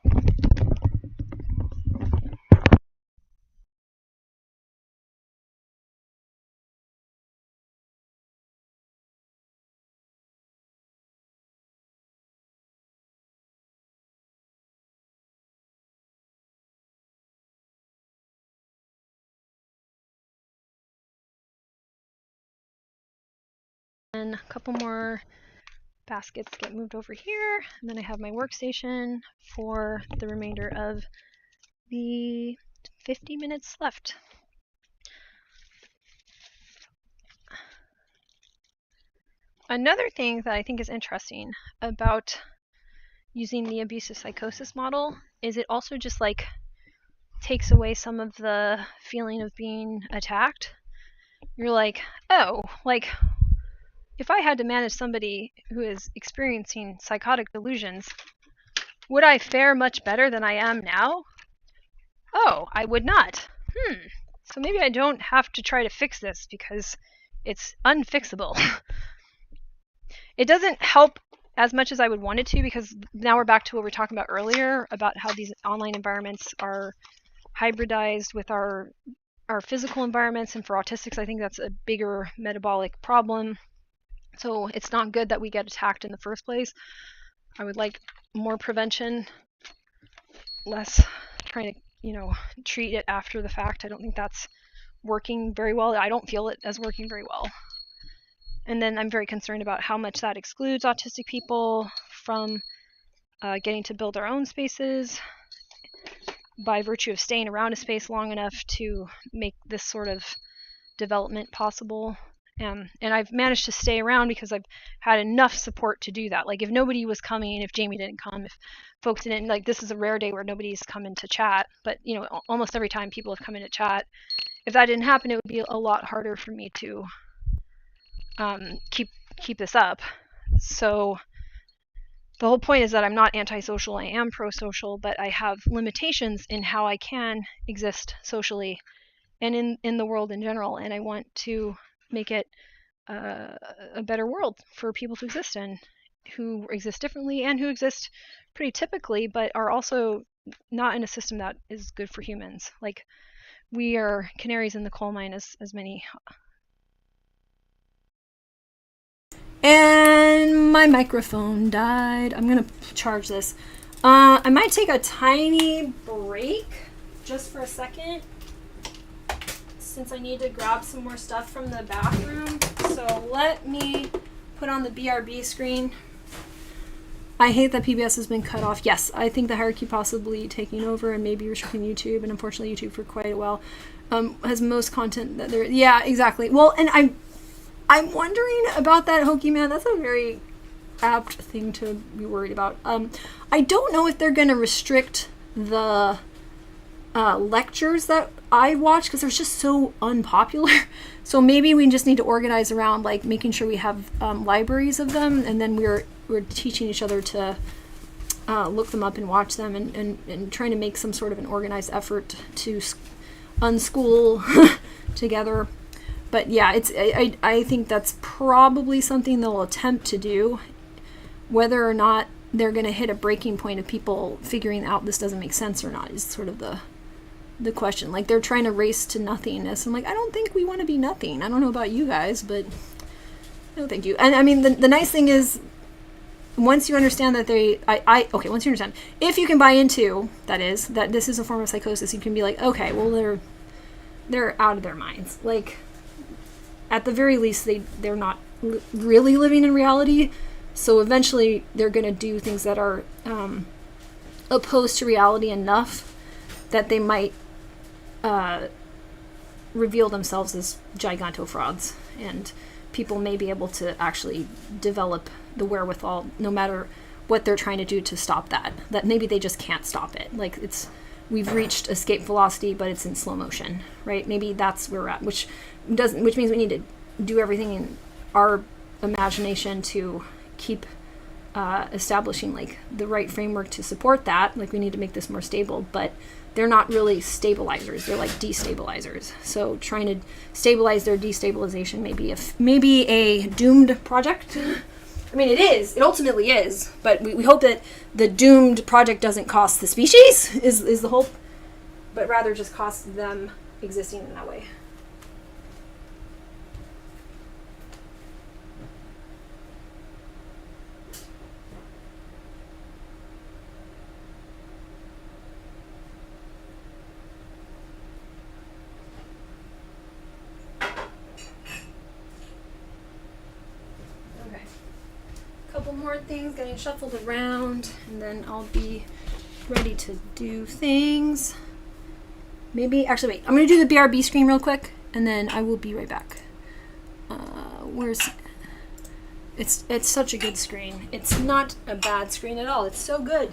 And a couple more baskets get moved over here, and then I have my workstation for the remainder of the 50 minutes left. Another thing that I think is interesting about using the abusive psychosis model is it also just like takes away some of the feeling of being attacked. You're like, oh, like, if I had to manage somebody who is experiencing psychotic delusions, would I fare much better than I am now? Oh, I would not. So maybe I don't have to try to fix this because it's unfixable. It doesn't help as much as I would want it to, because now we're back to what we were talking about earlier about how these online environments are hybridized with our physical environments, and for autistics I think that's a bigger metabolic problem. So it's not good that we get attacked in the first place. I would like more prevention, less trying to, you know, treat it after the fact. I don't think that's working very well. I don't feel it as working very well. And then I'm very concerned about how much that excludes autistic people from getting to build their own spaces by virtue of staying around a space long enough to make this sort of development possible. And I've managed to stay around because I've had enough support to do that. Like, if nobody was coming, if Jamie didn't come, if folks didn't, like, this is a rare day where nobody's come in to chat, but, you know, almost every time people have come in to chat, if that didn't happen, it would be a lot harder for me to keep this up. So the whole point is that I'm not antisocial, I am pro-social, but I have limitations in how I can exist socially and in the world in general, and I want to make it a better world for people to exist in, who exist differently and who exist pretty typically, but are also not in a system that is good for humans. Like, we are canaries in the coal mine, as many. And my microphone died. I'm gonna charge this. I might take a tiny break just for a second, since I need to grab some more stuff from the bathroom. So let me put on the BRB screen. I hate that PBS has been cut off. Yes, I think the hierarchy possibly taking over and maybe restricting YouTube, and unfortunately YouTube for quite a while has most content that there. Yeah, exactly. Well, and I'm wondering about that, Hokey Man. That's a very apt thing to be worried about. I don't know if they're going to restrict the lectures that I watch because they're just so unpopular. So maybe we just need to organize around like making sure we have libraries of them, and then we're teaching each other to look them up and watch them, and trying to make some sort of an organized effort to unschool together. But yeah, I think that's probably something they'll attempt to do. Whether or not they're going to hit a breaking point of people figuring out this doesn't make sense or not is sort of the question. Like, they're trying to race to nothingness. I'm like, I don't think we want to be nothing. I don't know about you guys, but no thank you. And I mean, the nice thing is, once you understand that once you understand, if you can buy into, that this is a form of psychosis, you can be like, okay, well, they're out of their minds. Like, at the very least, they're not really living in reality. So eventually they're going to do things that are opposed to reality enough that they might reveal themselves as giganto frauds, and people may be able to actually develop the wherewithal, no matter what they're trying to do, to stop that maybe they just can't stop it. Like, we've reached escape velocity, but it's in slow motion, right? Maybe that's where we're at, which means we need to do everything in our imagination to keep establishing like the right framework to support that. Like, we need to make this more stable, but they're not really stabilizers, they're like destabilizers. So trying to stabilize their destabilization may be a doomed project. I mean, it ultimately is, but we hope that the doomed project doesn't cost the species, is the hope, but rather just cost them existing in that way. Couple more things getting shuffled around, and then I'll be ready to do things. Actually wait, I'm gonna do the BRB screen real quick, and then I will be right back. It's such a good screen. It's not a bad screen at all. It's so good.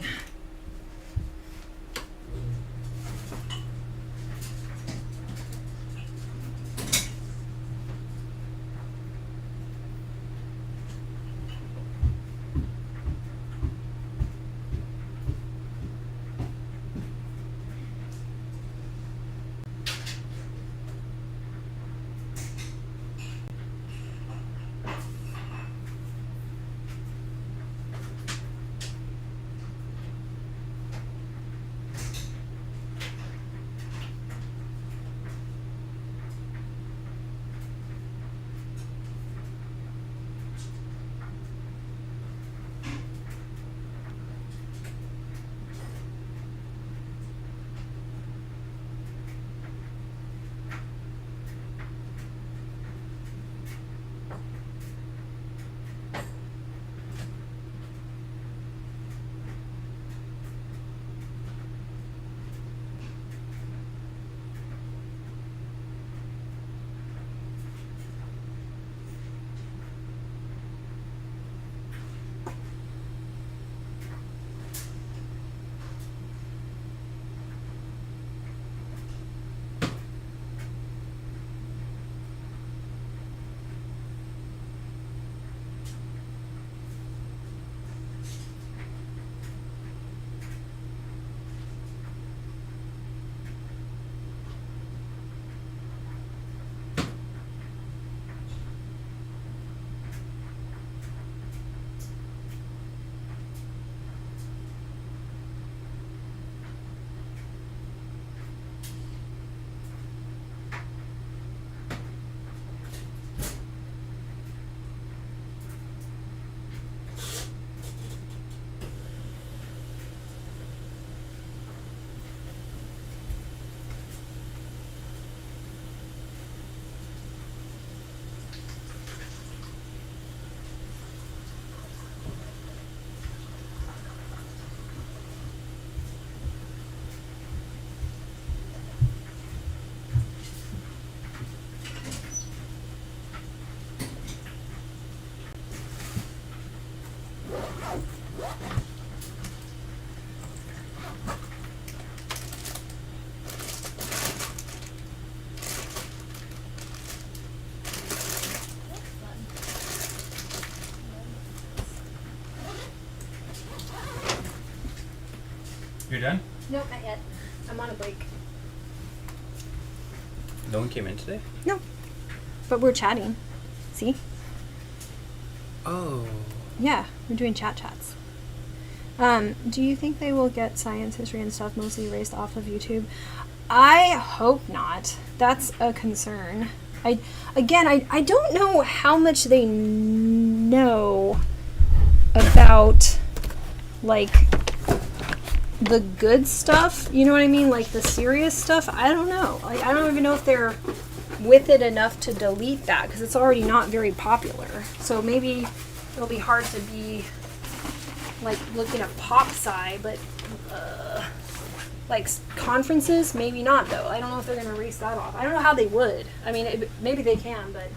You're done? Nope, not yet. I'm on a break. No one came in today? No. But we're chatting. See? Oh. Yeah, we're doing chats. Do you think they will get science, history, and stuff mostly erased off of YouTube? I hope not. That's a concern. I don't know how much they know about, like, the good stuff. You know what I mean? Like, the serious stuff. I don't know. Like, I don't even know if they're with it enough to delete that, because it's already not very popular. So maybe it'll be hard to be, like, looking at pop sci, but like conferences, maybe not though. I don't know if they're gonna erase that off. I don't know how they would. I mean, maybe they can, but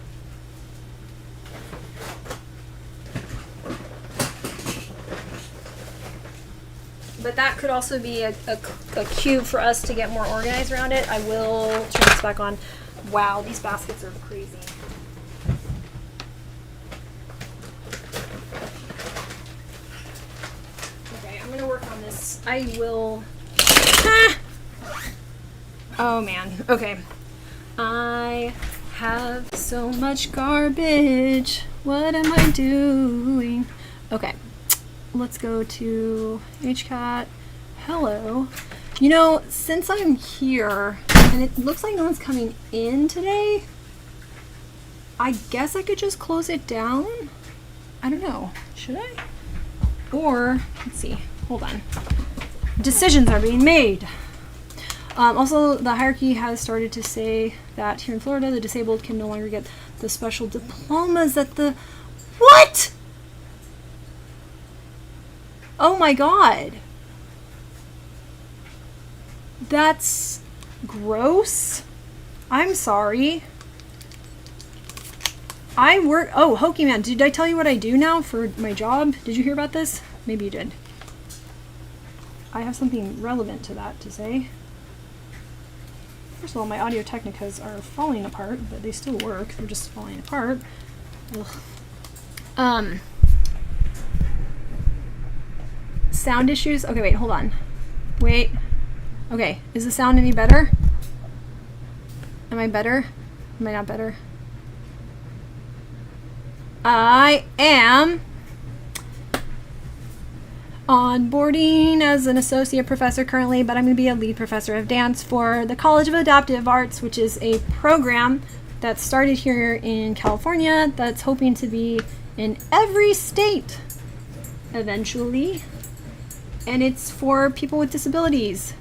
that could also be a cue for us to get more organized around it. I will turn this back on. Wow, these baskets are crazy. Okay, I'm gonna work on this. I will. Oh man. Okay. I have so much garbage. What am I doing? Okay. Let's go to HCAT. Hello. You know, since I'm here, and it looks like no one's coming in today, I guess I could just close it down? I don't know. Should I? Or, let's see. Hold on. Decisions are being made. Also, the hierarchy has started to say that here in Florida, the disabled can no longer get the special diplomas that the... What? Oh my god. That's gross. I'm sorry. I work... Oh, Hokey-Man, did I tell you what I do now for my job? Did you hear about this? Maybe you did. I have something relevant to that to say. First of all, my Audio-Technicas are falling apart, but they still work. They're just falling apart. Ugh. Sound issues? Okay, wait, hold on. Wait. Okay, is the sound any better? Am I better? Am I not better? I am onboarding as an associate professor currently, but I'm going to be a lead professor of dance for the College of Adaptive Arts, which is a program that started here in California that's hoping to be in every state eventually. And it's for people with disabilities.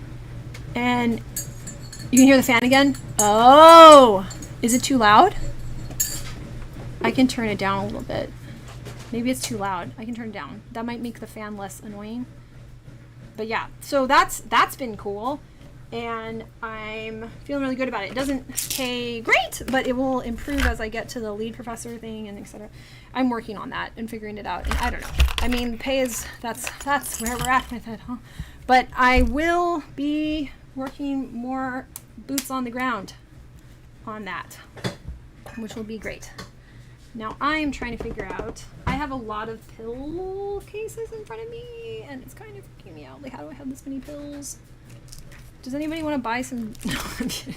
And you can hear the fan again? Oh! Is it too loud? I can turn it down a little bit. Maybe it's too loud. I can turn it down. That might make the fan less annoying. But yeah, so that's been cool. And I'm feeling really good about it. It doesn't pay great, but it will improve as I get to the lead professor thing and etc. I'm working on that and figuring it out. And I don't know. I mean, pay is, that's where we're at with it, huh? But I will be working more boots on the ground on that, which will be great. Now I'm trying to figure out, I have a lot of pill cases in front of me, and it's kind of freaking me out. Like, how do I have this many pills? Does anybody want to buy some? No, I'm kidding.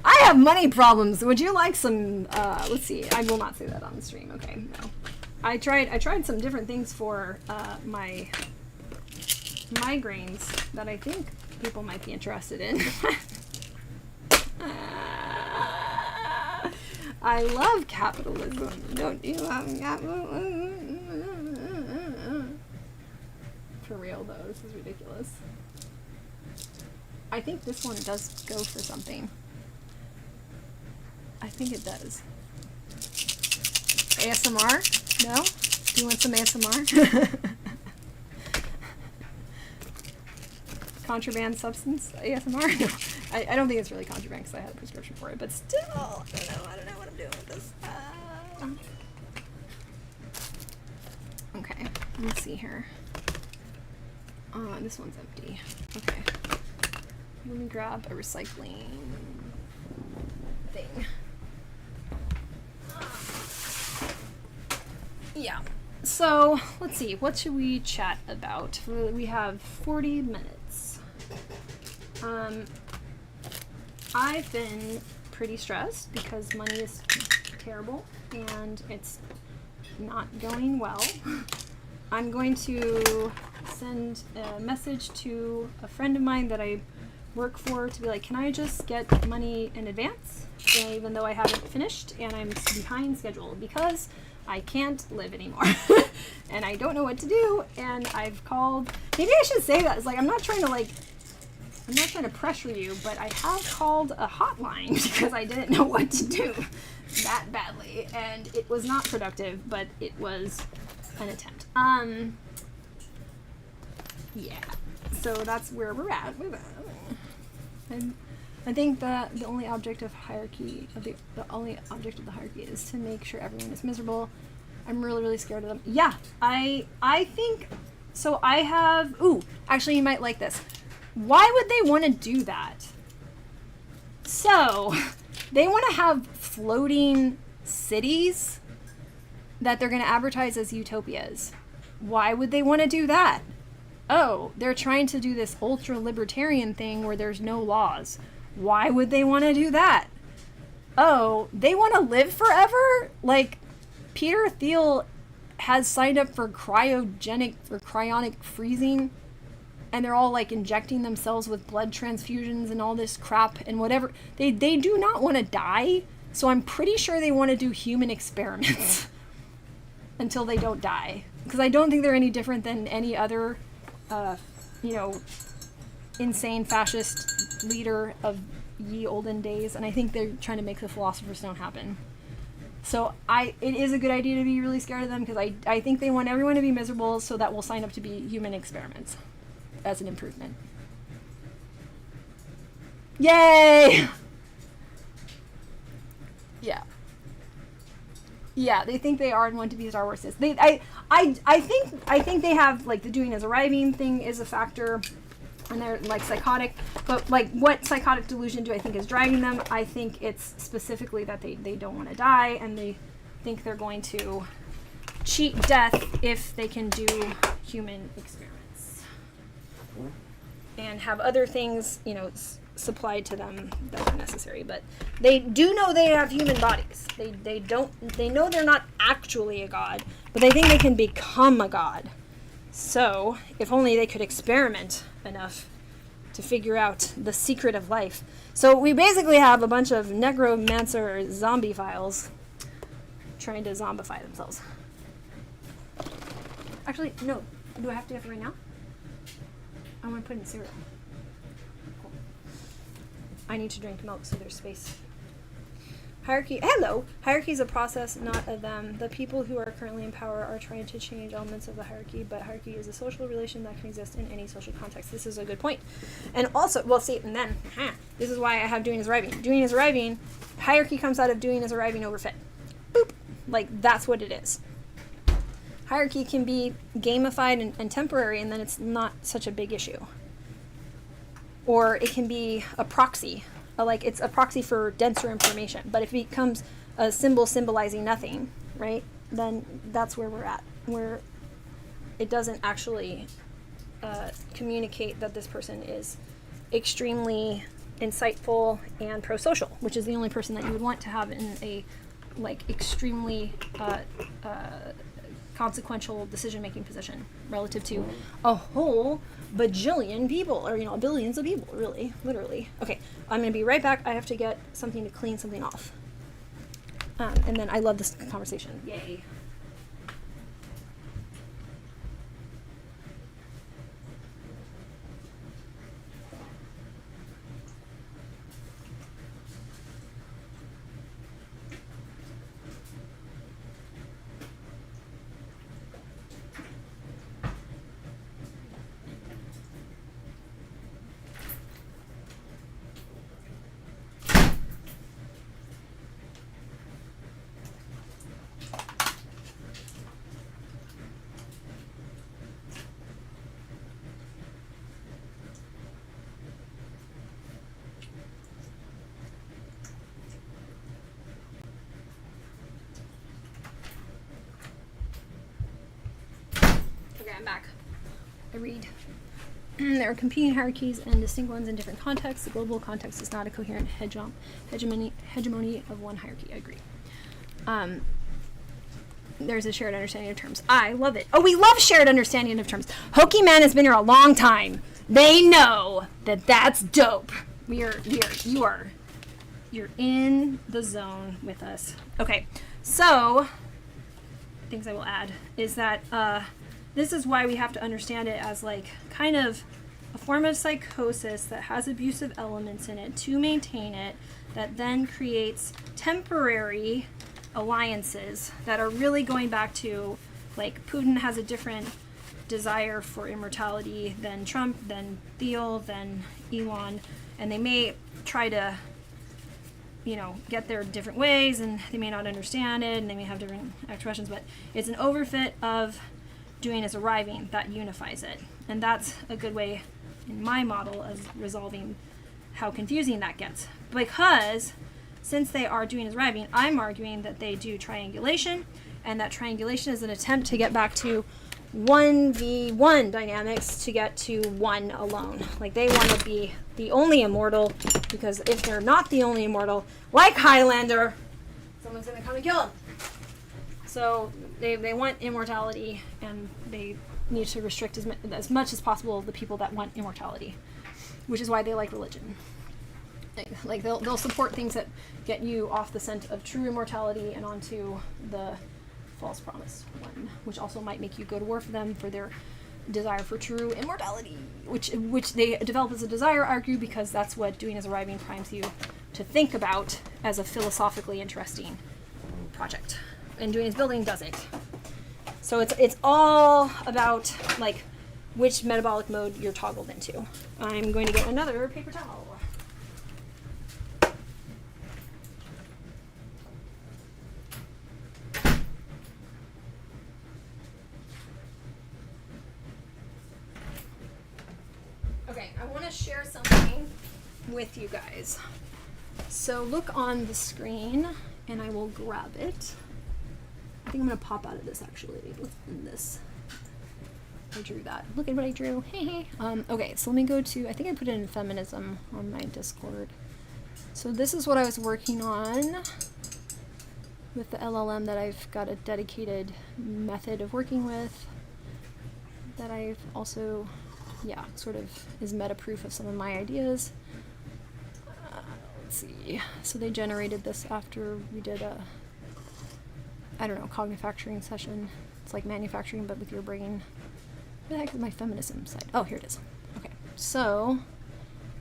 I have money problems. Would you like some, let's see, I will not say that on the stream. Okay, no. I tried some different things for my migraines that I think people might be interested in. I love capitalism. Don't you love capitalism? For real though, this is ridiculous. I think this one does go for something. I think it does. ASMR? No? Do you want some ASMR? Contraband substance ASMR? No. I don't think it's really contraband because I had a prescription for it, but still, I don't know what I'm doing with this. Okay, let's see here. This one's empty. Okay. Let me grab a recycling thing. Yeah. So, let's see. What should we chat about? We have 40 minutes. I've been pretty stressed because money is terrible and it's not going well. I'm going to send a message to a friend of mine that I work for to be like, can I just get money in advance, even though I haven't finished and I'm behind schedule, because I can't live anymore and I don't know what to do. And I've called, maybe I should say that, it's like, I'm not trying to pressure you, but I have called a hotline because I didn't know what to do that badly, and it was not productive, but it was an attempt. Yeah, so that's where we're at with that. And I think that the only object of hierarchy, the only object of the hierarchy is to make sure everyone is miserable. I'm really, really scared of them. Yeah, I think, so I have, ooh, actually you might like this. Why would they want to do that? So, they want to have floating cities that they're going to advertise as utopias. Why would they want to do that? Oh, they're trying to do this ultra-libertarian thing where there's no laws. Why would they want to do that? Oh, they want to live forever? Like, Peter Thiel has signed up for cryonic freezing, and they're all like injecting themselves with blood transfusions and all this crap and whatever. They do not want to die, so I'm pretty sure they want to do human experiments until they don't die. Because I don't think they're any different than any other, insane fascist leader of ye olden days, and I think they're trying to make the Philosopher's Stone happen. So it is a good idea to be really scared of them, because I think they want everyone to be miserable so that we'll sign up to be human experiments as an improvement. Yay! Yeah. Yeah, they think they are and want to be Star Wars. I think they have, like, the doing as arriving thing is a factor, and they're like psychotic, but like what psychotic delusion do I think is driving them? I think it's specifically that they don't want to die, and they think they're going to cheat death if they can do human experiments and have other things, supplied to them that are necessary. But they do know they have human bodies. They know they're not actually a god, but they think they can become a god. So, if only they could experiment enough to figure out the secret of life. So we basically have a bunch of necromancer zombie files trying to zombify themselves. Actually, no. Do I have to get it right now? I want to put in cereal. Cool. I need to drink milk so there's space. Hierarchy. Hello! Hierarchy is a process, not a them. The people who are currently in power are trying to change elements of the hierarchy, but hierarchy is a social relation that can exist in any social context. This is a good point. And also, well, see, and then, this is why I have doing is arriving. Doing is arriving, hierarchy comes out of doing is arriving over fit. Boop! Like, that's what it is. Hierarchy can be gamified and temporary, and then it's not such a big issue. Or it can be a proxy. Like, it's a proxy for denser information. But if it becomes a symbol symbolizing nothing, right, then that's where we're at, where it doesn't actually communicate that this person is extremely insightful and pro-social, which is the only person that you would want to have in a, like, extremely consequential decision-making position relative to a whole bajillion people, or billions of people, really, literally. Okay, I'm gonna be right back. I have to get something to clean something off, and then I love this conversation. Yay. I'm back. I read. There are competing hierarchies and distinct ones in different contexts. The global context is not a coherent hegemony of one hierarchy. I agree. There's a shared understanding of terms. I love it. Oh, we love shared understanding of terms. Hokie-Man has been here a long time. They know that that's dope. You're in the zone with us. Okay, so things I will add is that this is why we have to understand it as like kind of a form of psychosis that has abusive elements in it to maintain it, that then creates temporary alliances that are really going back to, like, Putin has a different desire for immortality than Trump, than Thiel, than Elon, and they may try to, you know, get there different ways, and they may not understand it, and they may have different expressions, but it's an overfit of doing as arriving that unifies it. And that's a good way, in my model, of resolving how confusing that gets. Because since they are doing as arriving, I'm arguing that they do triangulation, and that triangulation is an attempt to get back to 1v1 dynamics to get to one alone. Like, they want to be the only immortal, because if they're not the only immortal, like Highlander, someone's going to come and kill them. So they want immortality, and they need to restrict as much as possible the people that want immortality, which is why they like religion. Like, they'll support things that get you off the scent of true immortality and onto the false promised one, which also might make you go to war for them for their desire for true immortality, which they develop as a desire, argue, because that's what doing as arriving primes you to think about as a philosophically interesting project. And doing as building doesn't. So it's all about, like, which metabolic mode you're toggled into. I'm going to get another paper towel. Okay, I want to share something with you guys. So look on the screen, and I will grab it. I think I'm going to pop out of this, actually. Let's end this. I drew that. Look at what I drew. Hey, hey. Okay, so let me go to, I think I put it in feminism on my Discord. So this is what I was working on with the LLM that I've got a dedicated method of working with that I've also, yeah, sort of is meta-proof of some of my ideas. Let's see. So they generated this after we did a, I don't know, cognifacturing session. It's like manufacturing, but with your brain. Where the heck is my feminism side? Oh, here it is. Okay, so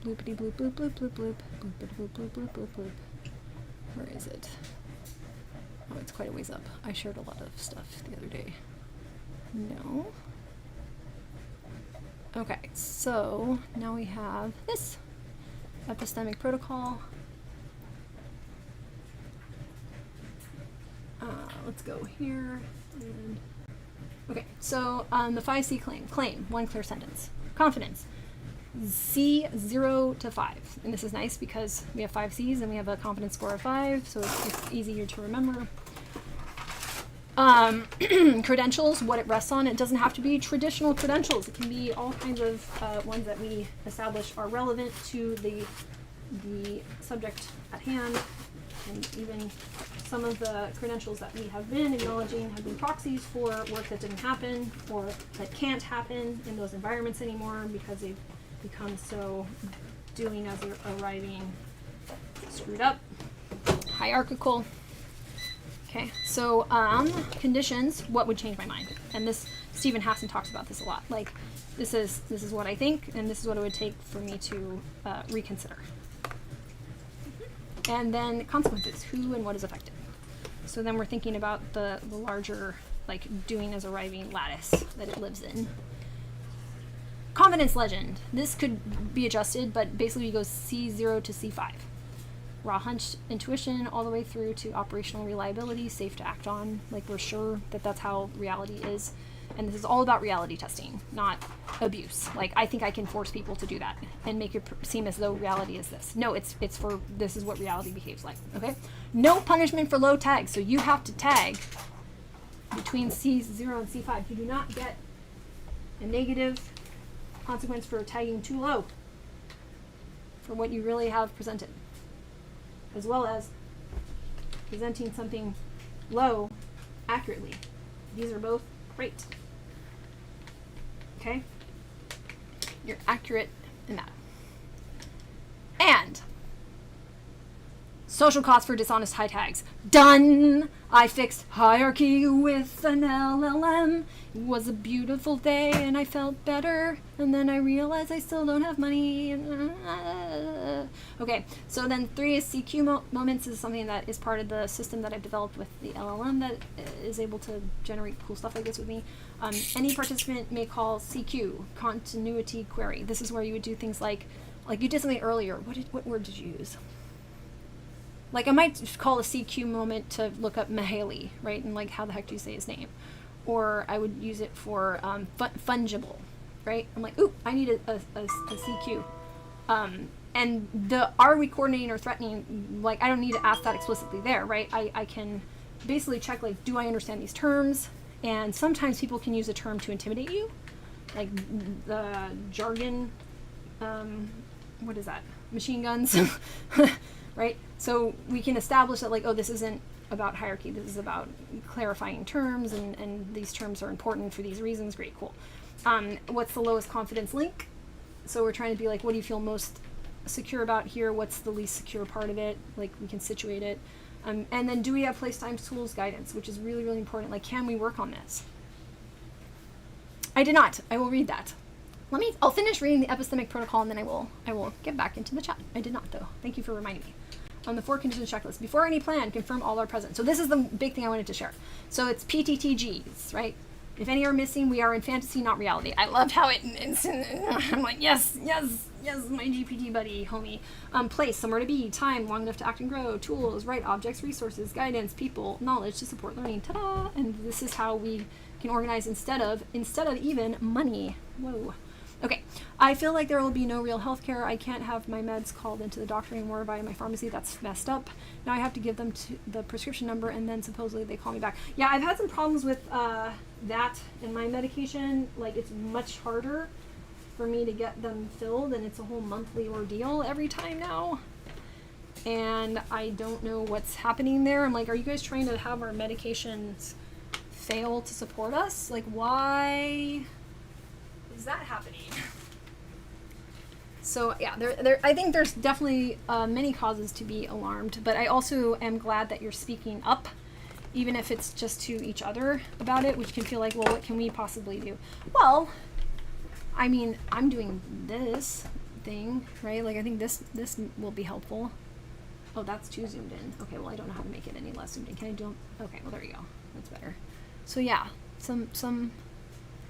bloopity bloop bloop bloop bloop bloop bloopity bloop bloop bloop bloop bloop. Where is it? Oh, it's quite a ways up. I shared a lot of stuff the other day. No. Okay, so now we have this epistemic protocol. Let's go here. And okay, so the 5C claim, one clear sentence. Confidence, C 0 to 5. And this is nice because we have 5 C's and we have a confidence score of 5, so it's easier to remember. Credentials, what it rests on. It doesn't have to be traditional credentials. It can be all kinds of ones that we establish are relevant to the subject at hand. And even some of the credentials that we have been acknowledging have been proxies for work that didn't happen or that can't happen in those environments anymore because they've become so doing as arriving screwed up, hierarchical. Okay, so conditions, what would change my mind? And this, Stephen Hassan talks about this a lot. Like, this is what I think, and this is what it would take for me to reconsider. And then consequences, who and what is affected. So then we're thinking about the larger, like, doing as arriving lattice that it lives in. Confidence legend. This could be adjusted, but basically it goes C0 to C5. Raw hunch intuition all the way through to operational reliability, safe to act on. Like, we're sure that that's how reality is. And this is all about reality testing, not abuse. Like, I think I can force people to do that and make it seem as though reality is this. No, it's for, this is what reality behaves like, okay? No punishment for low tags. So you have to tag between C0 and C5. You do not get a negative consequence for tagging too low for what you really have presented, as well as presenting something low accurately. These are both great. Okay? You're accurate in that. And social costs for dishonest high tags. Done! I fixed hierarchy with an LLM. It was a beautiful day and I felt better. And then I realized I still don't have money. Okay, so then 3 is CQ moments is something that is part of the system that I've developed with the LLM that is able to generate cool stuff like this with me. Any participant may call CQ, continuity query. This is where you would do things like you did something earlier. What word did you use? Like I might call a CQ moment to look up Mahaley, right? And like how the heck do you say his name? Or I would use it for fungible, right? I'm like, ooh, I need a CQ. And the are we coordinating or threatening, like I don't need to ask that explicitly there, right? I can basically check like, do I understand these terms? And sometimes people can use a term to intimidate you, like the jargon, what is that? Machine guns, right? So we can establish that like, oh, this isn't about hierarchy. This is about clarifying terms, and these terms are important for these reasons. Great, cool. What's the lowest confidence link? So we're trying to be like, what do you feel most secure about here? What's the least secure part of it? Like we can situate it. And then do we have place, times, tools, guidance, which is really, really important. Like, can we work on this? I did not. I will read that. I'll finish reading the epistemic protocol and then I will get back into the chat. I did not though. Thank you for reminding me. On the 4 conditions checklist, before any plan, confirm all are present. So this is the big thing I wanted to share. So it's PTTGs, right? If any are missing, we are in fantasy, not reality. I love how I'm like, yes, my GPT buddy, homie. Place, somewhere to be, time, long enough to act and grow, tools, right, objects, resources, guidance, people, knowledge to support learning. Ta-da! And this is how we can organize instead of even money. Whoa. Okay, I feel like there will be no real healthcare. I can't have my meds called into the doctor anymore via my pharmacy. That's messed up. Now I have to give them the prescription number and then supposedly they call me back. Yeah, I've had some problems with that and my medication. Like it's much harder for me to get them filled and it's a whole monthly ordeal every time now. And I don't know what's happening there. I'm like, are you guys trying to have our medications fail to support us? Like why is that happening? So yeah, I think there's definitely many causes to be alarmed, but I also am glad that you're speaking up, even if it's just to each other about it, which can feel like, well, what can we possibly do? Well, I mean, I'm doing this thing, right? Like I think this will be helpful. Oh, that's too zoomed in. Okay, well I don't know how to make it any less zoomed in. Can I do? Okay, well there you go. That's better. So yeah, some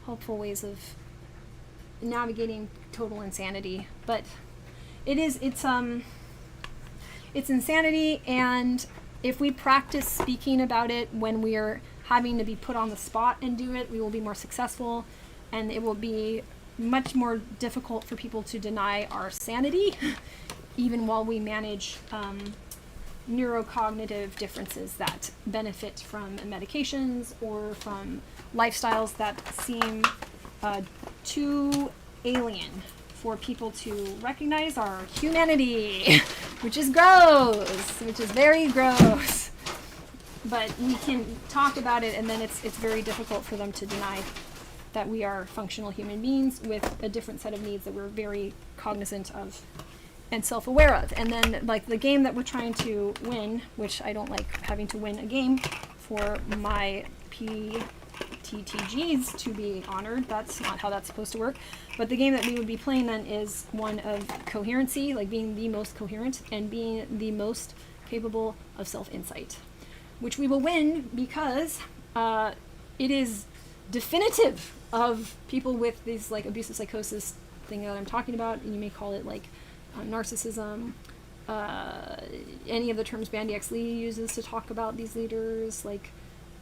helpful ways of navigating total insanity, but it's insanity, and if we practice speaking about it when we're having to be put on the spot and do it, we will be more successful, and it will be much more difficult for people to deny our sanity even while we manage neurocognitive differences that benefit from medications or from lifestyles that seem too alien for people to recognize our humanity, which is gross, which is very gross. But we can talk about it, and then it's very difficult for them to deny that we are functional human beings with a different set of needs that we're very cognizant of and self-aware of. And then like the game that we're trying to win, which I don't like having to win a game for my PTTGs to be honored. That's not how that's supposed to work. But the game that we would be playing then is one of coherency, like being the most coherent and being the most capable of self-insight, which we will win because it is definitive of people with these like abusive psychosis thing that I'm talking about. And you may call it like narcissism, any of the terms Bandy X Lee uses to talk about these leaders, like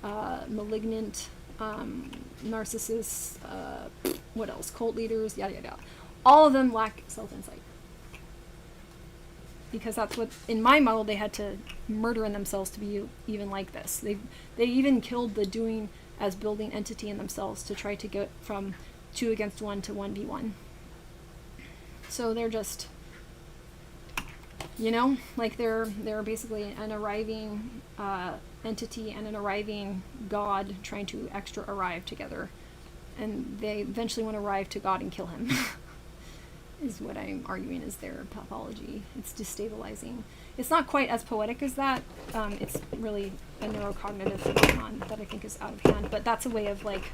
malignant narcissists, what else? Cult leaders, yada yada. All of them lack self-insight. Because that's what, in my model, they had to murder in themselves to be even like this. They even killed the doing as building entity in themselves to try to get from 2 against 1 to 1v1. So they're just, like they're basically an arriving entity and an arriving God trying to extra arrive together, and they eventually want to arrive to God and kill him. Is what I'm arguing is their pathology. It's destabilizing. It's not quite as poetic as that. It's really a neurocognitive phenomenon that I think is out of hand. But that's a way of like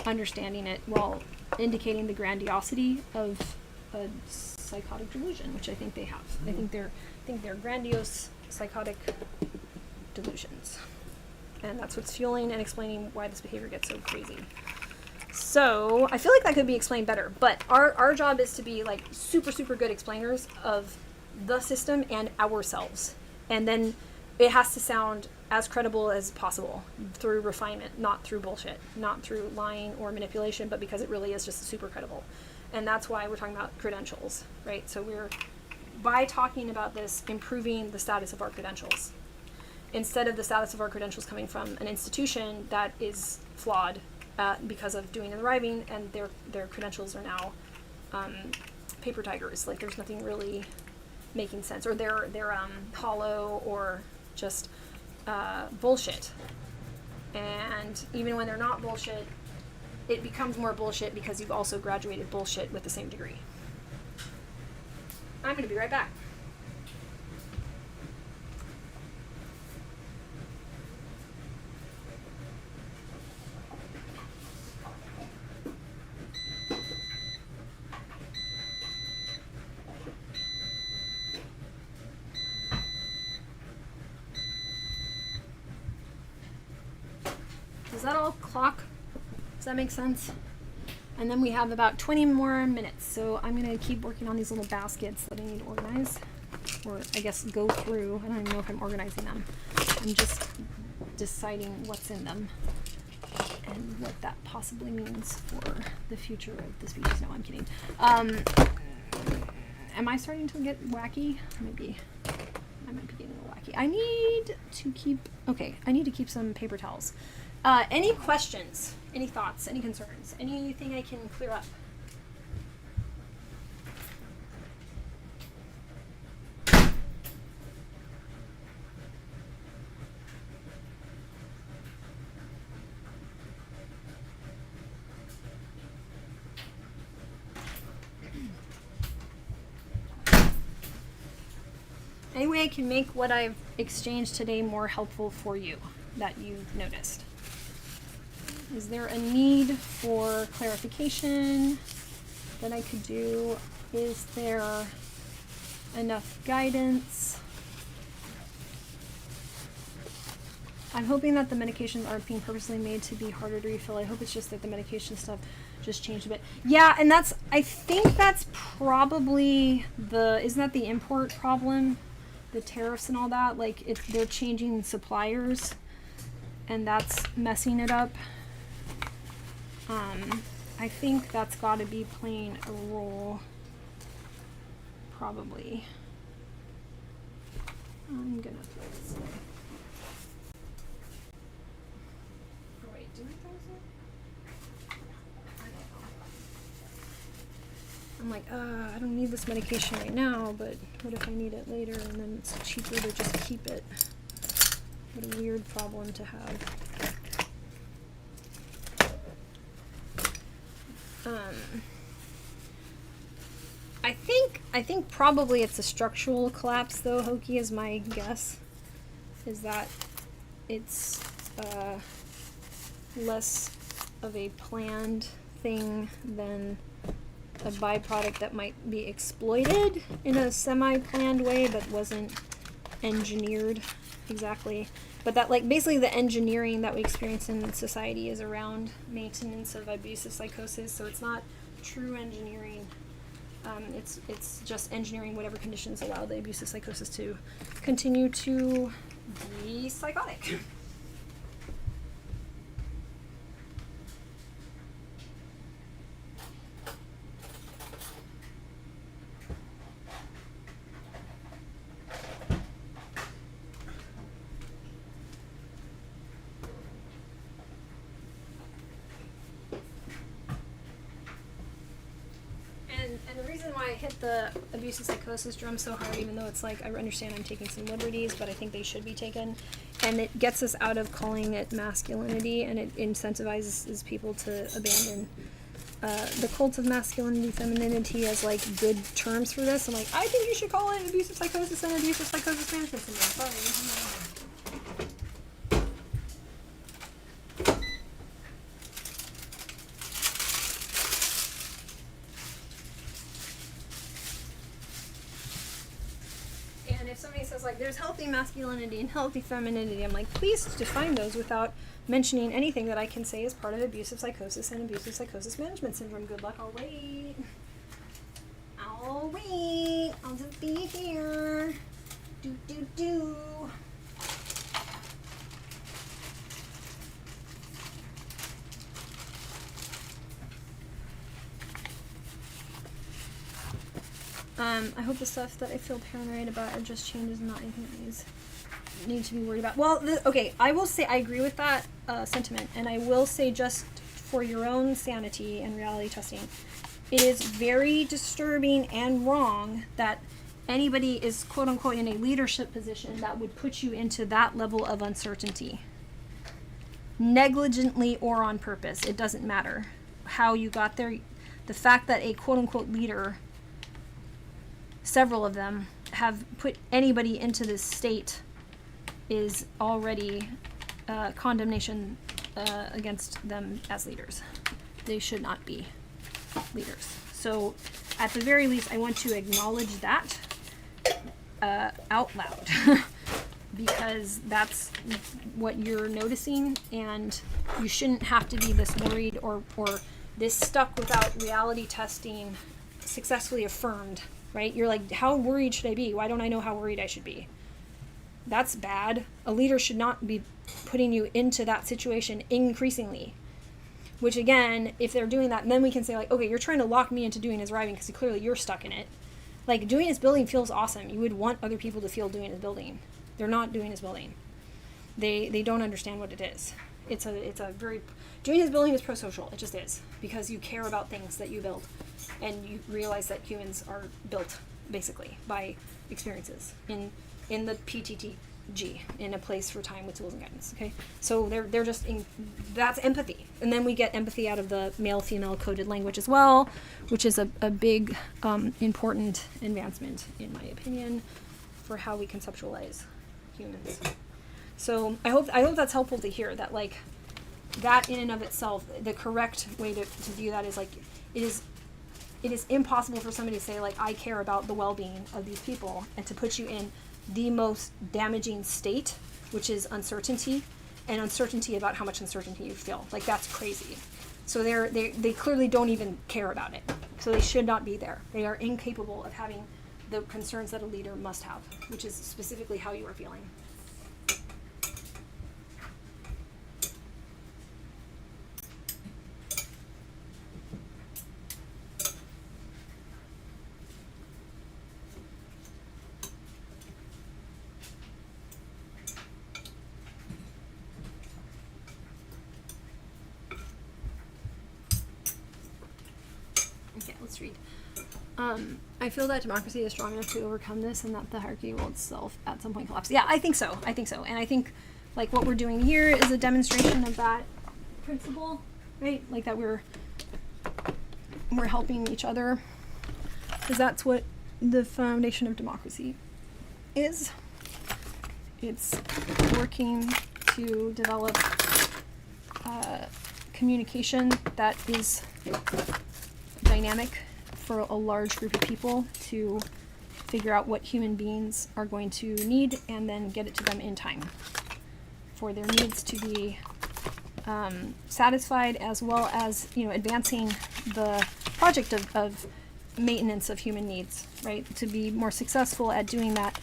understanding it while indicating the grandiosity of a psychotic delusion, which I think they have. I think they're grandiose psychotic delusions, and that's what's fueling and explaining why this behavior gets so crazy. So I feel like that could be explained better, but our job is to be like super, super good explainers of the system and ourselves. And then it has to sound as credible as possible through refinement, not through bullshit, not through lying or manipulation, but because it really is just super credible. And that's why we're talking about credentials, right? So we're, by talking about this, improving the status of our credentials. Instead of the status of our credentials coming from an institution that is flawed, because of doing and arriving, and their credentials are now paper tigers. Like there's nothing really making sense, or they're hollow or just bullshit. And even when they're not bullshit, it becomes more bullshit because you've also graduated bullshit with the same degree. I'm going to be right back. Does that all clock? Does that make sense? And then we have about 20 more minutes, so I'm going to keep working on these little baskets that I need to organize, or I guess go through. I don't even know if I'm organizing them. I'm just deciding what's in them and what that possibly means for the future of the species. No, I'm kidding. Am I starting to get wacky? Maybe. I might be getting a little wacky. I need to keep some paper towels. Any questions? Any thoughts? Any concerns? Anything I can clear up? Any way I can make what I've exchanged today more helpful for you that you've noticed? Is there a need for clarification that I could do? Is there enough guidance? I'm hoping that the medications aren't being purposely made to be harder to refill. I hope it's just that the medication stuff just changed a bit. Yeah, and I think that's probably isn't that the import problem? The tariffs and all that? Like, they're changing suppliers, and that's messing it up. I think that's got to be playing a role, probably. I'm gonna throw this away. Oh wait, do we throw this away? I don't know. I'm like, I don't need this medication right now, but what if I need it later, and then it's cheaper to just keep it? What a weird problem to have. I think probably it's a structural collapse, though. Hokey is my guess. Is that it's less of a planned thing than a byproduct that might be exploited in a semi-planned way, but wasn't engineered exactly. But that, like, basically the engineering that we experience in society is around maintenance of abusive psychosis, so it's not true engineering. It's just engineering whatever conditions allow the abusive psychosis to continue to be psychotic. And the reason why I hit the abusive psychosis drum so hard, even though it's like, I understand I'm taking some liberties, but I think they should be taken. And it gets us out of calling it masculinity, and it incentivizes people to abandon the cult of masculinity, femininity as like good terms for this. I'm like, I think you should call it abusive psychosis and abusive psychosis management syndrome. Sorry. If somebody says like there's healthy masculinity and healthy femininity, I'm like, please define those without mentioning anything that I can say is part of abusive psychosis and abusive psychosis management syndrome. Good luck. I'll wait. I'll just be here. Do. I hope the stuff that I feel paranoid about are just changes, not anything that need to be worried about. Well, okay, I will say I agree with that sentiment, and I will say, just for your own sanity and reality testing, it is very disturbing and wrong that anybody is quote unquote in a leadership position that would put you into that level of uncertainty. Negligently or on purpose, it doesn't matter how you got there. The fact that a quote unquote leader, several of them, have put anybody into this state is already condemnation against them as leaders. They should not be leaders. So at the very least, I want to acknowledge that out loud because that's what you're noticing, and you shouldn't have to be this worried or this stuck without reality testing successfully affirmed. Right? You're like, how worried should I be? Why don't I know how worried I should be? That's bad. A leader should not be putting you into that situation increasingly. Which again, if they're doing that, then we can say like, okay, you're trying to lock me into doing his driving because clearly you're stuck in it. Like, doing his building feels awesome. You would want other people to feel doing his building. They're not doing his building. They don't understand what it is. It's a very, doing his building is pro-social. It just is, because you care about things that you build, and you realize that humans are built basically by experiences in the PTTG, in a place for time with tools and guidance. Okay, so they're just that's empathy, and then we get empathy out of the male-female coded language as well, which is a big important advancement in my opinion for how we conceptualize humans. So I hope that's helpful to hear, that like that in and of itself, the correct way to view that is like, it is impossible for somebody to say like, I care about the well-being of these people, and to put you in the most damaging state, which is uncertainty, and uncertainty about how much uncertainty you feel. Like, that's crazy. So they clearly don't even care about it. So they should not be there. They are incapable of having the concerns that a leader must have, which is specifically how you are feeling. Okay, let's read. I feel that democracy is strong enough to overcome this, and that the hierarchy will itself at some point collapse. Yeah, I think so. And I think like what we're doing here is a demonstration of that principle, right? Like that we're helping each other, because that's what the foundation of democracy is. It's working to develop communication that is dynamic for a large group of people to figure out what human beings are going to need, and then get it to them in time for their needs to be satisfied, as well as, you know, advancing the project of maintenance of human needs, right? To be more successful at doing that.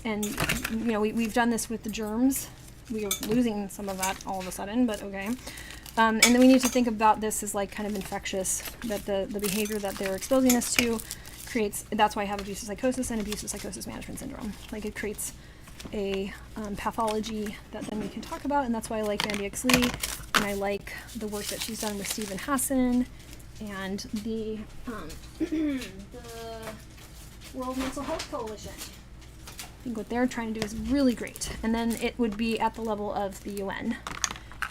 And, you know, we've done this with the germs. We are losing some of that all of a sudden, but okay. And then we need to think about this as like kind of infectious, that the behavior that they're exposing us to creates, that's why I have abusive psychosis and abusive psychosis management syndrome. Like, it creates a pathology that then we can talk about, and that's why I like Mandy X. Lee, and I like the work that she's done with Stephen Hassan, and the the World Mental Health Coalition. I think what they're trying to do is really great. And then it would be at the level of the UN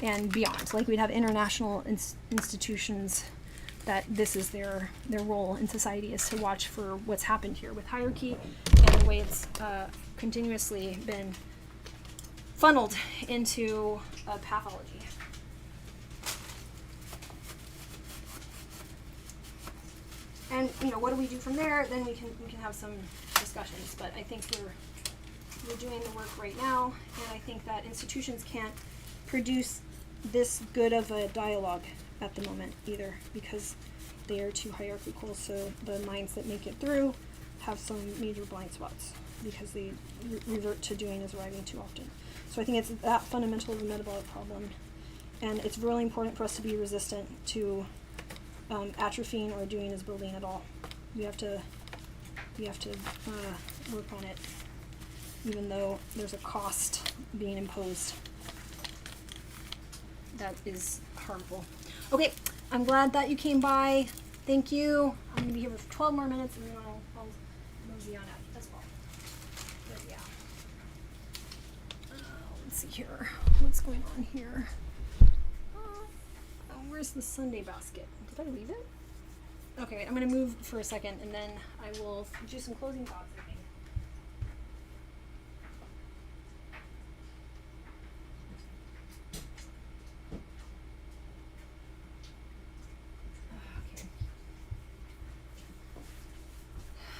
and beyond. Like we'd have international institutions that this is their role in society, is to watch for what's happened here with hierarchy and the way it's continuously been funneled into pathology. And what do we do from there? Then we can have some discussions. But I think we're doing the work right now, and I think that institutions can't produce this good of a dialogue at the moment either, because they are too hierarchical. So the minds that make it through have some major blind spots because they revert to doing as arriving too often. So I think it's that fundamental of a metabolic problem, and it's really important for us to be resistant to atrophying or doing as building at all. We have to work on it, even though there's a cost being imposed that is harmful. Okay, I'm glad that you came by. Thank you. I'm gonna be here for 12 more minutes, and then I'll mosey on out as well. But yeah. Let's see here. What's going on here? Where's the Sunday basket? Did I leave it? Okay, wait, I'm gonna move for a second, and then I will do some closing thoughts, I think. Okay.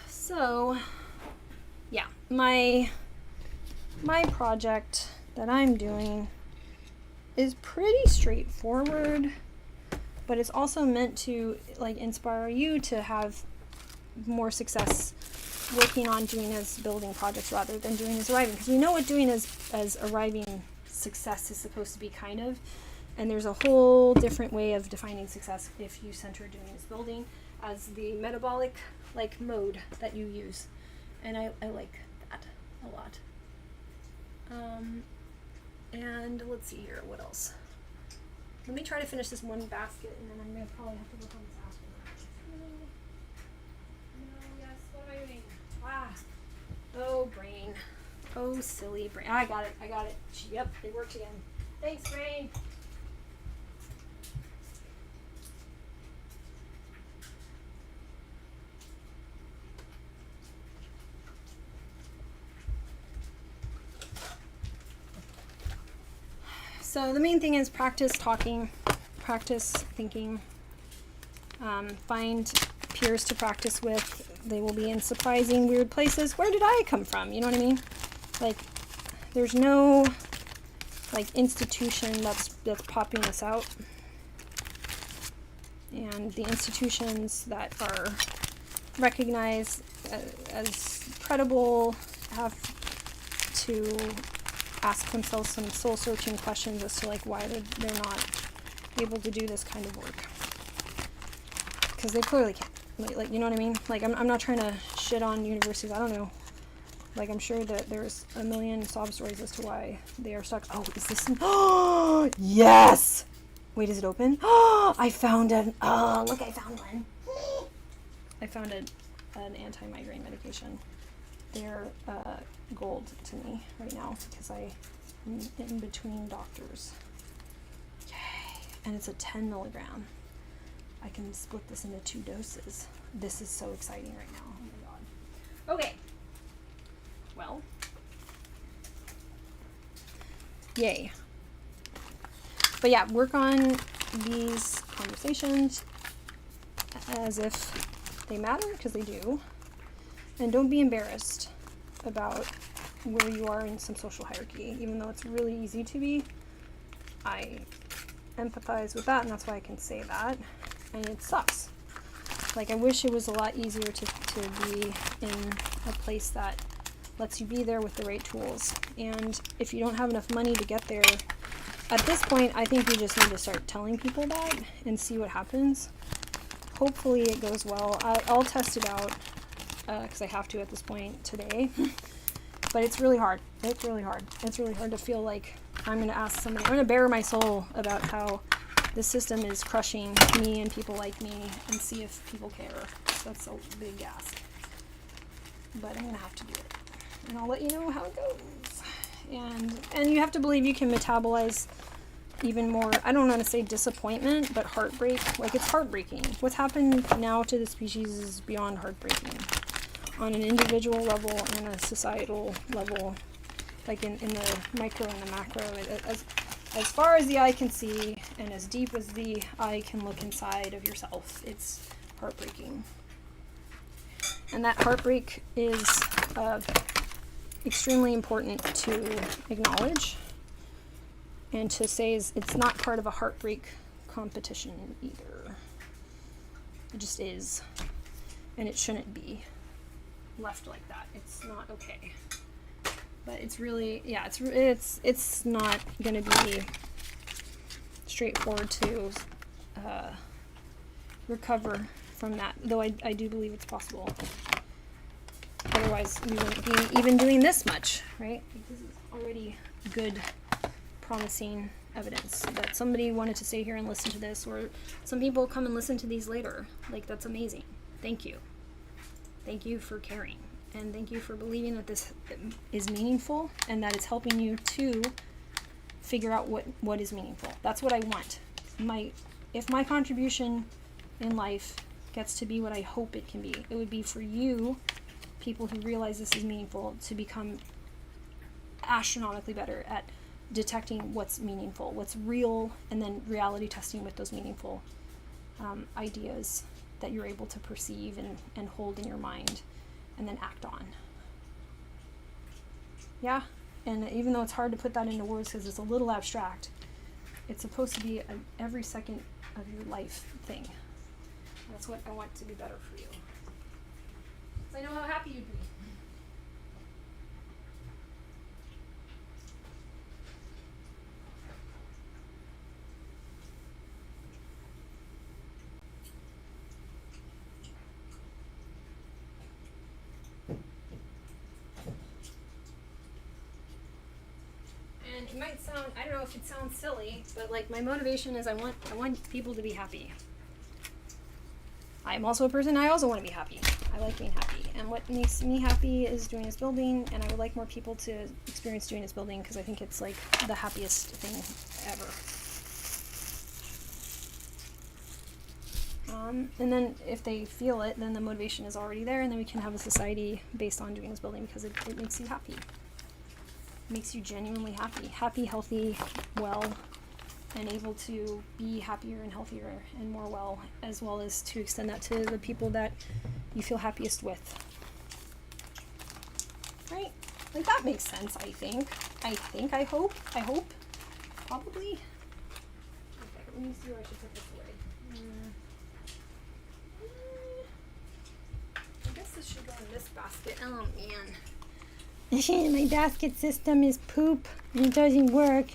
So, yeah, my project that I'm doing is pretty straightforward, but it's also meant to inspire you to have more success working on doing as building projects rather than doing as arriving, because we know what doing as arriving success is supposed to be, kind of, and there's a whole different way of defining success if you center doing as building as the metabolic mode that you use, and I like that a lot. And let's see here, what else? Let me try to finish this one basket, and then I'm going to probably have to work on this afterwards. No, yes, what am I doing? Oh, brain. Oh, silly brain. I got it. Yep, it worked again. Thanks, brain. So the main thing is practice talking, practice thinking, find peers to practice with. They will be in surprising, weird places. Where did I come from? You know what I mean? There's no institution that's popping us out. And the institutions that are recognized as credible have to ask themselves some soul-searching questions as to why they're not able to do this kind of work, because they clearly can't. You know what I mean? I'm not trying to shit on universities. I don't know. I'm sure that there's a million sob stories as to why they are stuck. Oh, is this? Oh, yes. Wait, is it open? Oh, I found an. Oh, look, I found one. I found an anti-migraine medication. They're gold to me right now because I'm in between doctors. Yay! And it's a 10 milligram. I can split this into 2 doses. This is so exciting right now. Oh my god. Okay. Well. Yay. But yeah, work on these conversations as if they matter, because they do. And don't be embarrassed about where you are in some social hierarchy, even though it's really easy to be. I empathize with that, and that's why I can say that. And it sucks. I wish it was a lot easier to be in a place that lets you be there with the right tools. And if you don't have enough money to get there, at this point, I think we just need to start telling people that and see what happens. Hopefully it goes well. I'll test it out, because I have to at this point today. But it's really hard. It's really hard. It's really hard to feel like I'm going to ask somebody, I'm going to bare my soul about how this system is crushing me and people like me, and see if people care. That's a big ask. But I'm going to have to do it. And I'll let you know how it goes. And you have to believe you can metabolize even more, I don't want to say disappointment, but heartbreak. Like, it's heartbreaking. What's happened now to the species is beyond heartbreaking. On an individual level and a societal level, like in the micro and the macro, as far as the eye can see and as deep as the eye can look inside of yourself, it's heartbreaking. And that heartbreak is extremely important to acknowledge and to say it's not part of a heartbreak competition either. It just is. And it shouldn't be left like that. It's not okay. But it's really, yeah, it's not going to be straightforward to recover from that, though I do believe it's possible. Otherwise, we wouldn't be even doing this much, right? This is already good, promising evidence that somebody wanted to stay here and listen to this, or some people come and listen to these later. Like, that's amazing. Thank you. Thank you for caring. And thank you for believing that this is meaningful and that it's helping you to figure out what is meaningful. That's what I want. If my contribution in life gets to be what I hope it can be, it would be for you, people who realize this is meaningful, to become astronomically better at detecting what's meaningful, what's real, and then reality testing with those meaningful ideas that you're able to perceive and hold in your mind and then act on. Yeah? And even though it's hard to put that into words because it's a little abstract, it's supposed to be an every second of your life thing. That's what I want to be better for you. So I know how happy you'd be. And it might sound, I don't know if it sounds silly, but like my motivation is I want people to be happy. I'm also a person, I also want to be happy. I like being happy. And what makes me happy is doing this building, and I would like more people to experience doing this building because I think it's like the happiest thing ever. And then if they feel it, then the motivation is already there, and then we can have a society based on doing this building because it makes you happy. It makes you genuinely happy. Happy, healthy, well, and able to be happier and healthier and more well as to extend that to the people that you feel happiest with. Right? Like, that makes sense, I think. I hope. Probably. Okay, let me see where I should put this away. I guess this should go in this basket. Oh, man. My basket system is poop and it doesn't work.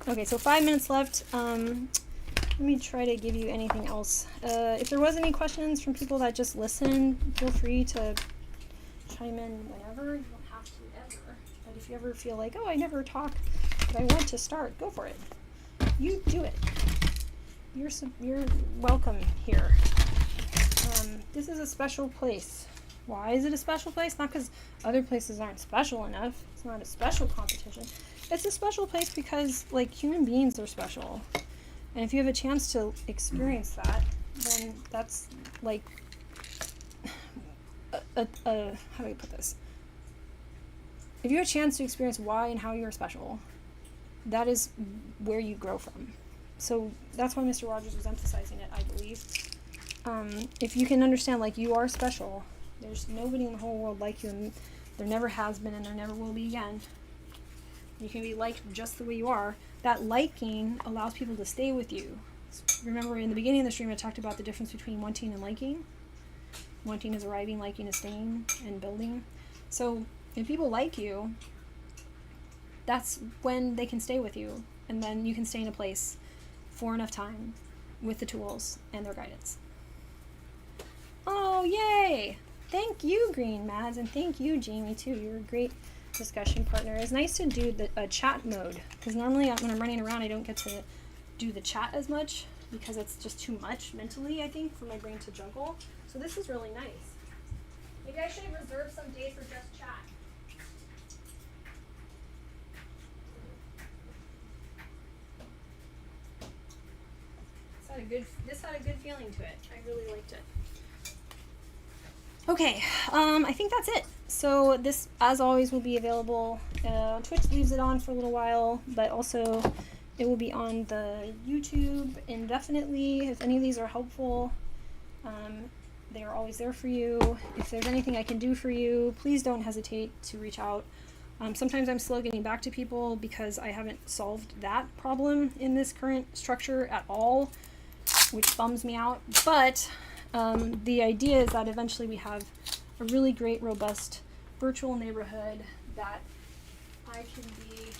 Okay, so 5 minutes left. Let me try to give you anything else. If there was any questions from people that just listen, feel free to chime in whenever. You don't have to ever. But if you ever feel like, oh, I never talk, but I want to start, go for it. You do it. You're welcome here. This is a special place. Why is it a special place? Not because other places aren't special enough. It's not a special competition. It's a special place because, like, human beings are special. And if you have a chance to experience that, then that's, like, how do I put this? If you have a chance to experience why and how you're special, that is where you grow from. So that's why Mr. Rogers was emphasizing it, I believe. If you can understand, like, you are special. There's nobody in the whole world like you, and there never has been, and there never will be again. You can be liked just the way you are. That liking allows people to stay with you. Remember, in the beginning of the stream, I talked about the difference between wanting and liking. Wanting is arriving, liking is staying and building. So if people like you, that's when they can stay with you, and then you can stay in a place for enough time with the tools and their guidance. Oh, yay! Thank you, Green Mads, and thank you, Jamie, too. You're a great discussion partner. It's nice to do a chat mode, because normally when I'm running around, I don't get to do the chat as much because it's just too much mentally, I think, for my brain to juggle. So this is really nice. Maybe I should reserve some days for just chat. This had a good feeling to it. I really liked it. Okay, I think that's it. So this, as always, will be available. Twitch leaves it on for a little while, but also it will be on the YouTube indefinitely. If any of these are helpful, they are always there for you. If there's anything I can do for you, please don't hesitate to reach out. Sometimes I'm slow getting back to people because I haven't solved that problem in this current structure at all, which bums me out. But the idea is that eventually we have a really great, robust virtual neighborhood that I can be,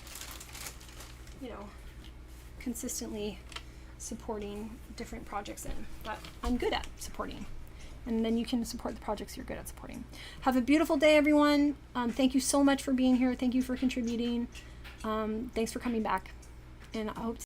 consistently supporting different projects in that I'm good at supporting. And then you can support the projects you're good at supporting. Have a beautiful day, everyone. Thank you so much for being here. Thank you for contributing. Thanks for coming back. And I hope